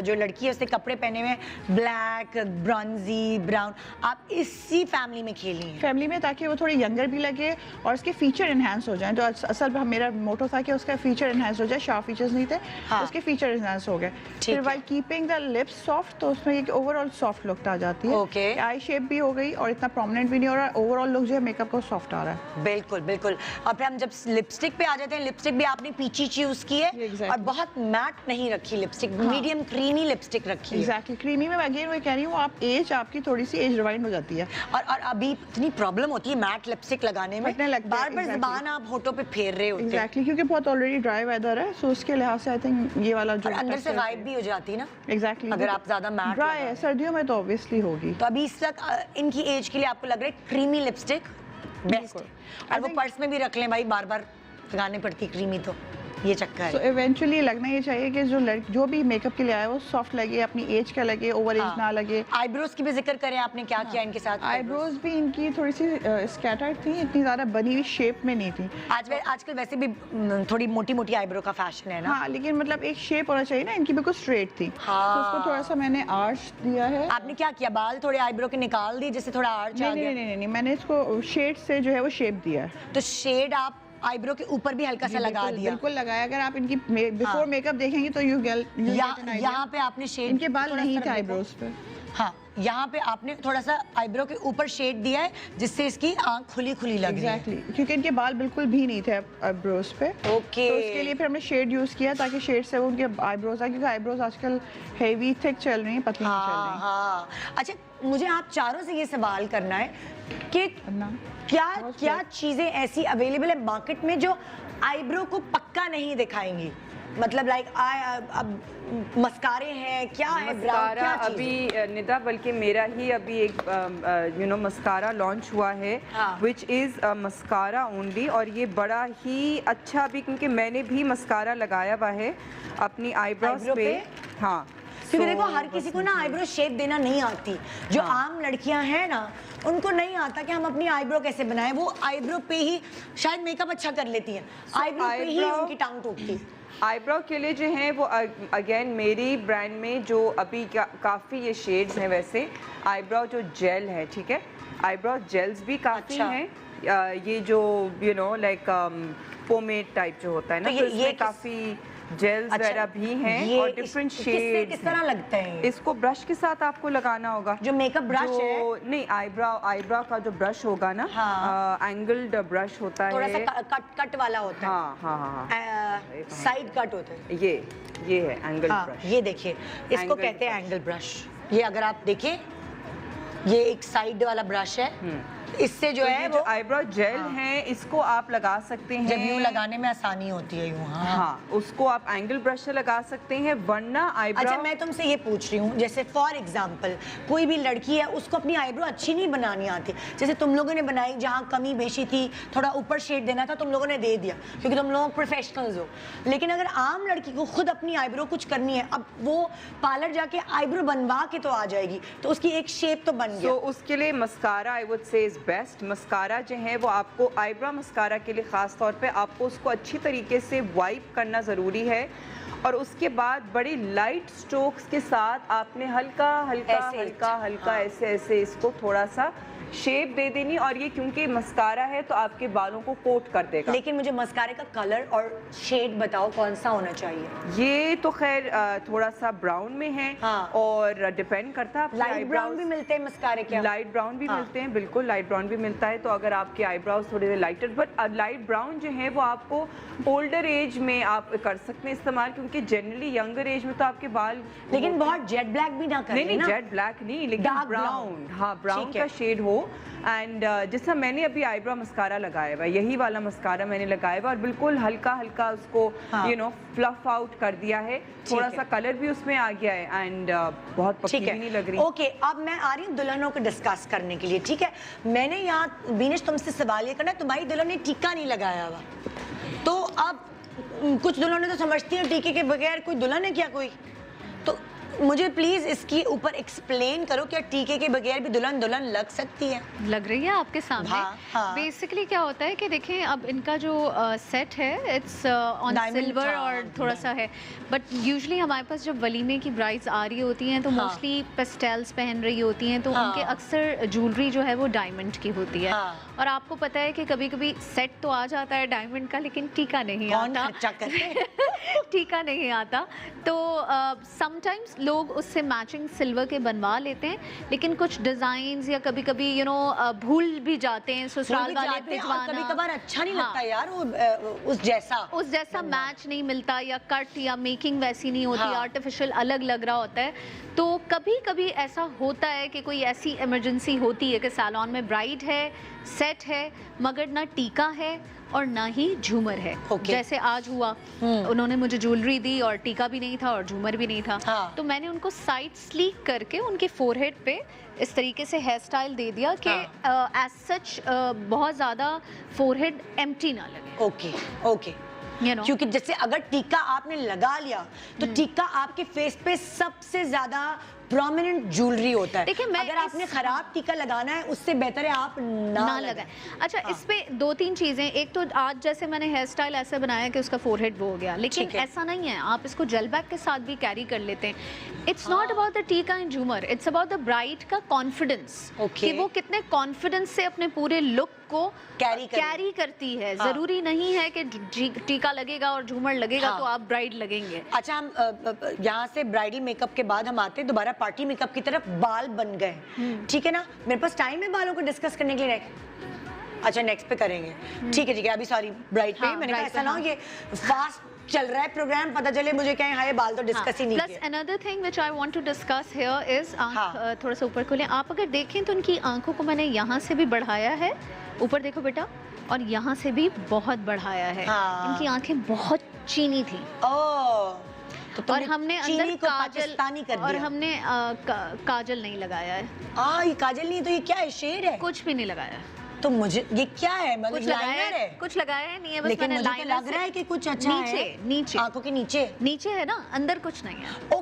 जो लड़की है उसने कपड़े पहने हुए ब्लैक, ब्रॉन्जी, ब्राउन, आप इसी फैमिली में खेली हैं। फैमिली में, ताकि वो थोड़ी यंगर भी लगे और उसके फीचर एनहांस हो जाएं। तो असल में मेरा मोटो था कि उसका फीचर एनहांस हो जाए, शार्प फीचर्स नहीं थे, हाँ। उसके फीचर एनहांस हो गए। फिर while keeping the lips soft, तो उसमें एक ओवरऑल सॉफ्ट लुक आ जाती है। ओके। आई शेप भी हो गई और इतना प्रोमिनेंट भी नहीं हो रहा, ओवरऑल लुक जो है मेकअप का सॉफ्ट आ रहा है। बिल्कुल बिल्कुल। और फिर हम जब लिपस्टिक पे आ जाते हैं, लिपस्टिक भी आपने पीची यूज की है और बहुत मैट नहीं रखी लिपस्टिक, मीडियम क्रीमी लिपस्टिक रखी है। एग्जैक्टली, क्रीमी में अगेन वो कह रही हूँ, आप एज आपकी थोड़ी सी एज रिवाइंड हो जाती है। और अभी इतनी प्रॉब्लम होती है मैट लिपस्टिक लगाने में, बार बार ज़बान आप होठों पे फेर रहे होते हैं। एग्जैक्टली, क्योंकि बहुत ऑलरेडी ड्राई वेदर है, सो उसके लिहाज से आई थिंक ये वाला जो अंदर से वाइब भी हो जाती है ना। एग्जैक्टली, अगर आप ज्यादा मैट ड्राई है, सर्दियों में तो ऑब्वियसली होगी। तो अभी इस वक्त इनकी एज के लिए आपको लग रहा है क्रीमी लिपस्टिक बेस्ट, और वो पर्स में भी रख लें भाई, बार बार लगाने पड़ती क्रीमी, तो ये चक्कर है। So eventually लगना ये चाहिए कि जो भी मेकअप के लिए आया वो सॉफ्ट लगे, अपनी एज का लगे, ओवर एज ना लगे। आईब्रोज की भी जिक्र करें, आपने क्या किया इनके साथ? आईब्रोज भी इनकी थोड़ी सी स्कैटर्ड थी, इतनी ज़्यादा बनी हुई शेप में नहीं थी। आजकल वैसे भी थोड़ी मोटी मोटी आईब्रो का फैशन है ना। हाँ, लेकिन मतलब एक शेप होना चाहिए ना, इनकी बिल्कुल स्ट्रेट थी। तो उसको थोड़ा सा मैंने आर्च दिया है। आपने क्या किया, बाल थोड़े आईब्रो के निकाल दिए जिससे थोड़ा आर्च आ गया? नहीं, मैंने इसको शेड से जो है वो शेप दिया है। तो शेड आप आईब्रो के ऊपर भी हल्का सा लगा दिया? बिल्कुल लगाया। अगर आप इनकी बिफोर मेकअप देखेंगे तो यहाँ पे आपने शेड, इनके बाल नहीं थे आईब्रोज पे। हाँ, यहाँ पे आपने थोड़ा सा आईब्रो के ऊपर शेड दिया है जिससे इसकी आंख खुली खुली लग रही है। क्योंकि इनके बाल बिल्कुल भी नहीं थे आईब्रोज पे। ओके। तो उसके लिए फिर हमने शेड यूज किया ताकि शेड से वो उनके आईब्रोज आए, क्योंकि आईब्रोज आजकल हेवी थिक चल रही हैं, पतली नहीं चल रही। हाँ। अच्छा, मुझे आप चारों से ये सवाल करना है कि क्या चीजें ऐसी अवेलेबल है मार्केट में जो आईब्रो को पक्का नहीं दिखाएंगी? मतलब लाइक अब मस्कारे हैं, क्या है मस्कारा अभी निदा, बल्कि मेरा ही अभी एक मस्कारा लॉन्च हुआ है, विच इज़ मस्कारा ओनली, और ये बड़ा ही अच्छा भी, क्योंकि मैंने भी मस्कारा लगाया हुआ है अपनी आईब्रोज पे। हाँ, क्योंकि देखो हर किसी को ना आईब्रो शेप देना नहीं आती। जो आम लड़कियां हैं ना, उनको नहीं आता कि हम अपनी आईब्रो कैसे बनाएं। वो आईब्रो पे ही शायद मेकअप अच्छा कर लेती हैं, आईब्रो पे ही उनकी टांग टूटती है। आईब्रो के लिए जो है वो अगेन मेरी ब्रांड में जो अभी काफ़ी ये शेड्स हैं, वैसे आईब्रो जो जेल है, ठीक है, आईब्रो जेल्स भी काफ़ी हैं। ये जो लाइक पोमेड टाइप जो होता है ना, तो ये काफ़ी जेल्स वगैरह भी हैं और डिफरेंट शेड्स। किस तरह लगते हैं? इसको ब्रश के साथ आपको लगाना होगा। जो मेकअप ब्रश है? नहीं, आईब्रो का जो ब्रश होगा ना, एंगल्ड ब्रश होता है, थोड़ा सा कट वाला होता है। हाँ, साइड कट होता है। ये है एंगल ब्रश। ये देखिए, इसको कहते हैं एंगल ब्रश। ये अगर आप देखें, ये एक साइड वाला ब्रश है, इससे जो है वो आईब्रो जेल है, इसको आप लगा सकते हैं। जब यूं लगाने में आसानी होती है यूं। हाँ, उसको आप एंगल ब्रश से लगा सकते हैं, वरना आईब्रो। अच्छा, मैं तुमसे ये पूछ रही हूँ, जैसे फॉर एग्जांपल कोई भी लड़की है, उसको अपनी आईब्रो अच्छी नहीं बनानी आती, जैसे तुम लोगों ने बनाई, जहाँ कमी बेशी थी, थोड़ा ऊपर शेड देना था, तुम लोगों ने दे दिया क्योंकि तुम लोग प्रोफेशनल्स हो। लेकिन अगर आम लड़की को खुद अपनी आईब्रो कुछ करनी है, अब वो पार्लर जाके आईब्रो बनवा के तो आ जाएगी, तो उसकी एक शेप तो बन गया। तो उसके लिए mascara I would say is best. Mascara जो है वो आपको आईब्रो मस्कारा के लिए ख़ास तौर पे आपको उसको अच्छी तरीके से वाइप करना ज़रूरी है, और उसके बाद बड़ी लाइट स्ट्रोक्स के साथ आपने हल्का ऐसे इसको थोड़ा सा शेप दे देनी। और ये क्योंकि मस्कारा है तो आपके बालों को कोट कर देगा। लेकिन मुझे मस्कारे का कलर और शेड बताओ, कौन सा होना चाहिए? ये तो खैर थोड़ा सा ब्राउन में है, और डिपेंड करता है। लाइट ब्राउन भी मिलते हैं मस्कारे के? लाइट ब्राउन भी मिलते हैं, बिल्कुल लाइट ब्राउन भी मिलता है। तो अगर आपके आईब्रोज थोड़े से लाइटर, बट लाइट ब्राउन जो है वो आपको ओल्डर एज में आप कर सकते हैं इस्तेमाल, क्योंकि जनरली यंगर एज में तो आपके बाल, लेकिन बहुत जेट ब्लैक भी ना करें। नहीं, जेट ब्लैक नहीं, लेकिन ब्राउन, हाँ, ब्राउन का शेड हो। एंड जैसा मैंने अभी आईब्रो मस्कारा लगाया हुआ, यही वाला मस्कारा मैंने लगाया हुआ, और बिल्कुल हल्का उसको फ्लफ आउट कर दिया है, थोड़ा सा कलर भी उसमें आ गया है, एंड बहुत पक्की भी नहीं लग रही। ओके, अब मैं आ रही हूँ दुल्हनों को डिस्कस करने के लिए, ठीक है? मैंने यहाँ बीनिश तुमसे सवाल ये करना है, तुम्हारी दुल्हन ने टीका नहीं लगाया हुआ, तो अब कुछ दुल्हनें तो समझती हैं टीके के बगैर कोई दुल्हन है क्या कोई, तो मुझे प्लीज इसके ऊपर एक्सप्लेन करो, क्या टीके के बगैर भी दुल्हन दुल्हन लग सकती है? लग रही है आपके सामने। हाँ। बेसिकली क्या होता है कि देखें, अब इनका जो सेट है इट्स ऑन सिल्वर और थोड़ा सा है, बट यूजुअली हमारे पास जब वलीमे की ब्राइड्स आ रही होती हैं तो मोस्टली पेस्टेल्स पहन रही होती हैं, तो उनके अक्सर ज्वेलरी जो है वो डायमंड की होती है। और आपको पता है कि कभी कभी सेट तो आ जाता है डायमंड का, लेकिन टीका नहीं आता। टीका नहीं आता, तो समटाइम्स लोग उससे मैचिंग सिल्वर के बनवा लेते हैं, लेकिन कुछ डिजाइन्स या कभी कभी भूल भी जाते हैं ससुराल वाले भिजवाना। कभी कभार अच्छा नहीं लगता यार वो उस जैसा मैच नहीं मिलता, या कट या मेकिंग वैसी नहीं होती, आर्टिफिशियल अलग लग रहा होता है। तो कभी कभी ऐसा होता है कि कोई ऐसी इमरजेंसी होती है कि सैलून में ब्राइड है, सेट है, मगर ना टीका है और ना ही झूमर है। जैसे आज हुआ, उन्होंने मुझे ज्वेलरी दी और टीका भी नहीं था और झूमर भी नहीं था। तो मैंने उनको साइड स्लीक करके उनके फोरहेड पे इस तरीके से हेयर स्टाइल दे दिया कि एज सच बहुत ज़्यादा फोरहेड एम्प्टी ना लगे। ओके क्योंकि जैसे अगर टीका आपने लगा लिया तो टीका आपके फेस पे सबसे ज्यादा प्रोमिनेंट ज्वेलरी होता है। देखिए, अगर आपने खराब टीका लगाना है उससे बेहतर है आप ना लगाएं। अच्छा, इस पे दो तीन चीजें, एक तो आज जैसे मैंने हेयर स्टाइल ऐसे बनाया कि उसका फोरहेड वो हो गया, लेकिन ऐसा नहीं है, आप इसको जेल बैग के साथ भी कैरी कर लेते हैं। इट्स नॉट अबाउट द टीका एंड झूमर, इट्स अबाउट द ब्राइड का कॉन्फिडेंस कि वो कितने कॉन्फिडेंस से अपने पूरे लुक को कैरी करती है। जरूरी नहीं है कि टीका लगेगा और झूमर लगेगा तो आप ब्राइड लगेंगे। अच्छा, हम यहाँ से ब्राइडल मेकअप के बाद हम आते हैं दोबारा पार्टी मेकअप की तरफ। बाल बन गए, ठीक है ना, मेरे पास टाइम है बालों को डिस्कस करने के लिए। अच्छा, नेक्स्ट पे करेंगे, ठीक है अभी सॉरी ब्राइड पे मैंने कहा ऐसा ना हो ये फास्ट चल रहा है प्रोग्राम, पता चले मुझे कहें हाय बाल तो डिस्कस ही नहीं किया। Plus another thing which I want to discuss here is आंख थोड़ा सा ऊपर खोलें। आप अगर देखें तो उनकी आंखों को मैंने यहाँ से भी बढ़ाया है, ऊपर देखो बेटा, और यहाँ से भी बहुत बढ़ाया है। इनकी आंखें बहुत चीनी थी तो और हमने अंदर काजल कर दिया। और हमने काजल नहीं लगाया है। ये काजल नहीं तो ये क्या है, शेड है? कुछ भी नहीं लगाया है। तो मुझे ये क्या है, मतलब लाइनर है? कुछ लगाया है नहीं है, बस लेकिन मैंने मुझे लग रहा है कि कुछ अच्छा है नीचे आंखों के नीचे है ना, अंदर कुछ नहीं है।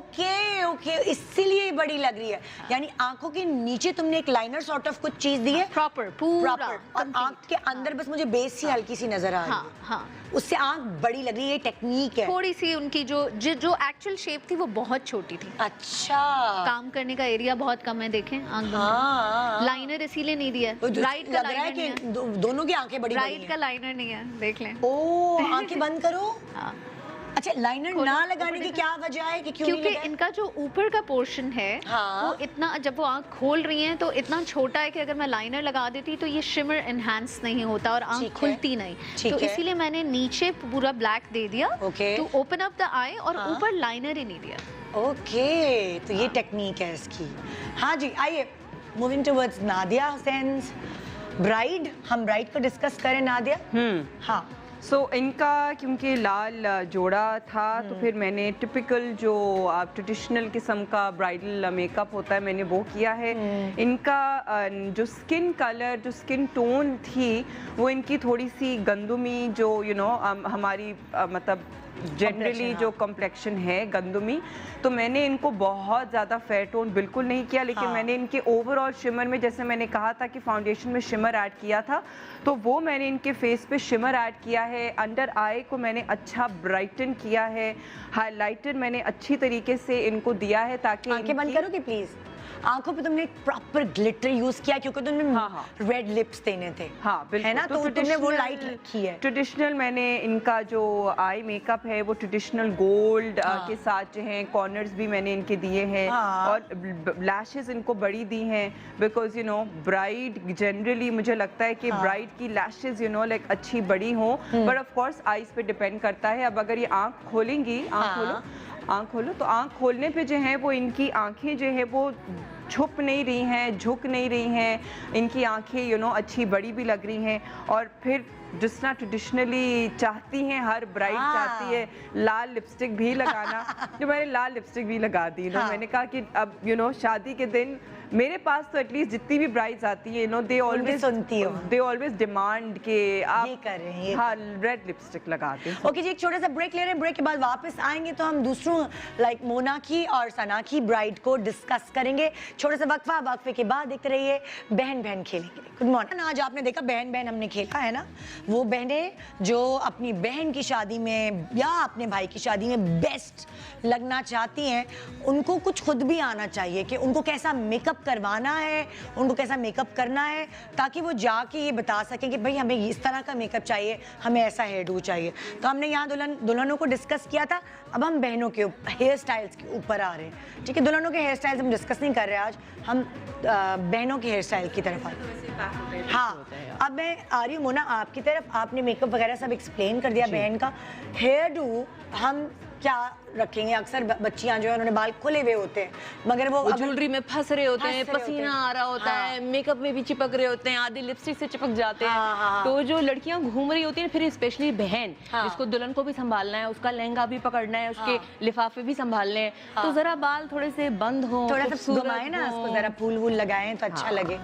ओके इसीलिए बड़ी लग रही है। यानी आंखों के नीचे तुमने एक लाइनर सॉर्ट ऑफ कुछ चीज दी है प्रॉपर पूरा, और आंख के अंदर बस मुझे बेस सी हल्की सी नजर आ रही है। उससे आंख बड़ी लग रही है, ये टेक्निक है। थोड़ी सी उनकी जो एक्चुअल शेप थी वो बहुत छोटी थी। अच्छा, काम करने का एरिया बहुत कम है, देखें आंख लाइनर इसीलिए नहीं दिया। ब्राइड का लाइनर नहीं है, दोनों की आंखें बड़ी ब्राइड का लाइनर नहीं है, देख लें। आंखें बंद करो। अच्छा, लाइनर ना लगाने की क्या वजह है कि क्योंकि इनका जो ऊपर का पोर्शन है वो इतना, जब वो आंख खोल रही हैं तो इतना छोटा है कि अगर मैं लाइनर लगा देती तो ये शिमर एनहांस नहीं होता और आंख खुलती नहीं। तो इसीलिए मैंने नीचे पूरा ब्लैक दे दिया टू ओपन अप द आई, और ऊपर लाइनर ही नहीं दिया। ओके, तो ये टेक्निक है इसकी। हाँ जी, आइए moving towards Nadia Hussain bride. हम ब्राइड को डिस्कस करें नादिया। हाँ, सो इनका क्योंकि लाल जोड़ा था तो फिर मैंने टिपिकल जो आप ट्रेडिशनल किस्म का ब्राइडल मेकअप होता है मैंने वो किया है। इनका जो स्किन कलर, जो स्किन टोन थी वो इनकी थोड़ी सी गंदुमी, जो हमारी मतलब जनरली जो कॉम्प्लेक्शन है गंदुमी, तो मैंने इनको बहुत ज़्यादा फेयर टोन बिल्कुल नहीं किया, लेकिन मैंने इनके ओवरऑल शिमर में, जैसे मैंने कहा था कि फाउंडेशन में शिमर ऐड किया था, तो वो मैंने इनके फेस पे शिमर ऐड किया है। अंडर आई को मैंने अच्छा ब्राइटन किया है, हाइलाइटर मैंने अच्छी तरीके से इनको दिया है ताकि आंखें बंद करोगे प्लीज। आंखों पे तुमने प्रॉपर ग्लिटर यूज किया क्योंकि तुमने रेड लिप्स देने थे। बिल्कुल, है ना, तो तुमने वो लाइट रखी है। ट्रेडिशनल मैंने इनका जो आई मेकअप है वो ट्रेडिशनल गोल्ड के साथ जो है, कॉर्नर्स भी मैंने इनके दिए हैं और लैशेस इनको बड़ी दी हैं, बिकॉज ब्राइड जनरली मुझे लगता है कि ब्राइड की लैशेस लाइक अच्छी बड़ी हो, बट ऑफ कोर्स आईज पे डिपेंड करता है। अब अगर ये आंख खोलेंगी, आंख खोलो, तो आंख खोलने पे जो है वो इनकी आंखें जो है वो छुप नहीं रही हैं, झुक नहीं रही हैं, इनकी आंखें अच्छी बड़ी भी लग रही हैं। और फिर जिस तरह ट्रेडिशनली चाहती हैं, हर ब्राइड चाहती है लाल लिपस्टिक भी लगाना, जो मैंने लाल लिपस्टिक भी लगा दी। मैंने कहा कि अब शादी के दिन मेरे पास तो एटलीस्ट जितनी भी ब्राइड्स आती है, दे ऑलवेज डिमांड के आप ये कर रहे हैं, हाँ, रेड लिपस्टिक लगाते हैं। ओके जी, एक छोटा सा ब्रेक ले रहे हैं। ब्रेक के बाद वापस आएंगे तो हम दूसरों लाइक मोना की और सना की ब्राइड को डिस्कस करेंगे। छोटा सा वक्फा, वक्फे के बाद देखते रहिए बहन बहन खेलेंगे। Good morning. आज आपने देखा बहन बहन हमने खेला है ना, वो बहनें जो अपनी बहन की शादी में या अपने भाई की शादी में बेस्ट लगना चाहती हैं, उनको कुछ खुद भी आना चाहिए कि उनको कैसा मेकअप करवाना है, उनको कैसा मेकअप करना है, ताकि वो जाके ये बता सकें कि भाई हमें इस तरह का मेकअप चाहिए, हमें ऐसा हेयर डू चाहिए। तो हमने यहाँ दुल्हनों को डिस्कस किया था, अब हम बहनों के हेयर स्टाइल्स के ऊपर आ रहे हैं। ठीक है, दुल्हनों के हेयर स्टाइल्स हम डिस्कस नहीं कर रहे आज, हम बहनों के हेयर स्टाइल की तरफ आ रहे हैं। हाँ, अब मैं आ रही हूँ मोना आपकी तरफ। आपने मेकअप वगैरह सब एक्सप्लेन कर दिया बहन का। हेयर डू हम क्या रखेंगे? अक्सर बच्चियां जो है उन्होंने बाल खुले हुए होते हैं, मगर वो ज्वेलरी में फंस रहे होते हैं, पसीना आ रहा होता है, मेकअप में भी चिपक रहे होते हैं, आधे लिपस्टिक से चिपक जाते हैं। तो जो लड़कियां घूम रही होती हैं, फिर स्पेशली बहन जिसको दुल्हन को भी संभालना है, उसका लहंगा भी पकड़ना है, उसके लिफाफे भी संभालने हैं, तो जरा बाल थोड़े से बंद हो, थोड़ा सा घुमाए ना उसको, जरा फूल वूल लगाएं तो अच्छा लगे।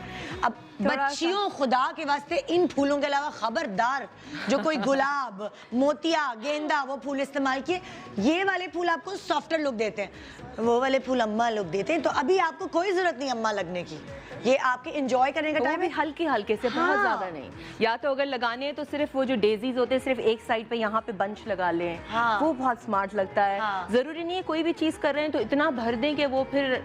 अब बच्चियों, खुदा के वास्ते इन फूलों के अलावा खबरदार जो कोई गुलाब, मोतिया, गेंदा वो फूल इस्तेमाल किए। ये वाले फूल आपको सॉफ्टर लुक देते हैं, वो वाले फूल अम्मा लुक देते हैं। तो अभी आपको कोई जरूरत नहीं अम्मा लगने की, ये आपके एंजॉय करने का टाइम है। हल्के हल्के से, बहुत ज्यादा नहीं। या तो अगर लगाने हैं तो सिर्फ वो जो डेजीज होते हैं सिर्फ एक साइड पे यहाँ पे बंच लगा लें, वो बहुत स्मार्ट लगता है। जरूरी नहीं है कोई भी चीज कर रहे हैं तो इतना भर दें कि वो फिर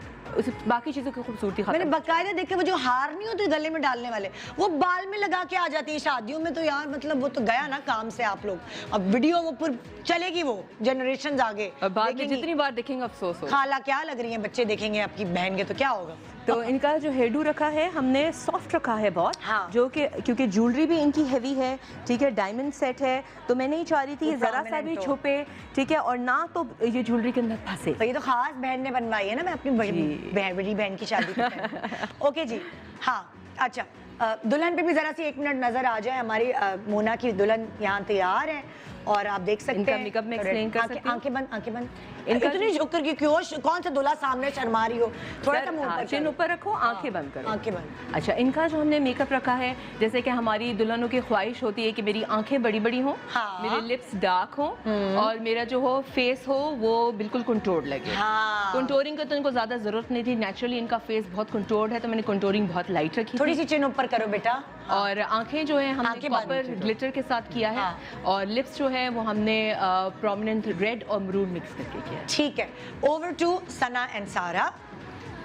बाकी चीजों की खूबसूरती खत्म। मैंने बकायदा देखे वो जो हार नहीं होते गले में डालने वाले, वो बाल में लगा के आ जाती है शादियों में। तो यार मतलब वो तो गया ना काम से आप लोग। अब वीडियो वो फिर चलेगी, वो जनरेशन आगे बाद में जितनी बार देखेंगे अफसोस हो। खाला क्या लग रही है, बच्चे देखेंगे आपकी बहन के तो क्या होगा। तो इनका जो हेयर डू रखा है हमने सॉफ्ट रखा है बहुत, जो कि क्योंकि ज्वेलरी भी इनकी हैवी है, ठीक है, डायमंड सेट है, तो मैं नहीं चाह रही थी जरा सा भी छुपे, ठीक है, और ना तो ये ज्वेलरी के अंदर फंसे। तो ये तो खास बहन ने बनवाई है ना, मैं अपनी बड़ी बहन की शादी पे। ओके जी, हाँ, अच्छा, दुल्हन पे भी जरा सी 1 मिनट नजर आ जाए। हमारी मोना की दुल्हन यहाँ तैयार है और आप देख सकते हैं मेकअप में एक्सप्लेन कर सकते हैं। आंखें बंद, आंखें बंद। इतनी झुक कर के क्यों? कौन सा दूल्हा सामने शर्मा रही हो? थोड़ा सा मुंह पर, चिन ऊपर रखो, आंखें बंद करो, आंखें बंद। अच्छा, इनका जो हमने मेकअप रखा है, जैसे कि हमारी दुल्हनों की ख्वाहिश होती है कि मेरी आंखें बड़ी बड़ी हों, मेरे लिप्स डार्क हों, और मेरा जो हो फेस हो वो बिल्कुल कंटूर्ड लगे। कंटूरिंग की तो इनको ज्यादा जरूरत नहीं थी, नेचुरली इनका फेस बहुत कंटूर्ड है, तो मैंने कंटूरिंग बहुत लाइट रखी। थोड़ी सी चिन ऊपर करो बेटा। और आंखें जो है हमने कॉपर ग्लिटर के साथ किया है, और लिप्स जो है वो हमने प्रोमिनेंट रेड और मरून मिक्स करके किया। ठीक है, ओवर टू सना एंड सारा।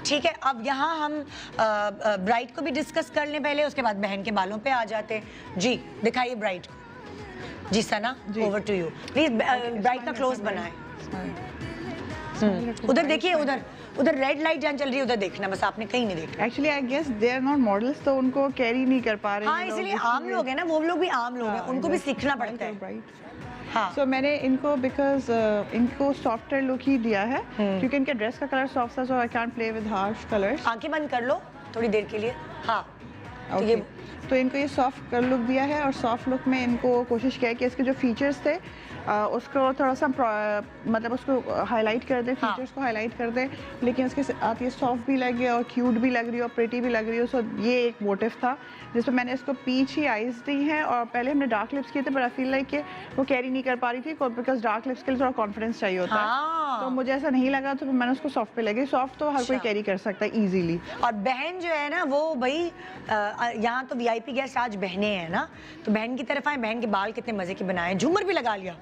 ठीक है, अब यहाँ हम ब्राइड को भी डिस्कस कर लें पहले, उसके बाद बहन के बालों पे आ जाते हैं। जी दिखाइए ब्राइड को। जी Sana, over to you please. Bride का क्लोज बनाएं। उधर देखिए, उधर रेड लाइट जहाँ चल रही है उधर देखना, बस आपने कहीं नहीं देखना। Actually I guess they are not models, तो उनको कैरी नहीं कर पा रहे। हाँ, इसलिए आम लोग हैं ना, वो लोग भी आम लोग हैं, उनको भी सीखना पड़ता है। हाँ, so, मैंने इनको बिकॉज इनको सॉफ्टर लुक ही दिया है, क्योंकि इनके ड्रेस का कलर सॉफ्ट था, so I can't play with harsh colours. आंखें बंद कर लो थोड़ी देर के लिए। हाँ, तो इनको ये सॉफ्ट लुक दिया है, और सॉफ्ट लुक में इनको कोशिश किया है कि इसके जो फीचर्स थे उसको थोड़ा सा मतलब उसको हाईलाइट कर दे, फीचर्स को हाईलाइट कर दे, लेकिन उसके साथ ये सॉफ्ट भी लगे और क्यूट भी लग रही हो, प्रिटी भी लग रही हो। सो ये एक मोटिव था जिसमें मैंने इसको पीच ही आईज दी हैं, और पहले हमने डार्क लिप्स किए थे, पर आई फील लाइक कि वो कैरी नहीं कर पा रही थी, बिकॉज डार्क लिप्स के लिए थोड़ा कॉन्फिडेंस चाहिए होता है, तो मुझे ऐसा नहीं लगा, तो मैंने उसको सॉफ्ट पे लगी। सॉफ्ट तो हर कोई कैरी कर सकता है इजीली। और बहन जो है ना वो भाई यहाँ तो वीआईपी गेस्ट आज बहनें हैं ना, तो बहन की तरफ आए। बहन के बाल कितने मजे के बनाए, झूमर भी लगा लिया,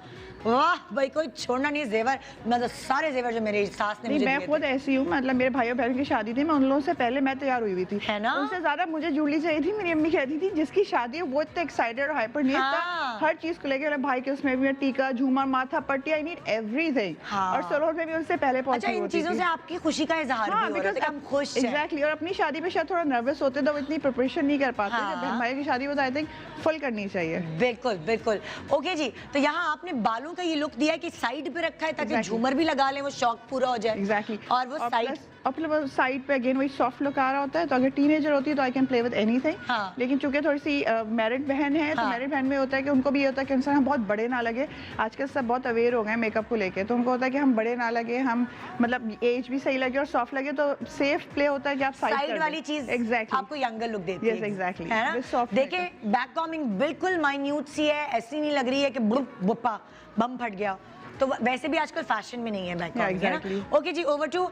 वाह भाई, कोई छोड़ना नहीं जेवर, मतलब सारे जेवर जो मेरी सास ने मुझे दिए थे। मैं खुद ऐसी हूँ, मतलब मेरे भाई और बहन की शादी थी, मैं उन लोगों से पहले मैं तैयार हुई थी, है ना, उनसे ज्यादा मुझे ज्वेलरी चाहिए थी। मेरी अम्मी कहती थी जिसकी शादी है वो इतना एक्साइटेड और हाइपर नहीं था हर चीज को लेकर। भाई के उसमें भी टीका, झूमर, माथा पट्टी, आई नीड एवरीथिंग। और सलोन में भी उनसे पहले पहुंची होती थी। इन चीजों से आपकी खुशी का इजहार भी हो रहा है, हम खुश हैं। एग्जैक्टली, और अपनी शादी पे शायद थोड़ा नर्वस होते तो इतनी प्रिपरेशन नहीं कर पाते। जब बहन भाई की शादी होती है आई थिंक फुल करनी चाहिए। बिल्कुल बिल्कुल। ओके जी, तो यहाँ आपने बालों का ये लुक दिया है कि साइड पे रखा है ताकि झूमर भी लगा लें, वो शौक पूरा हो जाए। एग्जैक्टली, और वो साइड और फिर साइड पे अगेन वही सॉफ्ट लुक आ रहा होता है। तो अगर टीनेजर होती है तो I can play with anything. लेकिन चूंकि थोड़ी सी मैरिड बहन है तो मैरिड बहन में होता है कि उनको भी ये होता है कि इंसान हम बहुत बड़े ना लगे। आजकल सब बहुत अवेयर हो गए मेकअप को लेके, तो उनको होता है कि हम बड़े ना लगे, हम मतलब एज भी सही लगे और सॉफ्ट लगे, तो सेफ प्ले होता है कि आप साइड वाली चीज एग्जैक्टली आपको यंगर लुक देती है। यस एग्जैक्टली है ना? देखिए बैक कॉमिंग बिल्कुल माइन्यूट सी है, ऐसी नहीं लग रही है कि बुप्पा बम फट गया। तो वैसे भी आजकल फैशन में नहीं है बैक कॉमिंग, है ना? Okay ji, over to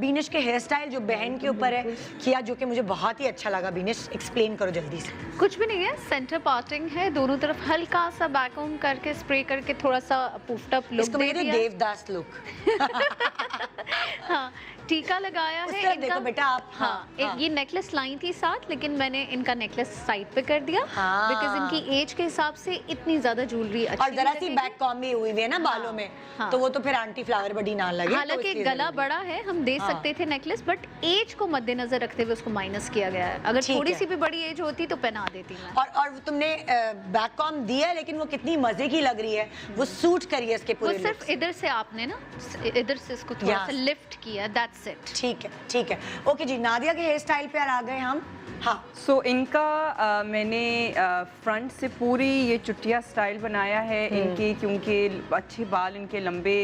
Binish के हेयर स्टाइल जो बहन के ऊपर है किया, जो कि मुझे बहुत ही अच्छा लगा। बीनिश एक्सप्लेन करो जल्दी से। कुछ भी नहीं है, सेंटर पार्टिंग है, दोनों तरफ हल्का सा बैक कॉम करके स्प्रे करके थोड़ा सा पुफ्ड अप लुक दे दिया। देवदास लुक। हाँ, टीका लगाया है इनका। देखो बेटा आप। हाँ, ये नेकलेस लाई थी साथ, लेकिन मैंने इनका नेकलेस साइड पे कर दिया बिकॉज इनकी एज के हिसाब से इतनी ज्यादा ज्वेलरी अच्छी और जरा सी बैक कॉम भी हुई है ना बालों में, तो वो तो फिर आंटी फ्लावर बड़ी ना लगे। हालांकि गला बड़ा है, हम दे सकते थे नेकलेस, बट एज को मद्देनजर रखते हुए उसको माइनस किया गया है। अगर थोड़ी सी भी बड़ी एज होती तो पहना देती मैं। और तुमने बैक कॉम दिया है, लेकिन वो कितनी मजे की लग रही है, वो सूट करी है इसके पूरे। वो सिर्फ इधर से आपने ना इधर से इसको थोड़ा सा लिफ्ट किया, दैट्स इट। ठीक है, ठीक है। ओके जी, नादिया के हेयर स्टाइल पे आ गए हम। हाँ, सो इनका मैंने फ्रंट से पूरी ये चुटिया स्टाइल बनाया है इनकी, क्योंकि अच्छे बाल इनके लंबे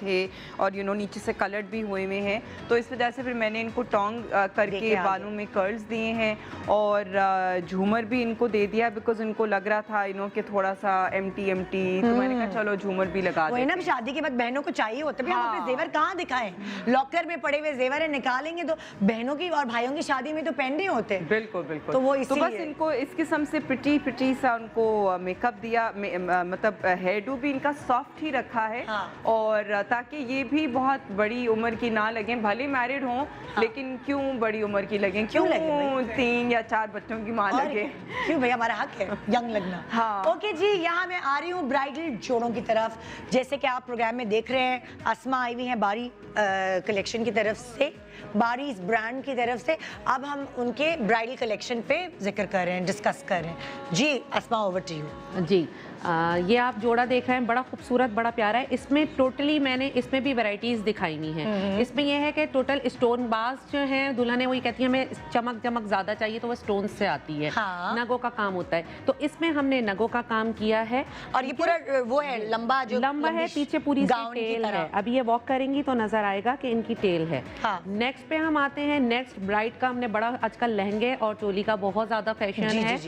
थे और नीचे से कलर्ड भी हुए हुए हैं, तो इस वजह से फिर मैंने इनको टोंग करके बालों में कर्ल्स दिए हैं और झूमर भी इनको दे दिया, बिकॉज इनको लग रहा था कि थोड़ा सा एम्प्टी तो मैंने कहा चलो झूमर भी लगा देते हैं। ना, शादी के बाद बहनों को चाहिए होता है, हम अपने जेवर कहाँ दिखाएं? लॉकर में पड़े हुए जेवर है, निकालेंगे तो बहनों की और भाइयों की शादी में तो पहनने होते हैं। बिल्कुल बिल्कुल। तो वो तो बस इनको इस किस्म से प्रिटी सा उनको मेकअप दिया, मतलब हेयर डू भी इनका सॉफ्ट ही रखा है। और ताकि ये भी बहुत बड़ी उम्र की ना लगे, भले मैरिड हों लेकिन क्यों बड़ी उम्र की लगे, क्यों 3 या 4 बच्चों की माँ लगे, क्यों भैया, हमारा हक है यंग लगना। ओके जी, यहाँ मैं आ रही हूँ ब्राइडल जोड़ों की तरफ। जैसे कि आप प्रोग्राम में देख रहे हैं, अस्मा आई हुई हैं बारी कलेक्शन की तरफ से, बारीज ब्रांड की तरफ से। अब हम उनके ब्राइडल कलेक्शन पे जिक्र कर रहे हैं, डिस्कस कर रहे हैं। जी अस्मा, ओवर टू यू। जी, ये आप जोड़ा देख रहे हैं, बड़ा खूबसूरत, बड़ा प्यारा है। इसमें टोटली मैंने इसमें भी वैरायटीज दिखाई हुई हैं। इसमें यह है कि टोटल स्टोन बाज जो हैं, दुल्हनें वही कहती हैं हमें चमक ज़्यादा चाहिए, तो वो स्टोन से आती है। नगों का काम होता है, तो इसमें हमने नगों का काम किया है। और ये पूरा वो है लंबा, जो लंबा है, पीछे पूरी टेल है। अभी ये वॉक करेंगी तो नजर आएगा कि इनकी टेल है। नेक्स्ट पे हम आते हैं। नेक्स्ट ब्राइड का हमने बड़ा, आजकल लहंगे और चोली का बहुत ज़्यादा फैशन है।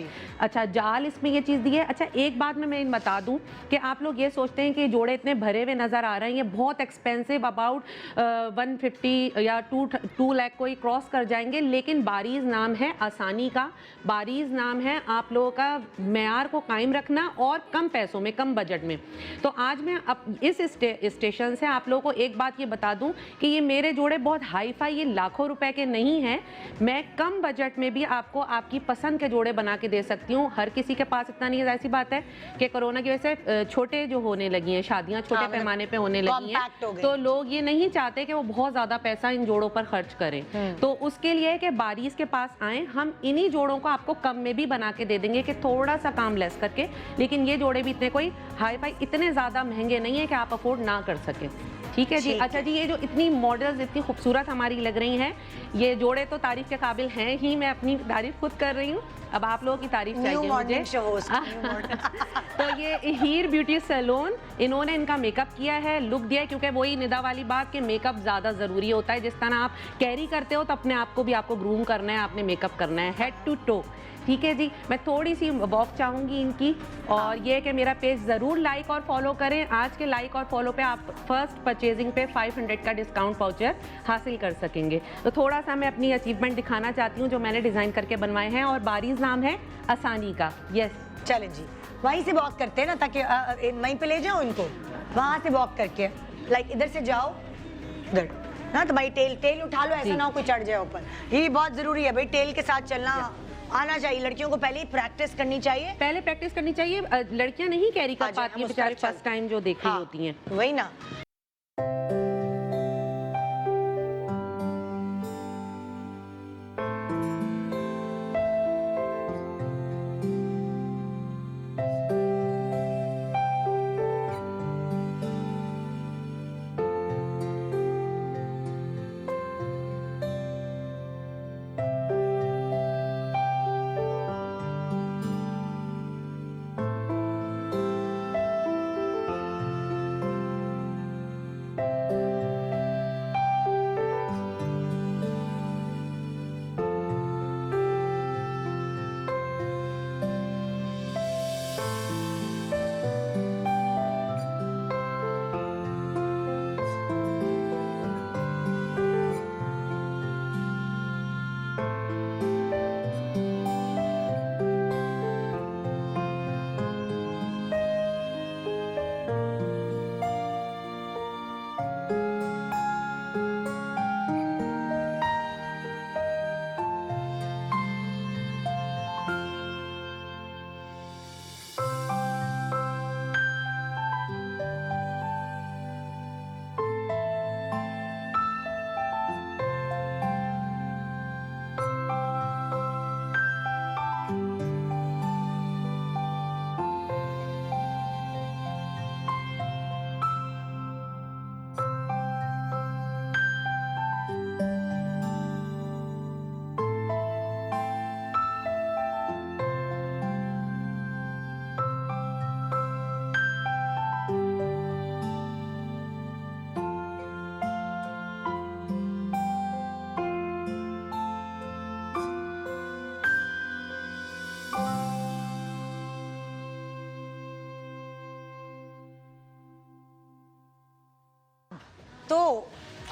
अच्छा, जाल इसमें ये चीज़ दी है। अच्छा, एक बात में बता दूं कि आप लोग ये सोचते हैं कि जोड़े इतने भरे हुए नजर आ रहे हैं, ये बहुत एक्सपेंसिव, अबाउट 150 या 2 लाख को ही क्रॉस कर जाएंगे, लेकिन बारीज नाम है आसानी का, बारीज नाम है आप लोगों का मेयार को कायम रखना और कम पैसों में, कम बजट में। तो आज मैं इस स्टेशन से आप लोगों को एक बात ये बता दूं कि ये मेरे जोड़े बहुत हाई फाई, ये लाखों रुपए के नहीं हैं। मैं कम बजट में भी आपको आपकी पसंद के जोड़े बना के दे सकती हूँ। हर किसी के पास इतना नहीं है, ऐसी बात है कि कोरोना की वजह से छोटे जो होने लगी हैं शादियां, छोटे पैमाने पे होने लगी हैं, तो लोग ये नहीं चाहते कि वो बहुत ज्यादा पैसा इन जोड़ों पर खर्च करें। तो उसके लिए कि बारीज के पास आए, हम इन्हीं जोड़ों को आपको कम में भी बना के दे देंगे कि थोड़ा सा काम लेस करके। लेकिन ये जोड़े भी इतने कोई हाई फाई, इतने ज्यादा महंगे नहीं है कि आप अफोर्ड ना कर सके। ठीक है जी। अच्छा जी, ये जो इतनी मॉडल्स इतनी खूबसूरत हमारी लग रही हैं, ये जोड़े तो तारीफ के काबिल हैं ही। मैं अपनी तारीफ खुद कर रही हूँ, अब आप लोगों की तारीफ चाहिए मुझे। तो ये हीर ब्यूटी सैलून, इन्होंने इनका मेकअप किया है, लुक दिया है, क्योंकि वही निदा वाली बात कि मेकअप ज़्यादा ज़रूरी होता है। जिस तरह आप कैरी करते हो तो अपने आप को भी आपको ग्रूम करना है, आपने मेकअप करना है हेड टू टो। ठीक है जी। मैं थोड़ी सी वॉक चाहूँगी इनकी, और ये कि मेरा पेज ज़रूर लाइक और फॉलो करें। आज के लाइक और फॉलो पे आप फर्स्ट परचेजिंग पे 500 का डिस्काउंट वाउचर हासिल कर सकेंगे। तो थोड़ा सा मैं अपनी अचीवमेंट दिखाना चाहती हूँ जो मैंने डिज़ाइन करके बनवाए हैं, और बारीज नाम है आसानी का। यस, चलें जी, वहीं से वॉक करते हैं ना, ताकि वहीं पे ले जाओ इनको, वहाँ से वॉक करके, लाइक इधर से जाओ इधर ना, तो भाई टेल उठा लो, ऐसा ना हो कोई चढ़ जाए ऊपर। ये भी बहुत ज़रूरी है भाई, टेल के साथ चलना आना चाहिए। लड़कियों को पहले ही प्रैक्टिस करनी चाहिए, पहले प्रैक्टिस करनी चाहिए। लड़कियां नहीं कैरी कर पाती हैं बेचारी, फर्स्ट टाइम जो देख रही होती हैं, वही ना। तो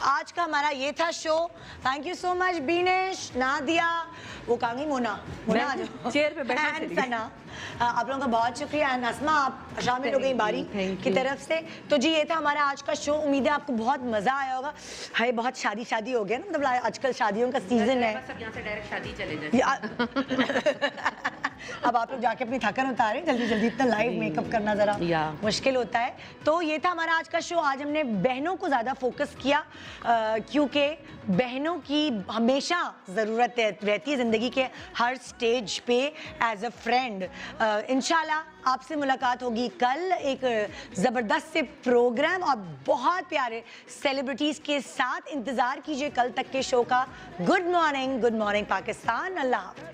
आज का हमारा ये था show. Thank you so much Beenish, Nadia, वो कांगी मोना आ जाओ चेयर पे बैठना And चलिए। सना, आप लोगों का बहुत शुक्रिया। एंड असमा, आप शामिल हो गई बारी की तरफ से। तो जी ये था हमारा आज का शो। उम्मीद है आपको बहुत मजा आया होगा। हाय बहुत शादी हो गया ना, मतलब आजकल शादियों का सीजन है। सब यहाँ से डायरेक्ट शादी चले जाए। अब आप लोग जाके अपनी थकन उतारें जल्दी इतना लाइव मेकअप करना जरा मुश्किल होता है। तो ये था हमारा आज का शो। आज हमने बहनों को ज़्यादा फोकस किया क्योंकि बहनों की हमेशा ज़रूरत रहती है ज़िंदगी के हर स्टेज पे एज अ फ्रेंड। इंशाल्लाह आपसे मुलाकात होगी कल एक ज़बरदस्त से प्रोग्राम और बहुत प्यारे सेलिब्रिटीज़ के साथ। इंतज़ार कीजिए कल तक के शो का। Good morning Pakistan. अल्लाह हाफ़िज़।